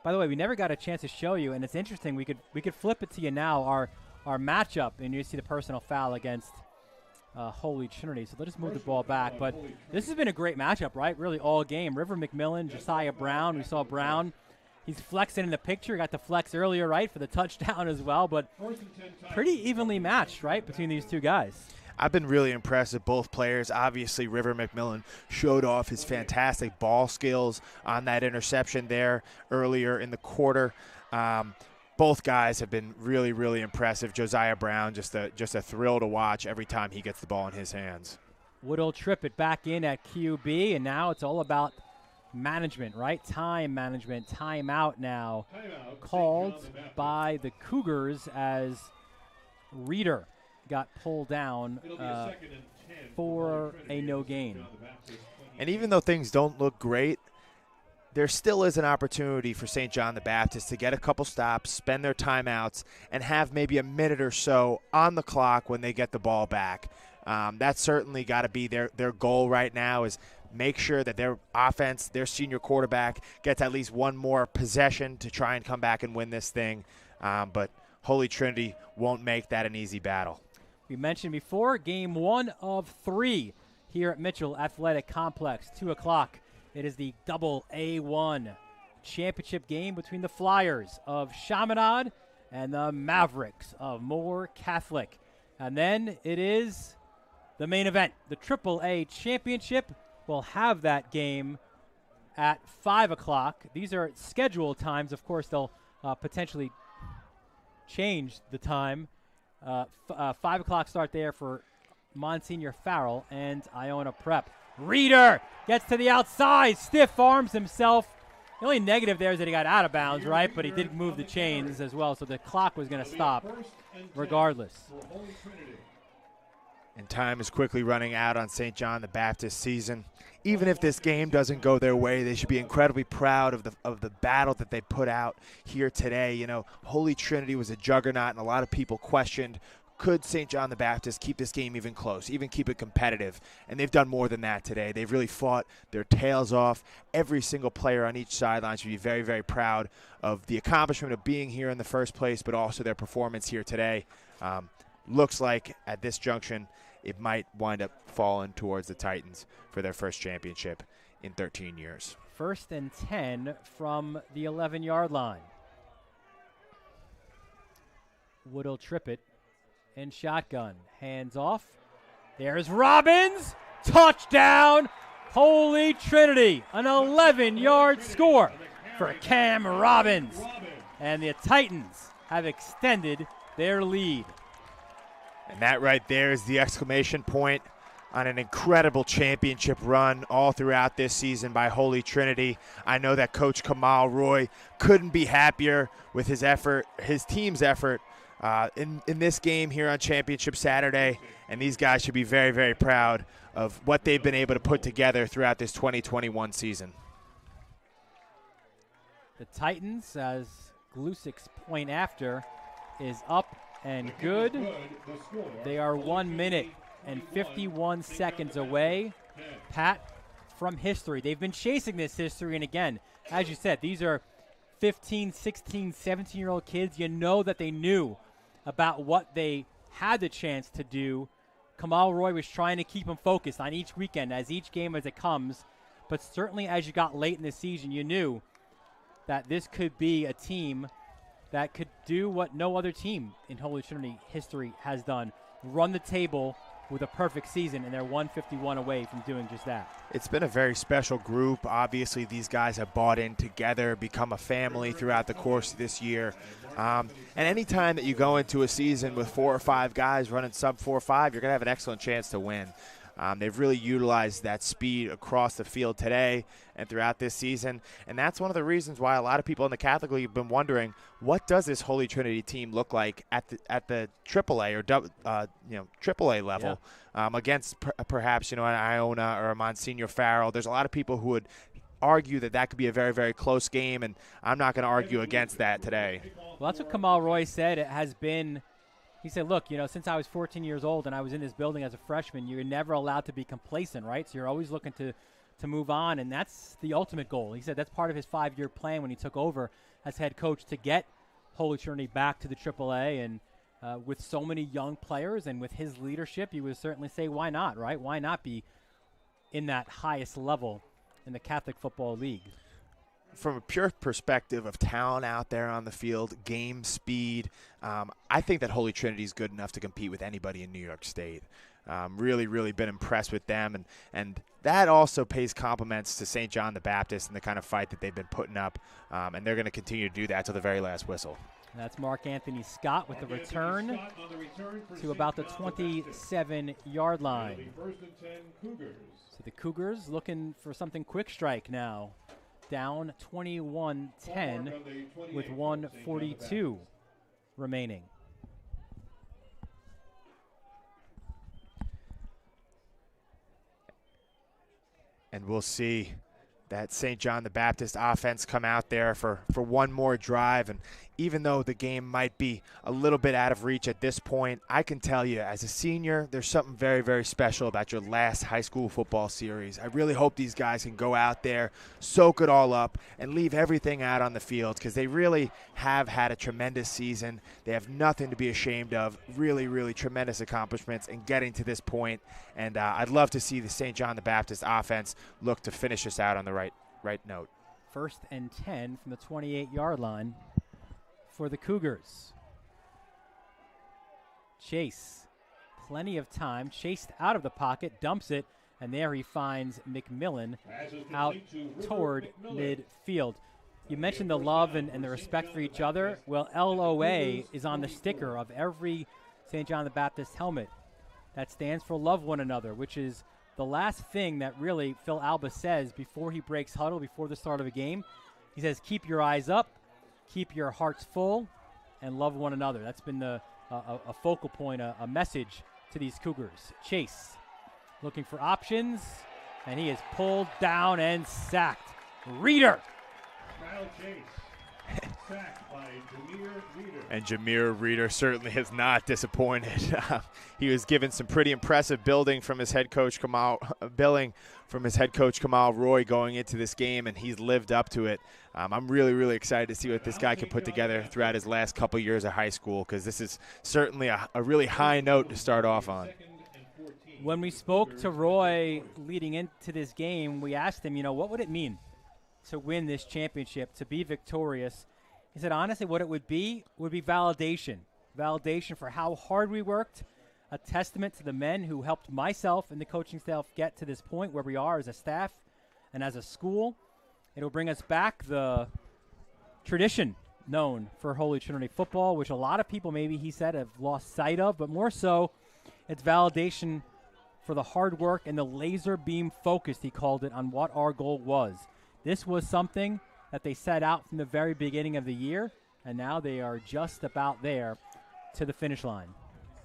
By the way, we never got a chance to show you, and it's interesting. We could flip it to you now. Our matchup, and you see the personal foul against Holy Trinity. So let's move the ball back. But this has been a great matchup, right? Really all game. River McMillan, Josiah Brown. We saw Brown. He's flexing in the picture. Got the flex earlier, right, for the touchdown as well. But pretty evenly matched, right, between these two guys. I've been really impressed with both players. Obviously, River McMillan showed off his fantastic ball skills on that interception there earlier in the quarter. Both guys have been really, really impressive. Josiah Brown, just a thrill to watch every time he gets the ball in his hands. Woodall Trippett back in at QB, and now it's all about management, right? Time management, timeout now called by the Cougars as Reeder got pulled down for a no gain. And even though things don't look great, there still is an opportunity for St. John the Baptist to get a couple stops, spend their timeouts, and have maybe a minute or so on the clock when they get the ball back. That's certainly got to be their goal right now, is make sure that their offense, their senior quarterback, gets at least one more possession to try and come back and win this thing. But Holy Trinity won't make that an easy battle. We mentioned before, game 1 of 3 here at Mitchell Athletic Complex, 2 o'clock. It is the double A1 championship game between the Flyers of Chaminade and the Mavericks of Moore Catholic. And then it is the main event, the triple A championship. We'll have that game at 5 o'clock. These are scheduled times. Of course, they'll potentially change the time. 5 o'clock start there for Monsignor Farrell and Iona Prep. Reeder gets to the outside, stiff arms himself. The only negative there is that he got out of bounds, right? But he did move the chains as well, so the clock was going to stop regardless. And time is quickly running out on St. John the Baptist season. Even if this game doesn't go their way, they should be incredibly proud of the battle that they put out here today. You know, Holy Trinity was a juggernaut, and a lot of people questioned, could St. John the Baptist keep this game even close, even keep it competitive? And they've done more than that today. They've really fought their tails off. Every single player on each sideline should be very, very proud of the accomplishment of being here in the first place, but also their performance here today. Looks like at this junction, it might wind up falling towards the Titans for their first championship in 13 years. 1st and 10 from the 11-yard line. Woodall Trippett in shotgun. Hands off. There's Robbins. Touchdown. Holy Trinity. An 11-yard score for Cam Robbins. And the Titans have extended their lead. And that right there is the exclamation point on an incredible championship run all throughout this season by Holy Trinity. I know that Coach Kamal Roy couldn't be happier with his effort, his team's effort in this game here on Championship Saturday, and these guys should be very, very proud of what they've been able to put together throughout this 2021 season. The Titans, as Glusic's point after, is up and good. They are 1 minute and 51 seconds away, Pat, from history. They've been chasing this history, and again, as you said, these are 15, 16, 17-year-old kids. You know that they knew about what they had the chance to do. Kamal Roy was trying to keep them focused on each weekend, as each game as it comes, but certainly as you got late in the season, you knew that this could be a team that could do what no other team in Holy Trinity history has done, run the table with a perfect season, and they're 151 away from doing just that. It's been a very special group. Obviously, these guys have bought in together, become a family throughout the course of this year. And any time that you go into a season with 4 or 5 guys running sub 4.5, you're going to have an excellent chance to win. They've really utilized that speed across the field today and throughout this season, and that's one of the reasons why a lot of people in the Catholic League have been wondering, what does this Holy Trinity team look like at the AAA or AAA level against perhaps an Iona or a Monsignor Farrell. There's a lot of people who would argue that could be a very, very close game, and I'm not going to argue against that today. Well, that's what Kamal Roy said. It has been. He said, look, since I was 14 years old and I was in this building as a freshman, you're never allowed to be complacent, right? So you're always looking to move on, and that's the ultimate goal. He said that's part of his 5-year plan when he took over as head coach, to get Holy Trinity back to the AAA. And with so many young players and with his leadership, you would certainly say, why not, right? Why not be in that highest level in the Catholic Football League? From a pure perspective of talent out there on the field, game speed, I think that Holy Trinity is good enough to compete with anybody in New York State. Really, really been impressed with them, and that also pays compliments to St. John the Baptist and the kind of fight that they've been putting up, and they're going to continue to do that till the very last whistle. That's Mark Anthony Scott with the return to about the 27-yard line. So the Cougars looking for something quick strike now. Down 21-10 with 1:42 remaining. And we'll see that St. John the Baptist offense come out there for one more drive. And even though the game might be a little bit out of reach at this point, I can tell you as a senior, there's something very, very special about your last high school football series. I really hope these guys can go out there, soak it all up, and leave everything out on the field, because they really have had a tremendous season. They have nothing to be ashamed of. Really, really tremendous accomplishments in getting to this point. And I'd love to see the St. John the Baptist offense look to finish us out on the right note. 1st and 10 from the 28-yard line for the Cougars. Chase, plenty of time, chased out of the pocket, dumps it, and there he finds McMillan out toward midfield. You mentioned the love and the respect for each other. Well, LOA is on the sticker of every St. John the Baptist helmet. That stands for love one another, which is the last thing that really Phil Alba says before he breaks huddle, before the start of a game. He says, keep your eyes up, keep your hearts full, and love one another. That's been a focal point, a message to these Cougars. Chase looking for options, and he is pulled down and sacked. Reeder. Sacked by Jameer Reeder. And Jameer Reeder certainly has not disappointed. He was given some pretty impressive building from his head coach Kamal Roy going into this game, and he's lived up to it. I'm really, really excited to see what this guy can put together throughout his last couple years of high school, because this is certainly a really high note to start off on. When we spoke to Roy leading into this game, we asked him, what would it mean to win this championship, to be victorious? He said, honestly, what it would be validation. Validation for how hard we worked, a testament to the men who helped myself and the coaching staff get to this point where we are as a staff and as a school. It'll bring us back the tradition known for Holy Trinity football, which a lot of people, maybe he said, have lost sight of, but more so, it's validation for the hard work and the laser beam focus, he called it, on what our goal was. This was something that they set out from the very beginning of the year, and now they are just about there to the finish line.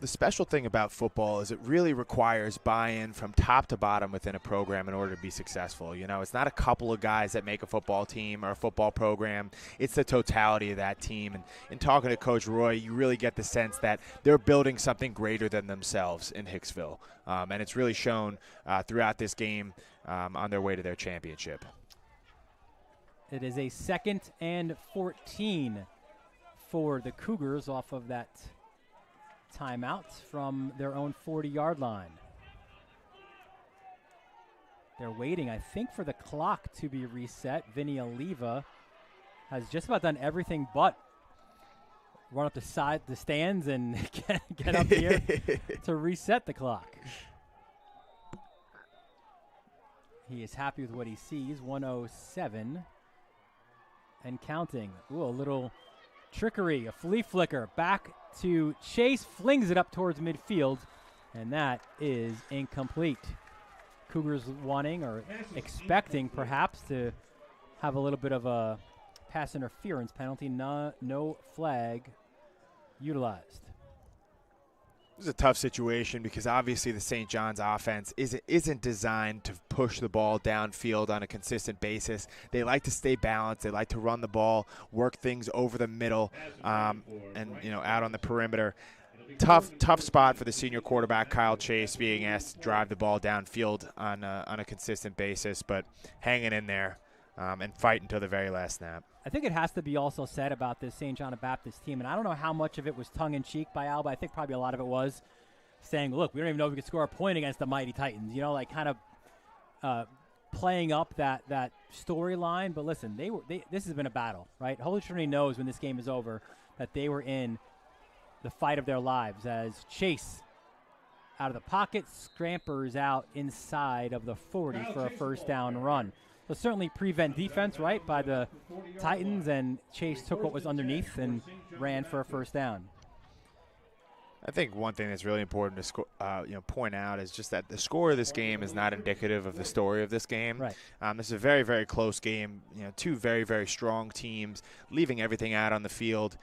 The special thing about football is it really requires buy-in from top to bottom within a program in order to be successful. You know, it's not a couple of guys that make a football team or a football program. It's the totality of that team. And in talking to Coach Roy, you really get the sense that they're building something greater than themselves in Hicksville. And it's really shown throughout this game on their way to their championship. It is a 2nd and 14 for the Cougars off of that timeout from their own 40-yard line. They're waiting, I think, for the clock to be reset. Vinny Oliva has just about done everything but run up the stands and get up here to reset the clock. He is happy with what he sees. 107 and counting. Ooh, a little trickery, a flea flicker back to Chase, flings it up towards midfield, and that is incomplete. Cougars wanting or expecting perhaps to have a little bit of a pass interference penalty. No flag utilized. This is a tough situation because obviously the St. John's offense isn't designed to push the ball downfield on a consistent basis. They like to stay balanced. They like to run the ball, work things over the middle, and out on the perimeter. Tough spot for the senior quarterback Kyle Chase, being asked to drive the ball downfield on a consistent basis, but hanging in there and fight until the very last snap. I think it has to be also said about this St. John Baptist team, and I don't know how much of it was tongue-in-cheek by Alba. I think probably a lot of it was saying, look, we don't even know if we could score a point against the mighty Titans, kind of playing up that storyline. But listen, this has been a battle, right? Holy Trinity knows when this game is over that they were in the fight of their lives as Chase out of the pocket scampers out inside of the 40 for a first down run. So certainly prevent defense, right, by the Titans, and Chase took what was underneath and ran for a first down. I think one thing that's really important to point out is just that the score of this game is not indicative of the story of this game. Right. This is a very, very close game. Two very, very strong teams leaving everything out on the field.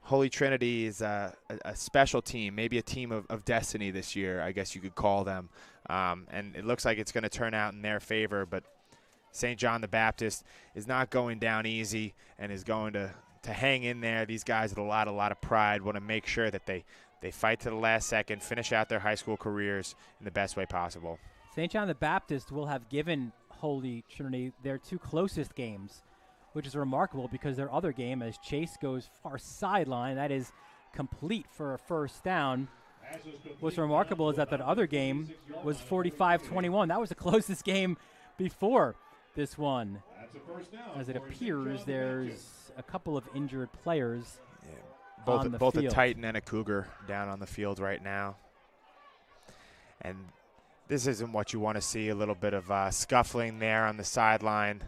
Holy Trinity is a special team, maybe a team of destiny this year, I guess you could call them. And it looks like it's going to turn out in their favor, but St. John the Baptist is not going down easy and is going to hang in there. These guys with a lot of pride want to make sure that they fight to the last second, finish out their high school careers in the best way possible. St. John the Baptist will have given Holy Trinity their two closest games, which is remarkable because their other game, as Chase goes far sideline, that is complete for a first down. What's remarkable is that other game was 45-21. That was the closest game before this one. As it appears, there's a couple of injured players on the both field. A Titan and a Cougar down on the field right now. And this isn't what you want to see, a little bit of scuffling there on the sideline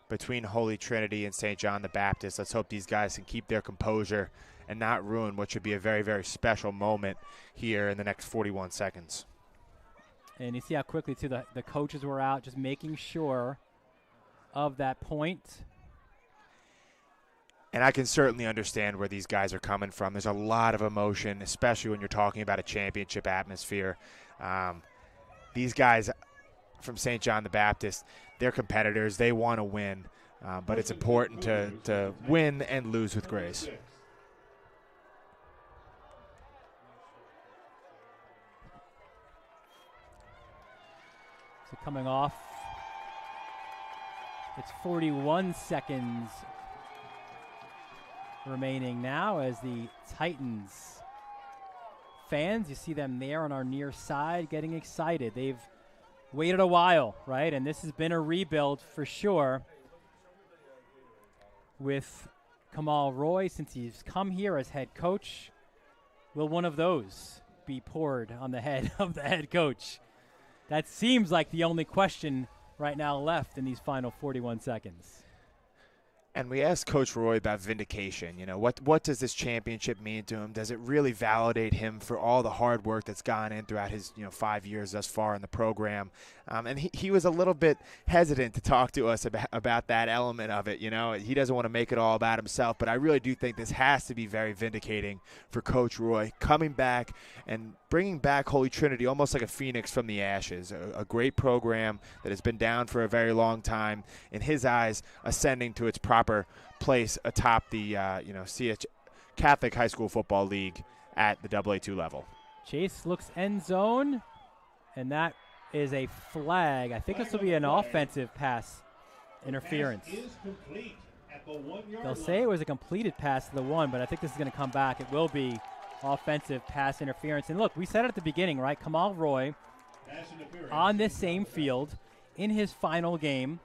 between Holy Trinity and St. John the Baptist. Let's hope these guys can keep their composure and not ruin what should be a very, very special moment here in the next 41 seconds. And you see how quickly, too, the coaches were out, just making sure of that point. And I can certainly understand where these guys are coming from. There's a lot of emotion, especially when you're talking about a championship atmosphere. These guys from St. John the Baptist, they're competitors. They want to win. But it's important to win and lose with grace. So coming off, it's 41 seconds remaining now as the Titans fans, you see them there on our near side getting excited. They've waited a while, right? And this has been a rebuild for sure with Kamal Roy since he's come here as head coach. Will one of those be poured on the head of the head coach? That seems like the only question right now left in these final 41 seconds. And we asked Coach Roy about vindication. You know, what does this championship mean to him? Does it really validate him for all the hard work that's gone in throughout his 5 years thus far in the program? And he was a little bit hesitant to talk to us about that element of it. You know, he doesn't want to make it all about himself, but I really do think this has to be very vindicating for Coach Roy, coming back and bringing back Holy Trinity almost like a phoenix from the ashes, a great program that has been down for a very long time, in his eyes, ascending to its proper place atop the CH Catholic High School Football League at the AA2 level. Chase looks end zone, and that is a flag. I think this will be an offensive pass interference. They'll say it was a completed pass to the 1, but I think this is going to come back. It will be offensive pass interference. And look, we said it at the beginning, right? Kamal Roy on this same field in his final game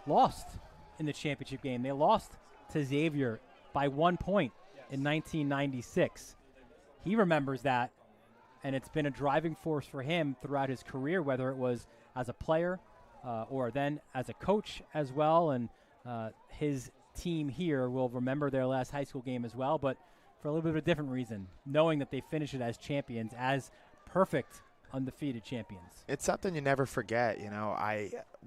lost in the championship game. They lost to Xavier by 1 point in 1996. He remembers that, and it's been a driving force for him throughout his career, whether it was as a player or then as a coach as well. And his team here will remember their last high school game as well, but for a little bit of a different reason, knowing that they finished it as champions, as perfect undefeated champions. It's something you never forget.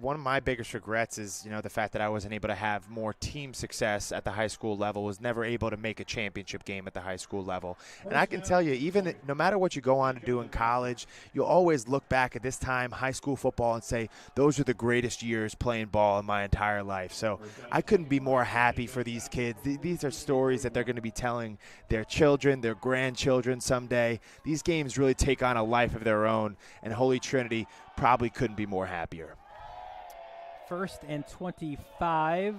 One of my biggest regrets is, the fact that I wasn't able to have more team success at the high school level, was never able to make a championship game at the high school level. And I can tell you, even no matter what you go on to do in college, you'll always look back at this time, high school football, and say, those are the greatest years playing ball in my entire life. So I couldn't be more happy for these kids. These are stories that they're going to be telling their children, their grandchildren someday. These games really take on a life of their own, and Holy Trinity probably couldn't be more happier. 1st and 25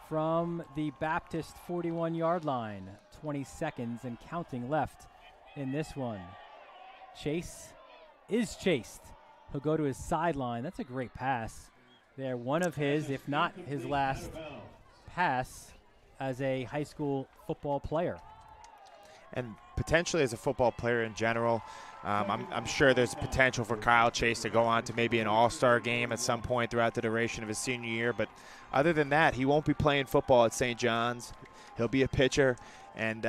from the Baptist 41-yard line. 20 seconds and counting left in this one. Chase is chased. He'll go to his sideline. That's a great pass. They're one of his, if not his last pass as a high school football player. And potentially as a football player in general, I'm sure there's potential for Kyle Chase to go on to maybe an all-star game at some point throughout the duration of his senior year. But other than that, he won't be playing football at St. John's. He'll be a pitcher. And,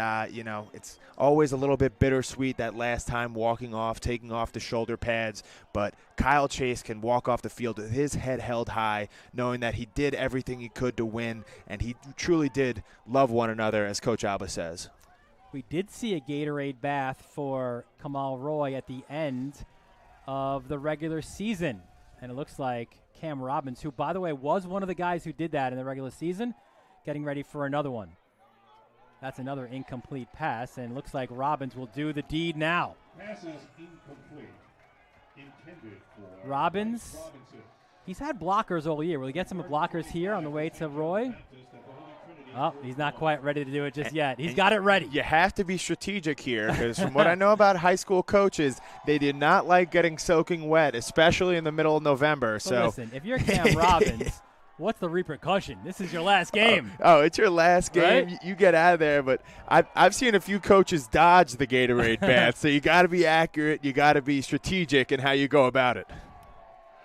it's always a little bit bittersweet that last time walking off, taking off the shoulder pads. But Kyle Chase can walk off the field with his head held high, knowing that he did everything he could to win. And he truly did love one another, as Coach Alba says. We did see a Gatorade bath for Kamal Roy at the end of the regular season. And it looks like Cam Robbins, who, by the way, was one of the guys who did that in the regular season, getting ready for another one. That's another incomplete pass, and it looks like Robbins will do the deed now. Pass is incomplete. Intended for Robbins, he's had blockers all year. Will he get some blockers here on the way to Roy? Oh, he's not quite ready to do it just yet. He's got it ready. You have to be strategic here, because from what I know about high school coaches, they did not like getting soaking wet, especially in the middle of November. So listen, if you're Cam Robbins, what's the repercussion? This is your last game. Oh, it's your last game. Right? You get out of there. But I've seen a few coaches dodge the Gatorade bath, so you got to be accurate. You got to be strategic in how you go about it.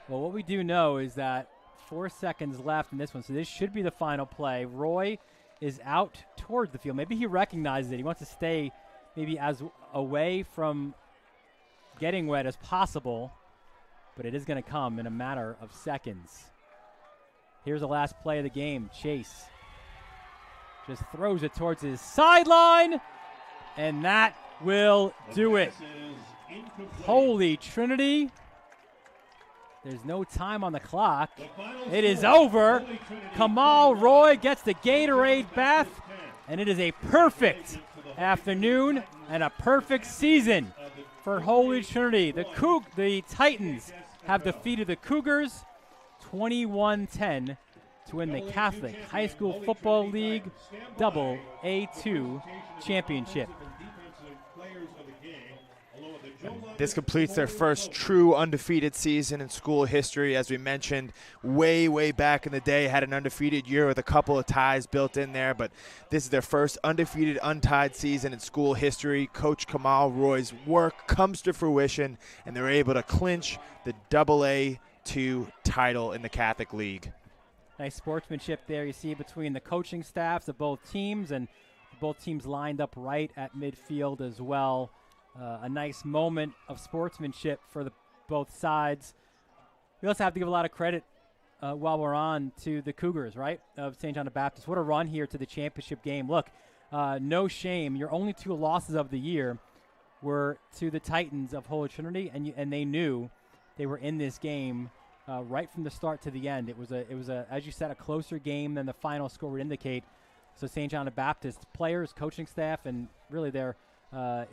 Well, what we do know is that 4 seconds left in this one, so this should be the final play. Roy is out towards the field. Maybe he recognizes it. He wants to stay maybe as away from getting wet as possible, but it is going to come in a matter of seconds. Here's the last play of the game. Chase just throws it towards his sideline, and that will do it. Holy Trinity. There's no time on the clock. It is over. Kamal Roy gets the Gatorade bath, and it is a perfect afternoon and a perfect season for Holy Trinity. The Titans have defeated the Cougars 21-10 to win the Catholic High School Football League AA2 championship. This completes their first true undefeated season in school history. As we mentioned, way back in the day, had an undefeated year with a couple of ties built in there, but this is their first undefeated, untied season in school history. Coach Kamal Roy's work comes to fruition, and they're able to clinch the AA2 title in the Catholic League. Nice sportsmanship there you see between the coaching staffs of both teams, and both teams lined up right at midfield as well. A nice moment of sportsmanship for both sides. We also have to give a lot of credit while we're on to the Cougars, right, of St. John the Baptist. What a run here to the championship game. Look, no shame. Your only 2 losses of the year were to the Titans of Holy Trinity, and they knew they were in this game right from the start to the end. It was a as you said, a closer game than the final score would indicate. So St. John the Baptist players, coaching staff, and really their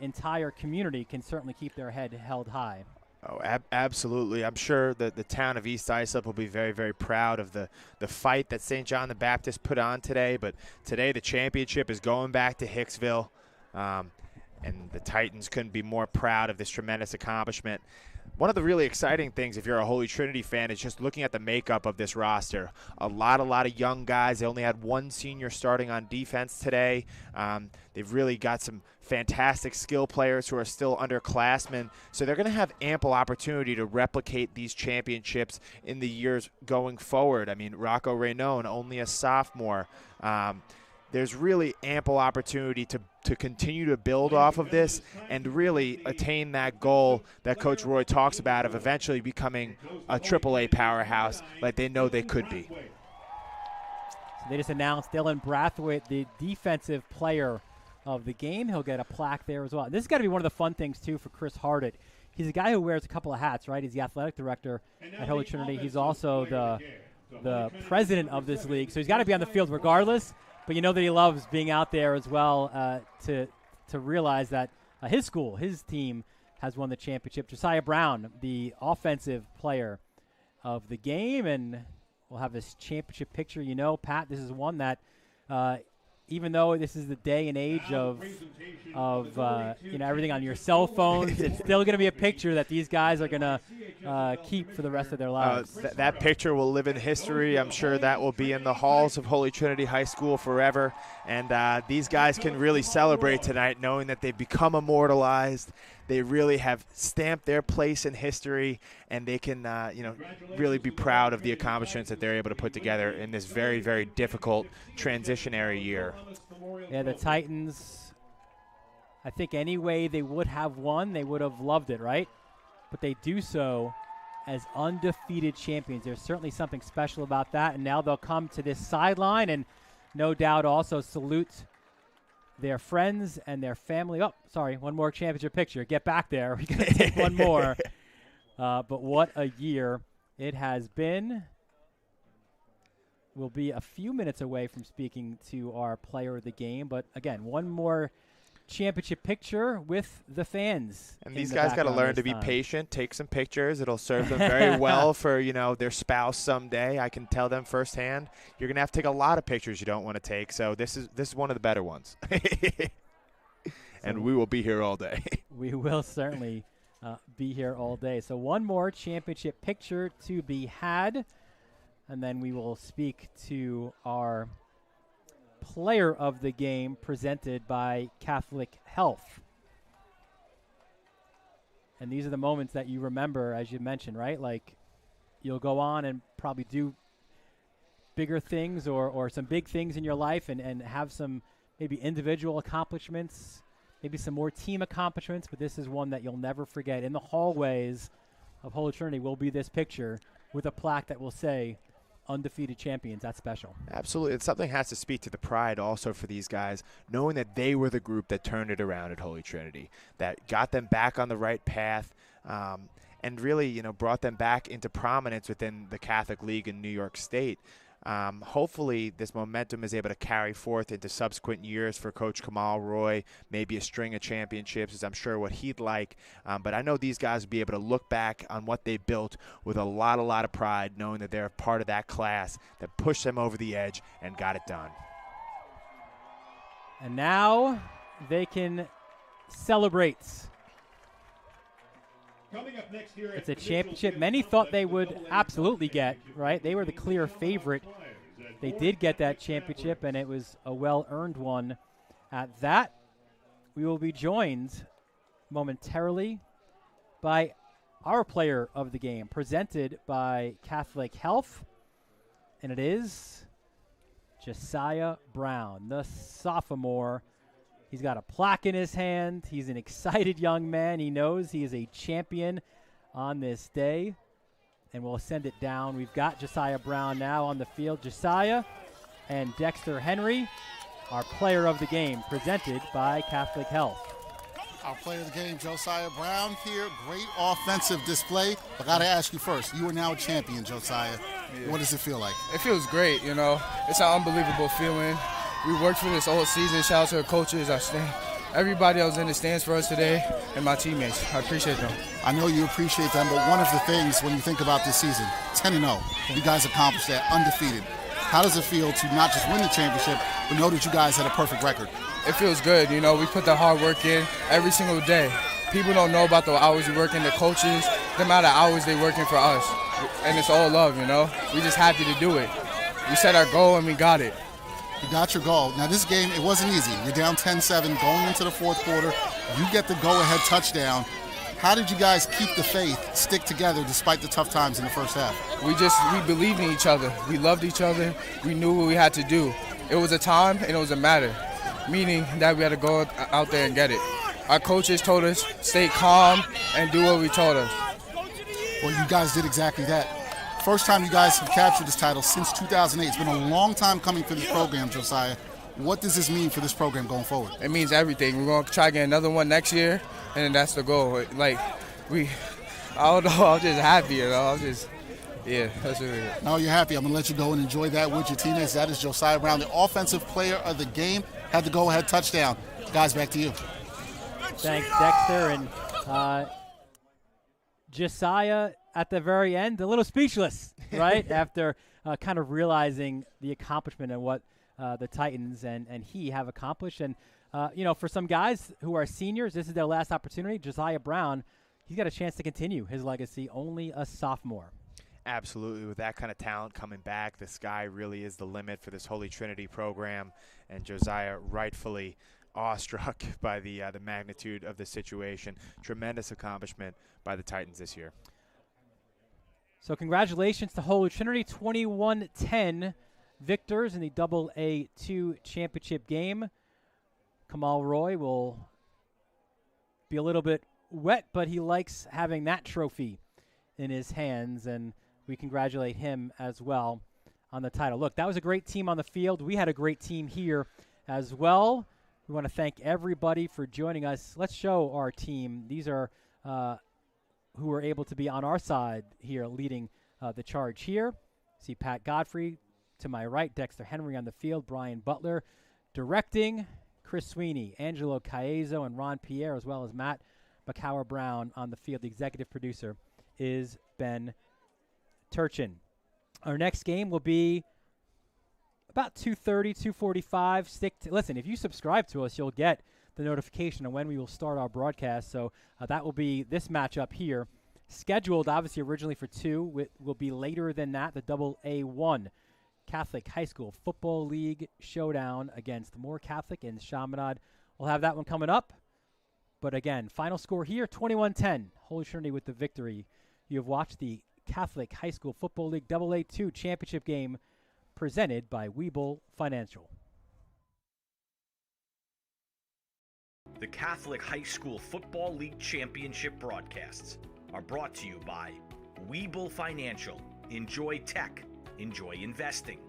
entire community can certainly keep their head held high. Oh, absolutely. I'm sure that the town of East Islip will be very, very proud of the fight that St. John the Baptist put on today. But today the championship is going back to Hicksville, and the Titans couldn't be more proud of this tremendous accomplishment. One of the really exciting things, if you're a Holy Trinity fan, is just looking at the makeup of this roster. A lot of young guys. They only had 1 senior starting on defense today. They've really got some fantastic skill players who are still underclassmen. So they're going to have ample opportunity to replicate these championships in the years going forward. I mean, Rocco Raynone, only a sophomore. There's really ample opportunity to continue to build off of this and really attain that goal that Coach Roy talks about of eventually becoming a AAA powerhouse like they know they could be. So they just announced Dylan Brathwaite, the defensive player of the game. He'll get a plaque there as well. This is got to be one of the fun things, too, for Chris Hardett. He's a guy who wears a couple of hats, right? He's the athletic director at Holy Trinity. He's also the president of this league, so he's got to be on the field regardless. But you know that he loves being out there as well to realize that his school, his team, has won the championship. Josiah Brown, the offensive player of the game, and we'll have this championship picture. You know, Pat, this is one that even though this is the day and age of everything on your cell phones, it's still going to be a picture that these guys are going to keep for the rest of their lives. That picture will live in history. I'm sure that will be in the halls of Holy Trinity High School forever. And these guys can really celebrate tonight knowing that they've become immortalized. They really have stamped their place in history, and they can really be proud of the accomplishments that they're able to put together in this very, very difficult transitionary year. Yeah, the Titans, I think any way they would have won, they would have loved it, right? But they do so as undefeated champions. There's certainly something special about that, and now they'll come to this sideline and no doubt also salute their friends and their family. Oh, sorry, one more championship picture. Get back there. We're going to take one more. But what a year it has been. We'll be a few minutes away from speaking to our player of the game. But, again, one more championship picture with the fans. And these guys got to learn to be patient, take some pictures. It'll serve them very well for, their spouse someday. I can tell them firsthand. You're going to have to take a lot of pictures you don't want to take. So this is one of the better ones. And we will be here all day. We will certainly be here all day. So one more championship picture to be had, and then we will speak to our player of the game presented by Catholic Health. And these are the moments that you remember, as you mentioned, right? Like, you'll go on and probably do bigger things or some big things in your life and have some maybe individual accomplishments, maybe some more team accomplishments, but this is one that you'll never forget. In the hallways of Holy Trinity will be this picture with a plaque that will say, undefeated champions. That's special. Absolutely. And something has to speak to the pride also for these guys, knowing that they were the group that turned it around at Holy Trinity, that got them back on the right path, and really, brought them back into prominence within the Catholic League in New York State. Hopefully this momentum is able to carry forth into subsequent years for Coach Kamal Roy, maybe a string of championships is I'm sure what he'd like. But I know these guys will be able to look back on what they built with a lot of pride, knowing that they're part of that class that pushed them over the edge and got it done. And now they can celebrate. It's a championship many thought they would absolutely get, right? They were the clear favorite. They did get that championship, and it was a well-earned one at that. We will be joined momentarily by our player of the game, presented by Catholic Health. And it is Josiah Brown, the sophomore. He's got a plaque in his hand. He's an excited young man. He knows he is a champion on this day. And we'll send it down. We've got Josiah Brown now on the field. Josiah and Dexter Henry, our player of the game, presented by Catholic Health. Our player of the game, Josiah Brown here. Great offensive display. I got to ask you first, you are now a champion, Josiah. Yeah. What does it feel like? It feels great, you know. It's an unbelievable feeling. We worked for this whole season. Shout out to our coaches, everybody that was in the stands for us today, and my teammates. I appreciate them. I know you appreciate them, but one of the things when you think about this season, 10-0, you guys accomplished that, undefeated. How does it feel to not just win the championship, but know that you guys had a perfect record? It feels good. You know, we put the hard work in every single day. People don't know about the hours we work in, the coaches, the amount of hours they working for us. And it's all love, you know. We just happy to do it. We set our goal and we got it. You got your goal. Now this game, it wasn't easy. You're down 10-7 going into the fourth quarter. You get the go-ahead touchdown. How did you guys keep the faith, stick together despite the tough times in the first half? We believed in each other. We loved each other. We knew what we had to do. It was a time and it was a matter, meaning that we had to go out there and get it. Our coaches told us, stay calm and do what we told us. Well, you guys did exactly that. First time you guys have captured this title since 2008. It's been a long time coming for this program, Josiah. What does this mean for this program going forward? It means everything. We're going to try to get another one next year, and that's the goal. I don't know, I'm just happy, you know. That's really it. No, you're happy. I'm going to let you go and enjoy that with your teammates. That is Josiah Brown, the offensive player of the game. Had the go-ahead touchdown. Guys, back to you. Thanks, Dexter. And Josiah, at the very end, a little speechless, right? After kind of realizing the accomplishment and what the Titans and he have accomplished. And, for some guys who are seniors, this is their last opportunity. Josiah Brown, he's got a chance to continue his legacy, only a sophomore. Absolutely. With that kind of talent coming back, the sky really is the limit for this Holy Trinity program. And Josiah rightfully awestruck by the magnitude of the situation. Tremendous accomplishment by the Titans this year. So congratulations to Holy Trinity, 21-10 victors in the AA2 championship game. Kamal Roy will be a little bit wet, but he likes having that trophy in his hands, and we congratulate him as well on the title. Look, that was a great team on the field. We had a great team here as well. We want to thank everybody for joining us. Let's show our team. These are who were able to be on our side here leading the charge here. See Pat Godfrey to my right, Dexter Henry on the field, Brian Butler directing, Chris Sweeney, Angelo Caezo, and Ron Pierre, as well as Matt McCower Brown on the field. The executive producer is Ben Turchin. Our next game will be about 2:30, 2:45. Listen, if you subscribe to us, you'll get the notification on when we will start our broadcast. So that will be this matchup here. Scheduled, obviously, originally for 2. It will be later than that, the AA1 Catholic High School Football League showdown against Moore Catholic and Chaminade. We'll have that one coming up. But again, final score here, 21-10. Holy Trinity with the victory. You have watched the Catholic High School Football League AA2 championship game presented by Webull Financial. The Catholic High School Football League Championship broadcasts are brought to you by Webull Financial. Enjoy tech. Enjoy investing.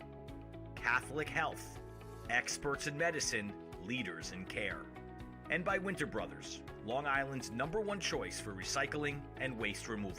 Catholic Health. Experts in medicine. Leaders in care. And by Winter Brothers, Long Island's #1 choice for recycling and waste removal.